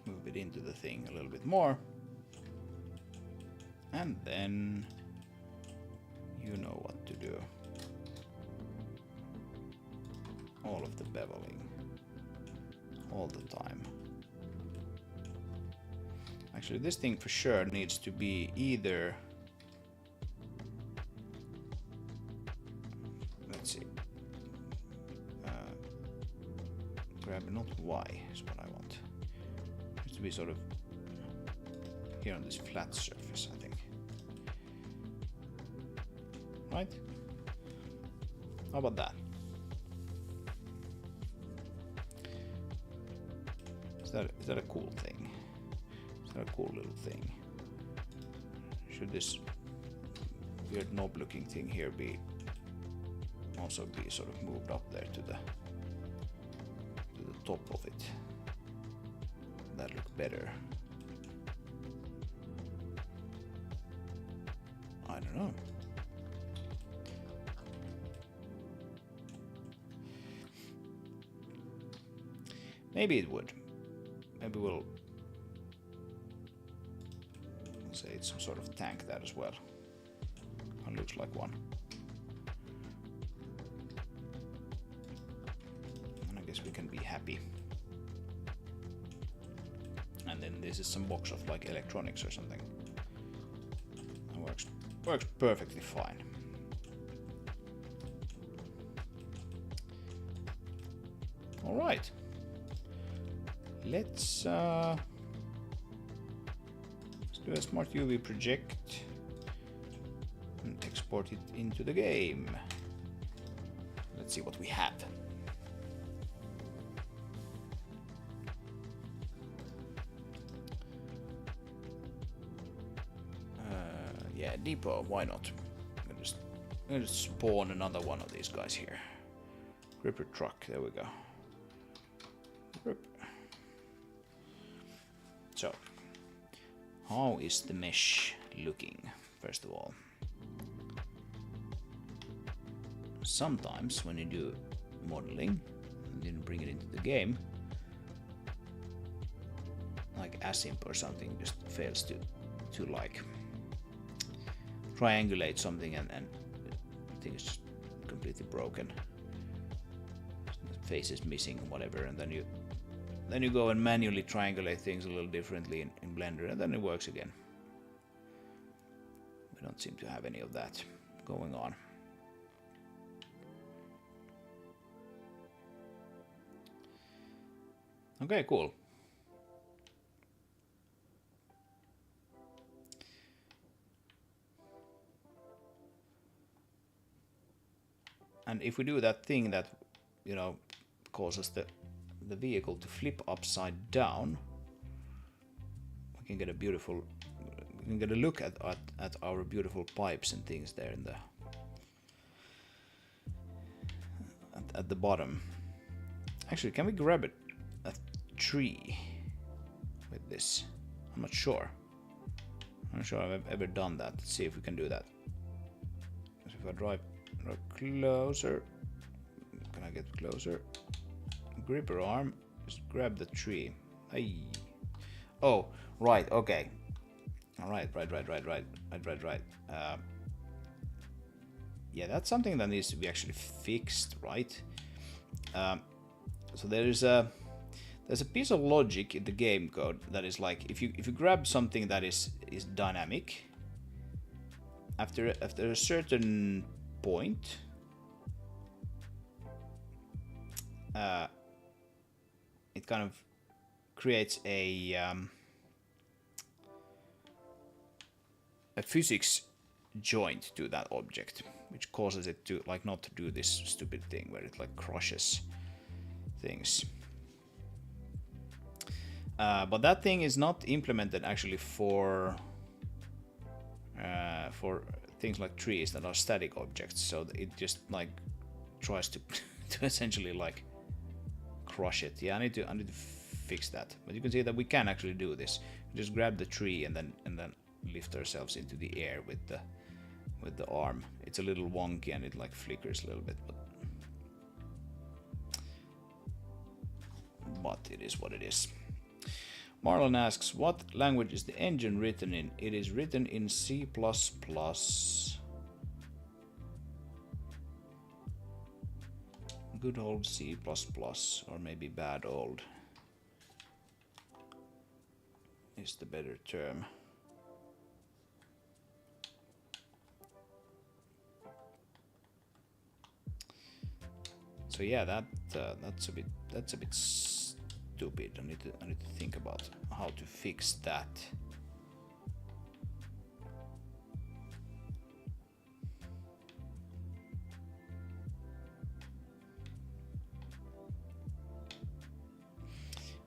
Move it into the thing a little bit more, and then you know what to do. All of the beveling, all the time. Actually, this thing for sure needs to be either, let's see, grab not Y is what I want. To be sort of here on this flat surface, I think. Right? How about that? Is that a cool thing? Is that a cool little thing? Should this weird knob looking thing here also be sort of moved up there to the top of it? That look better. I don't know. Maybe it would. Maybe we'll say it's some sort of tank that as well. It looks like one. And I guess we can be happy. And then this is some box of like electronics or something. It works perfectly fine. All right. Let's do a smart UV project and export it into the game. Let's see what we have. Yeah, depot, why not? I'm gonna just spawn another one of these guys here. Gripper truck, there we go. Grip. So, how is the mesh looking, first of all? Sometimes when you do modeling and then bring it into the game, like Asimp or something just fails to like triangulate something and I think it's just completely broken. The face is missing, whatever, and then you go and manually triangulate things a little differently in Blender, and then it works again. We don't seem to have any of that going on. Okay, cool. And if we do that thing that, you know, causes the vehicle to flip upside down, we can get a beautiful, we can get a look at our beautiful pipes and things there in the at the bottom. Actually, can we grab a tree with this? I'm not sure. I'm not sure I've ever done that. Let's see if we can do that. So if I drive closer, can I get closer? Gripper arm, just grab the tree. Hey. Oh, right, okay. All right. Yeah, that's something that needs to be actually fixed, right? So there's a piece of logic in the game code that is like, if you grab something that is dynamic, after a certain point, it kind of creates a physics joint to that object, which causes it to like not to do this stupid thing where it like crushes things. But that thing is not implemented actually for things like trees that are static objects, so it just like tries to to essentially like crush it. Yeah, I need to fix that. But you can see that we can actually do this. Just grab the tree and then lift ourselves into the air with the arm. It's a little wonky and it like flickers a little bit, but it is what it is. Marlon asks, what language is the engine written in? It is written in C++. Good old C++, or maybe bad old is the better term. So yeah, that's a bit stupid. I need to think about how to fix that.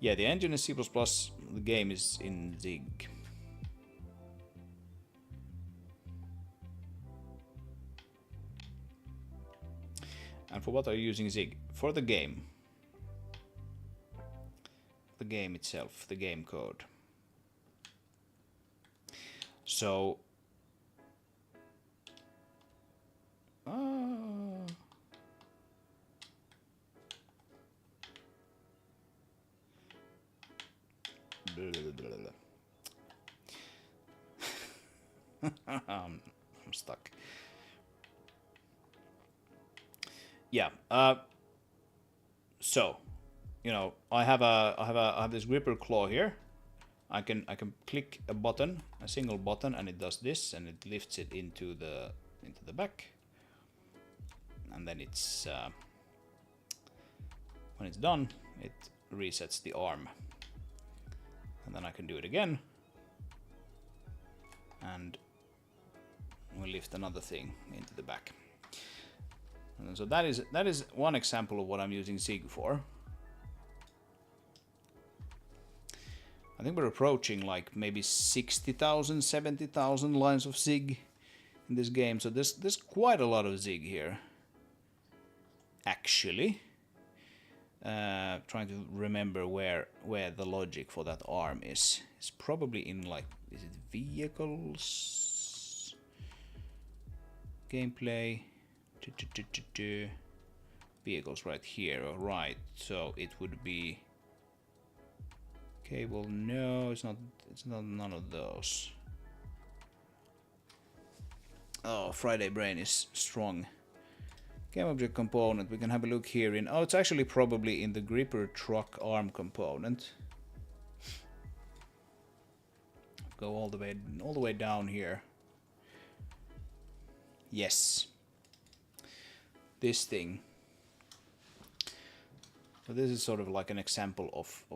Yeah, the engine is C++, the game is in Zig. And for what are you using Zig? For the game. The game itself, the game code. So... I'm stuck. Yeah. So, you know, I have this gripper claw here. I can click a button, a single button, and it does this, and it lifts it into the back, and then it's when it's done, it resets the arm, and then I can do it again, and we'll lift another thing into the back. And so that is one example of what I'm using Zig for. I think we're approaching like maybe 60,000, 70,000 lines of Zig in this game, so there's quite a lot of Zig here. Actually, trying to remember where the logic for that arm is. It's probably in, like, is it vehicles? Gameplay. Vehicles right here. Right. So it would be cable. No, it's not. It's not none of those. Oh, Friday brain is strong. Game object component. We can have a look here in. Oh, it's actually probably in the gripper truck arm component. Go all the way down here. Yes. This thing. So this is sort of like an example of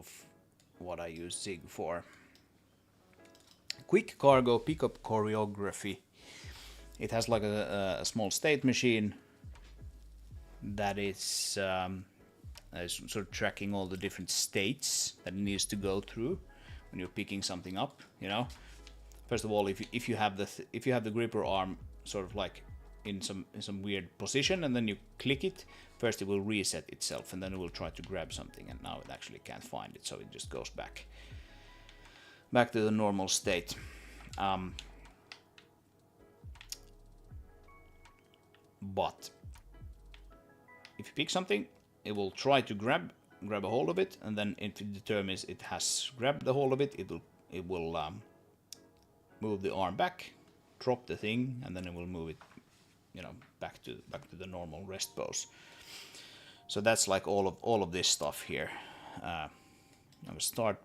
what I use Zig for. Quick cargo pickup choreography. It has like a small state machine that is sort of tracking all the different states that it needs to go through when you're picking something up. You know, first of all, if you have the gripper arm sort of like in some weird position, and then you click it, first it will reset itself, and then it will try to grab something, and now it actually can't find it, so it just goes back to the normal state. But if you pick something, it will try to grab a hold of it, and then if it determines it has grabbed the hold of it, it will move the arm back, drop the thing, and then it will move it, you know, back to the normal rest pose. So that's like all of this stuff here. We have a start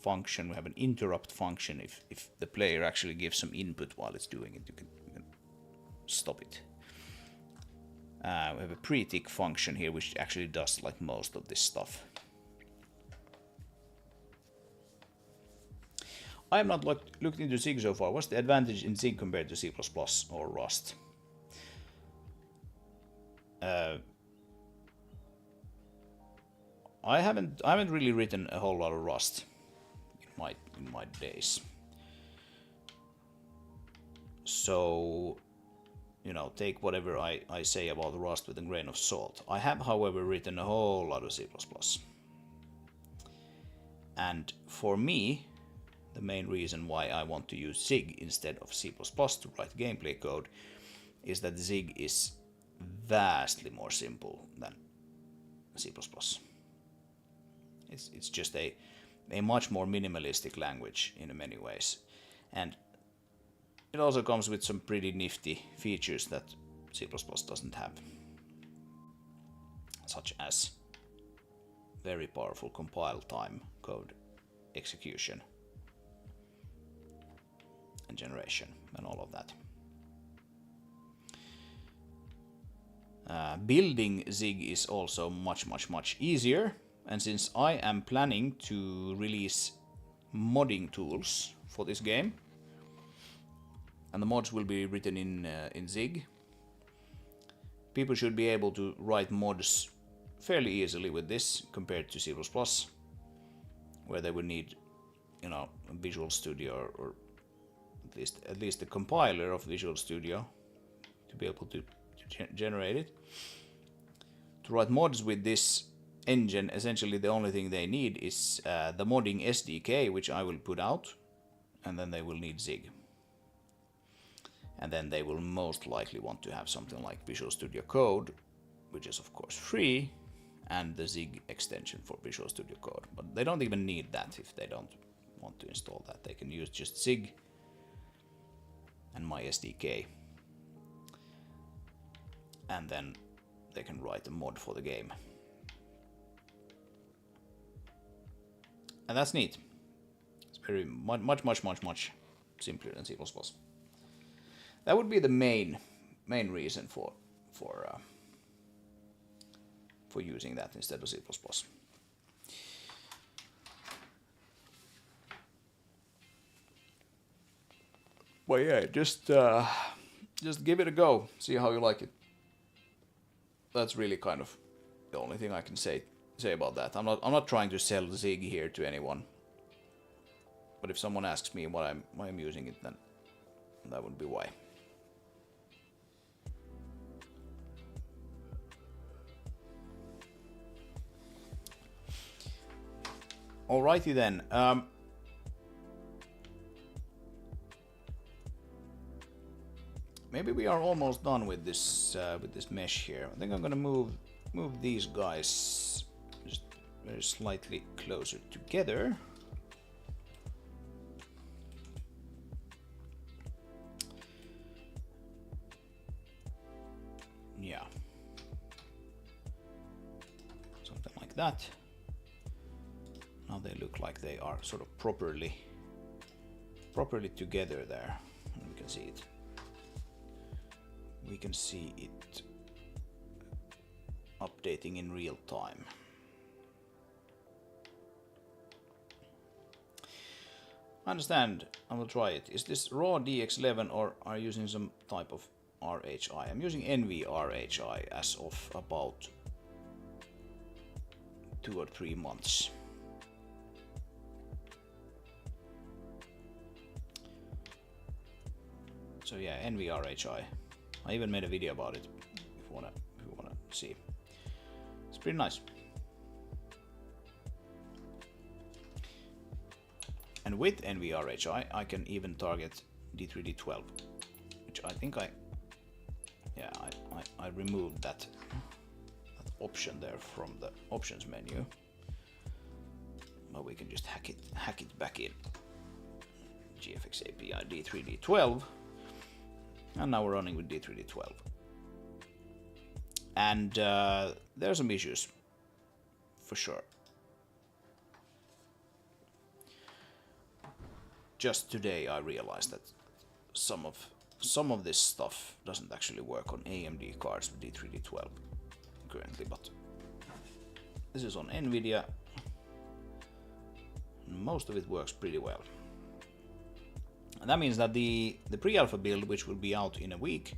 function. We have an interrupt function. If the player actually gives some input while it's doing it, you can stop it. We have a pre-tick function here, which actually does like most of this stuff. I have not looked into Zig so far. What's the advantage in Zig compared to C++ or Rust? I haven't really written a whole lot of Rust in my days. So, you know, take whatever I say about Rust with a grain of salt. I have, however, written a whole lot of C++. And for me, the main reason why I want to use Zig instead of C++ to write gameplay code is that Zig is vastly more simple than C++. It's just a much more minimalistic language in many ways. And it also comes with some pretty nifty features that C++ doesn't have, such as very powerful compile time, code execution, and generation, and all of that. Building Zig is also much easier, and since I am planning to release modding tools for this game, and the mods will be written in Zig, people should be able to write mods fairly easily with this compared to C++, where they would need, you know, Visual Studio or at least the compiler of Visual Studio to be able to generate it. To write mods with this engine, essentially the only thing they need is the modding SDK, which I will put out, and then they will need Zig. And then they will most likely want to have something like Visual Studio Code, which is of course free, and the Zig extension for Visual Studio Code. But they don't even need that if they don't want to install that. They can use just Zig and my SDK. And then they can write a mod for the game. And that's neat. It's very much simpler than C++. That would be the main reason for using that instead of C++. But yeah, just give it a go. See how you like it. That's really kind of the only thing I can say about that. I'm not trying to sell Zig here to anyone. But if someone asks me why I'm using it, then that would be why. Alrighty then. Maybe we are almost done with this mesh here. I think I'm gonna move these guys just very slightly closer together. Yeah, something like that. Now they look like they are sort of properly together there, and we can see it. We can see it updating in real time. I understand. I will try it. Is this raw DX11 or are you using some type of RHI? I'm using NVRHI as of about 2 or 3 months. So yeah, NVRHI. I even made a video about it if you wanna see. It's pretty nice. And with NVRHI, I can even target D3D12, which I think I removed that option there from the options menu. But we can just hack it back in. GFX API D3D12. And now we're running with D3D12. And there are some issues, for sure. Just today I realized that some of this stuff doesn't actually work on AMD cards with D3D12 currently, but this is on NVIDIA. Most of it works pretty well. And that means that the pre-alpha build, which will be out in a week,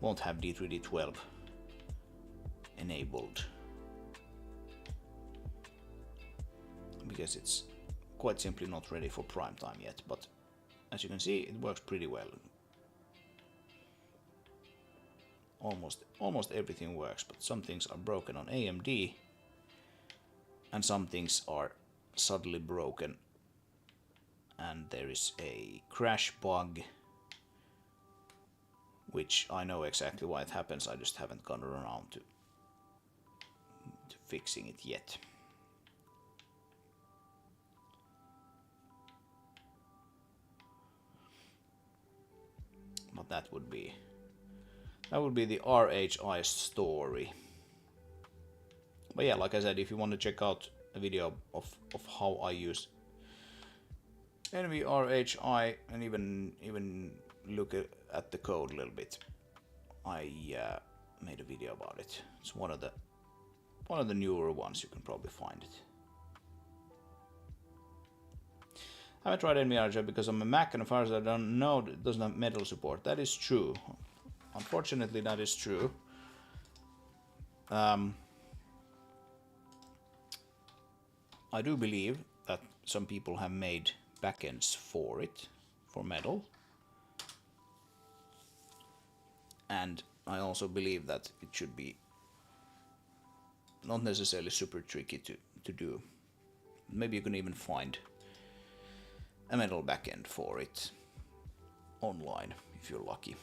won't have D3D12 enabled. Because it's quite simply not ready for prime time yet, but as you can see, it works pretty well. Almost everything works, but some things are broken on AMD, and some things are suddenly broken. And there is a crash bug, which I know exactly why it happens, I just haven't gone around to fixing it yet. But that would be the RHI story. But yeah, like I said, if you want to check out a video of how I use NVRHI and even look at the code a little bit, I made a video about it. It's one of the newer ones. You can probably find it. I haven't tried NVRHI because I'm a Mac, and as far as I don't know, it doesn't have metal support. That is true. Unfortunately, that is true. I do believe that some people have made backends for it, for metal. And I also believe that it should be not necessarily super tricky to do. Maybe you can even find a metal backend for it online if you're lucky.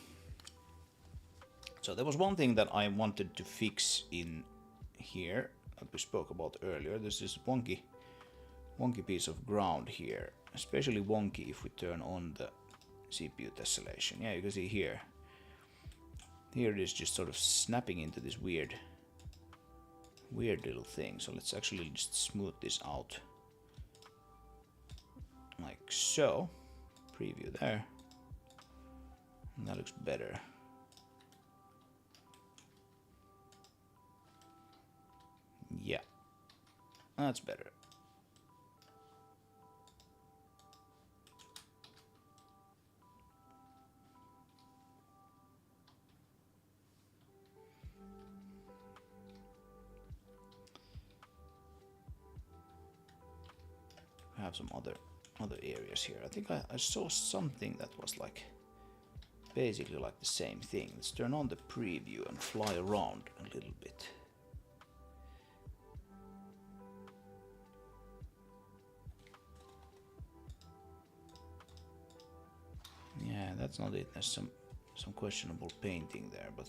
So there was one thing that I wanted to fix in here that we spoke about earlier. There's this wonky piece of ground here, especially wonky if we turn on the CPU tessellation. Yeah, you can see here. Here it is just sort of snapping into this weird little thing. So let's actually just smooth this out. Like so. Preview there. And that looks better. Yeah. That's better. I have some other areas here. I think I saw something that was like basically like the same thing. Let's turn on the preview and fly around a little bit. Yeah, that's not it. There's some questionable painting there, but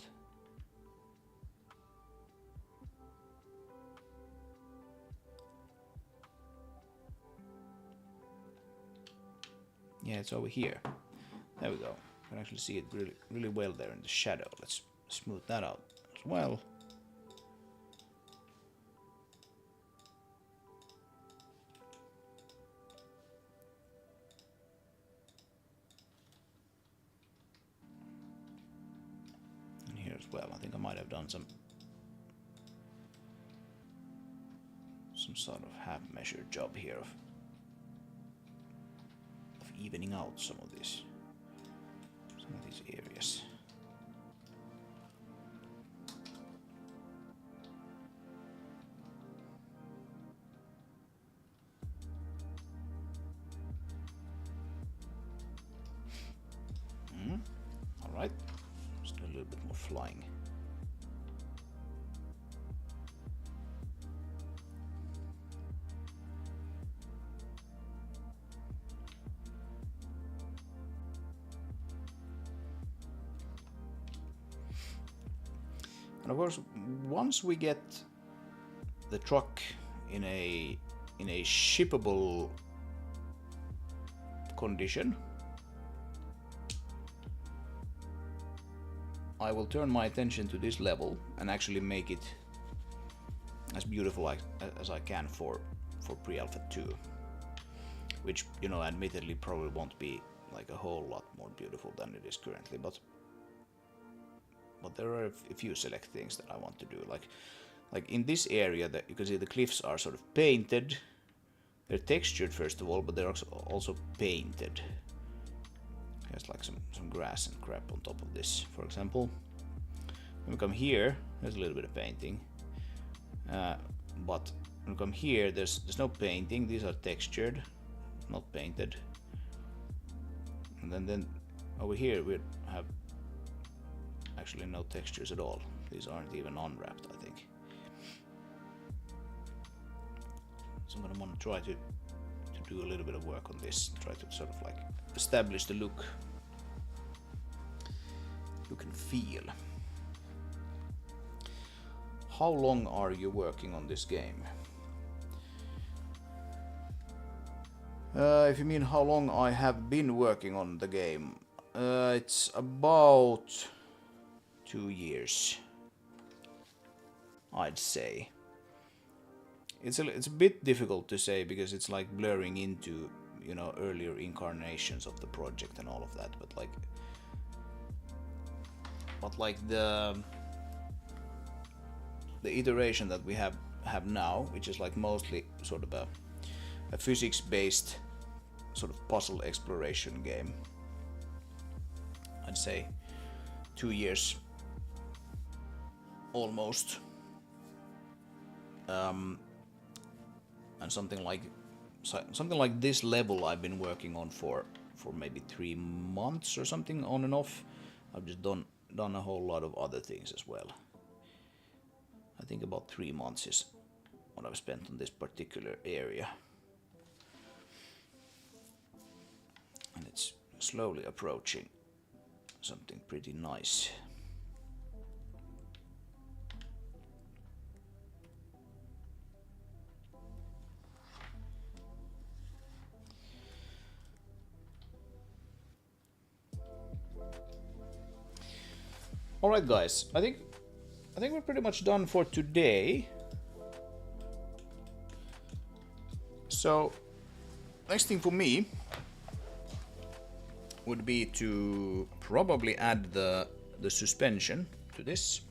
yeah, it's over here. There we go. You can actually see it really well there in the shadow. Let's smooth that out as well. And here as well. I think I might have done some sort of half-measured job here of evening out some of these areas. All right, just do a little bit more flying. And of course, once we get the truck in a shippable condition, I will turn my attention to this level and actually make it as beautiful as I can for pre-alpha 2, which, you know, admittedly probably won't be like a whole lot more beautiful than it is currently, but there are a few select things that I want to do, like in this area that you can see the cliffs are sort of painted. They're textured first of all, but they're also painted. There's like some grass and crap on top of this, for example. When we come here, there's a little bit of painting, but when we come here, there's no painting. These are textured, not painted. And then over here we have actually no textures at all. These aren't even unwrapped, I think. So I'm gonna want to try to do a little bit of work on this, try to sort of like establish the look and feel. How long are you working on this game? If you mean how long I have been working on the game, it's about 2 years, I'd say. It's a bit difficult to say because it's like blurring into, you know, earlier incarnations of the project and all of that, but like the iteration that we have now, which is like mostly sort of a physics-based sort of puzzle exploration game, I'd say 2 years almost. And something like this level I've been working on for maybe 3 months or something, on and off. I've just done a whole lot of other things as well. I think about 3 months is what I've spent on this particular area. And it's slowly approaching something pretty nice. Alright guys, I think we're pretty much done for today. So next thing for me would be to probably add the suspension to this.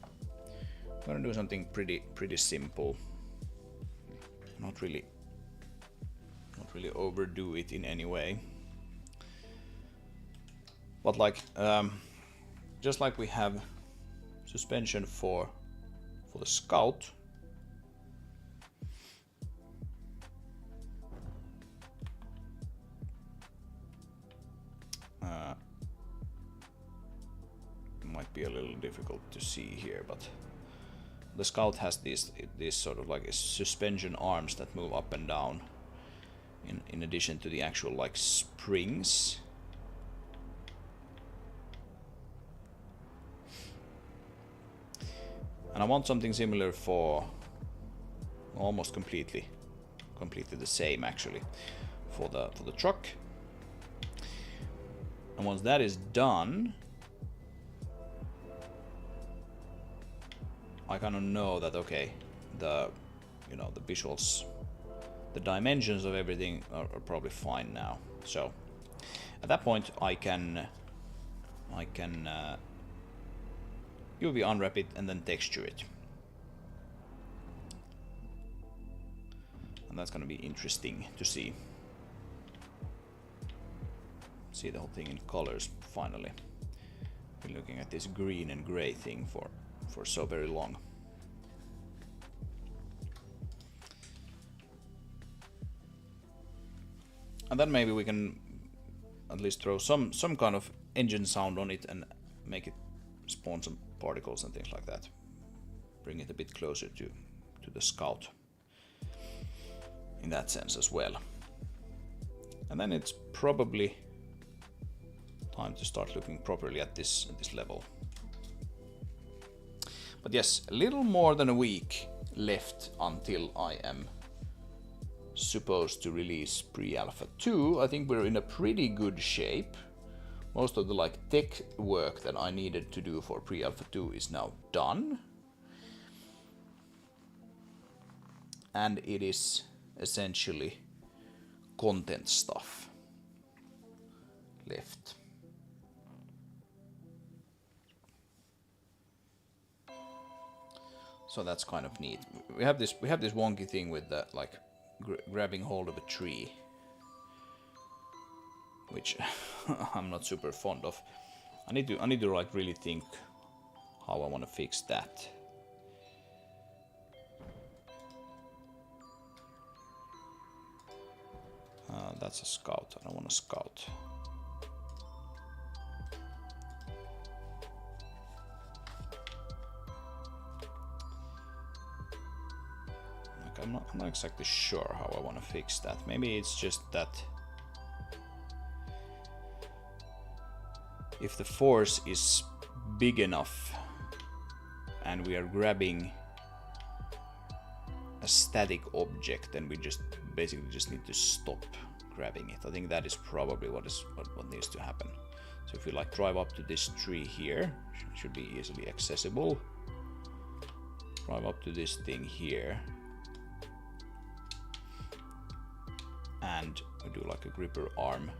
I'm gonna do something pretty simple. Not really overdo it in any way. But like just like we have suspension for the Scout, might be a little difficult to see here, but the Scout has these sort of like suspension arms that move up and down in addition to the actual like springs. And I want something similar for almost completely the same actually for the truck. And once that is done, I kind of know that okay, the visuals, the dimensions of everything are probably fine now. So at that point I can UV unwrap it and then texture it. And that's gonna be interesting to see the whole thing in colors finally. Been looking at this green and gray thing for so very long. And then maybe we can at least throw some kind of engine sound on it and make it spawn some particles and things like that. Bring it a bit closer to the Scout in that sense as well. And then it's probably time to start looking properly at this level. But yes, a little more than a week left until I am supposed to release pre-alpha 2. I think we're in a pretty good shape. Most of the like tech work that I needed to do for pre-alpha 2 is now done. And it is essentially content stuff left. So that's kind of neat. We have this wonky thing with the like grabbing hold of a tree, which I'm not super fond of. I need to like really think how I want to fix that. That's a Scout. I don't want a Scout. Like, I'm not exactly sure how I want to fix that. Maybe it's just that if the force is big enough and we are grabbing a static object, then we basically just need to stop grabbing it. I think that is probably what needs to happen. So if we like drive up to this tree here, it should be easily accessible. Drive up to this thing here, and we do like a gripper arm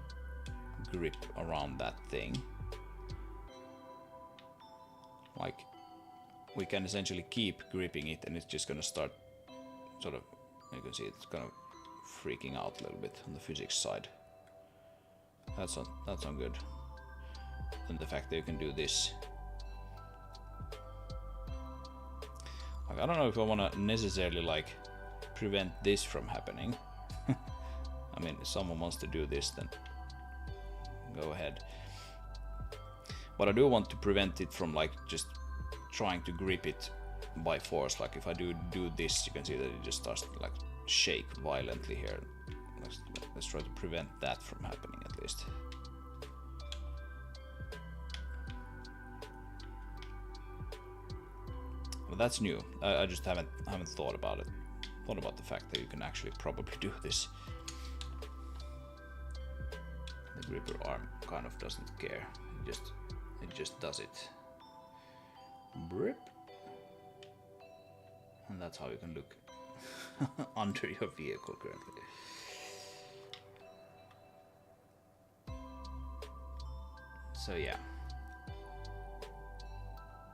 grip around that thing. Like, we can essentially keep gripping it and it's just gonna start sort of, you can see it's kind of freaking out a little bit on the physics side. That's not good. Then the fact that you can do this. Like, I don't know if I want to necessarily like prevent this from happening. I mean, if someone wants to do this, then go ahead. But I do want to prevent it from like just trying to grip it by force. Like if I do this, you can see that it just starts to like shake violently here. Let's try to prevent that from happening at least. Well, that's new. I just haven't thought about it. Thought about the fact that you can actually probably do this. The gripper arm kind of doesn't care. It just does it. Brip. And that's how you can look under your vehicle currently. So yeah.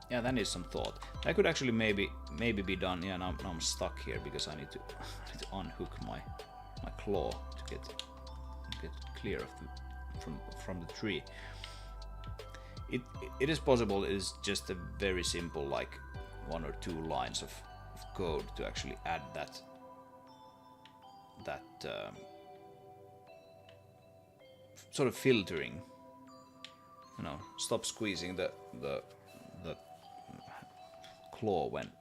Yeah, that needs some thought. That could actually maybe be done. Yeah, now I'm stuck here because I need to unhook my claw to get clear of from the tree. It is possible. It is just a very simple, like 1 or 2 lines of code to actually add that sort of filtering. You know, stop squeezing the claw when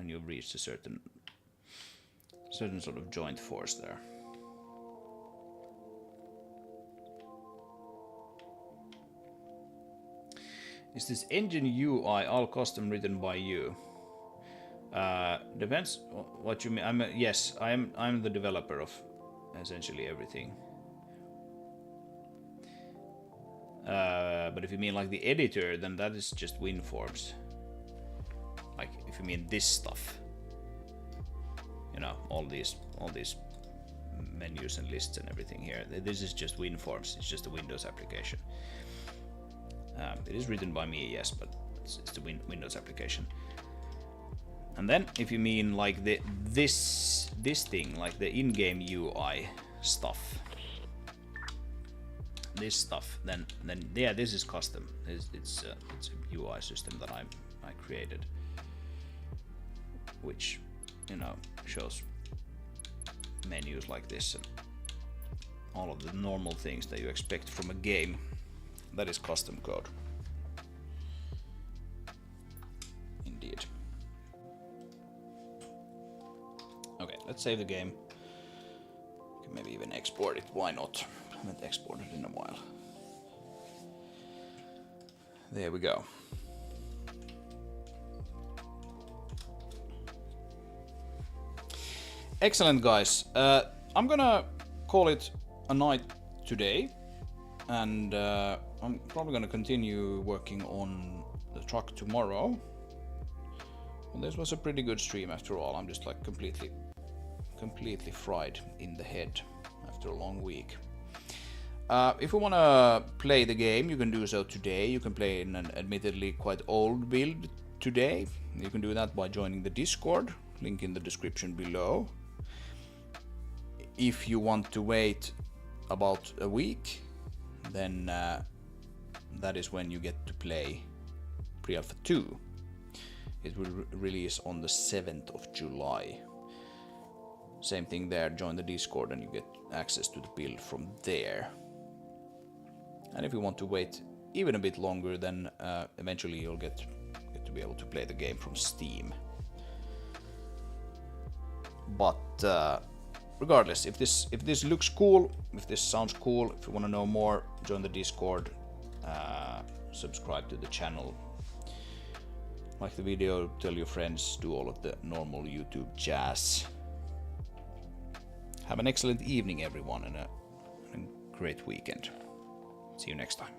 you've reached a certain sort of joint force there. Is this engine UI all custom written by you? Depends what you mean. Yes, I'm the developer of essentially everything. But if you mean like the editor, then that is just WinForms. Like if you mean this stuff, you know, all these menus and lists and everything here. This is just WinForms. It's just a Windows application. It is written by me, yes, but it's the Windows application. And then if you mean like this thing, like the in-game UI stuff, this stuff, then yeah, this is custom. It's a UI system that I created, which, you know, shows menus like this and all of the normal things that you expect from a game. That is custom code. Indeed. Okay, let's save the game. We can maybe even export it. Why not? I haven't exported in a while. There we go. Excellent, guys. I'm gonna call it a night today, and I'm probably gonna continue working on the truck tomorrow. Well, this was a pretty good stream after all. I'm just like completely fried in the head after a long week. If you wanna play the game, you can do so today. You can play in an admittedly quite old build today. You can do that by joining the Discord, link in the description below. If you want to wait about a week, then that is when you get to play Pre-Alpha 2. It will release on the 7th of July. Same thing there, join the Discord and you get access to the build from there. And if you want to wait even a bit longer, then eventually you'll get to be able to play the game from Steam. But regardless, if this looks cool, if this sounds cool, if you want to know more, join the Discord, subscribe to the channel, like the video, tell your friends, do all of the normal YouTube jazz. Have an excellent evening, everyone, and a great weekend. See you next time.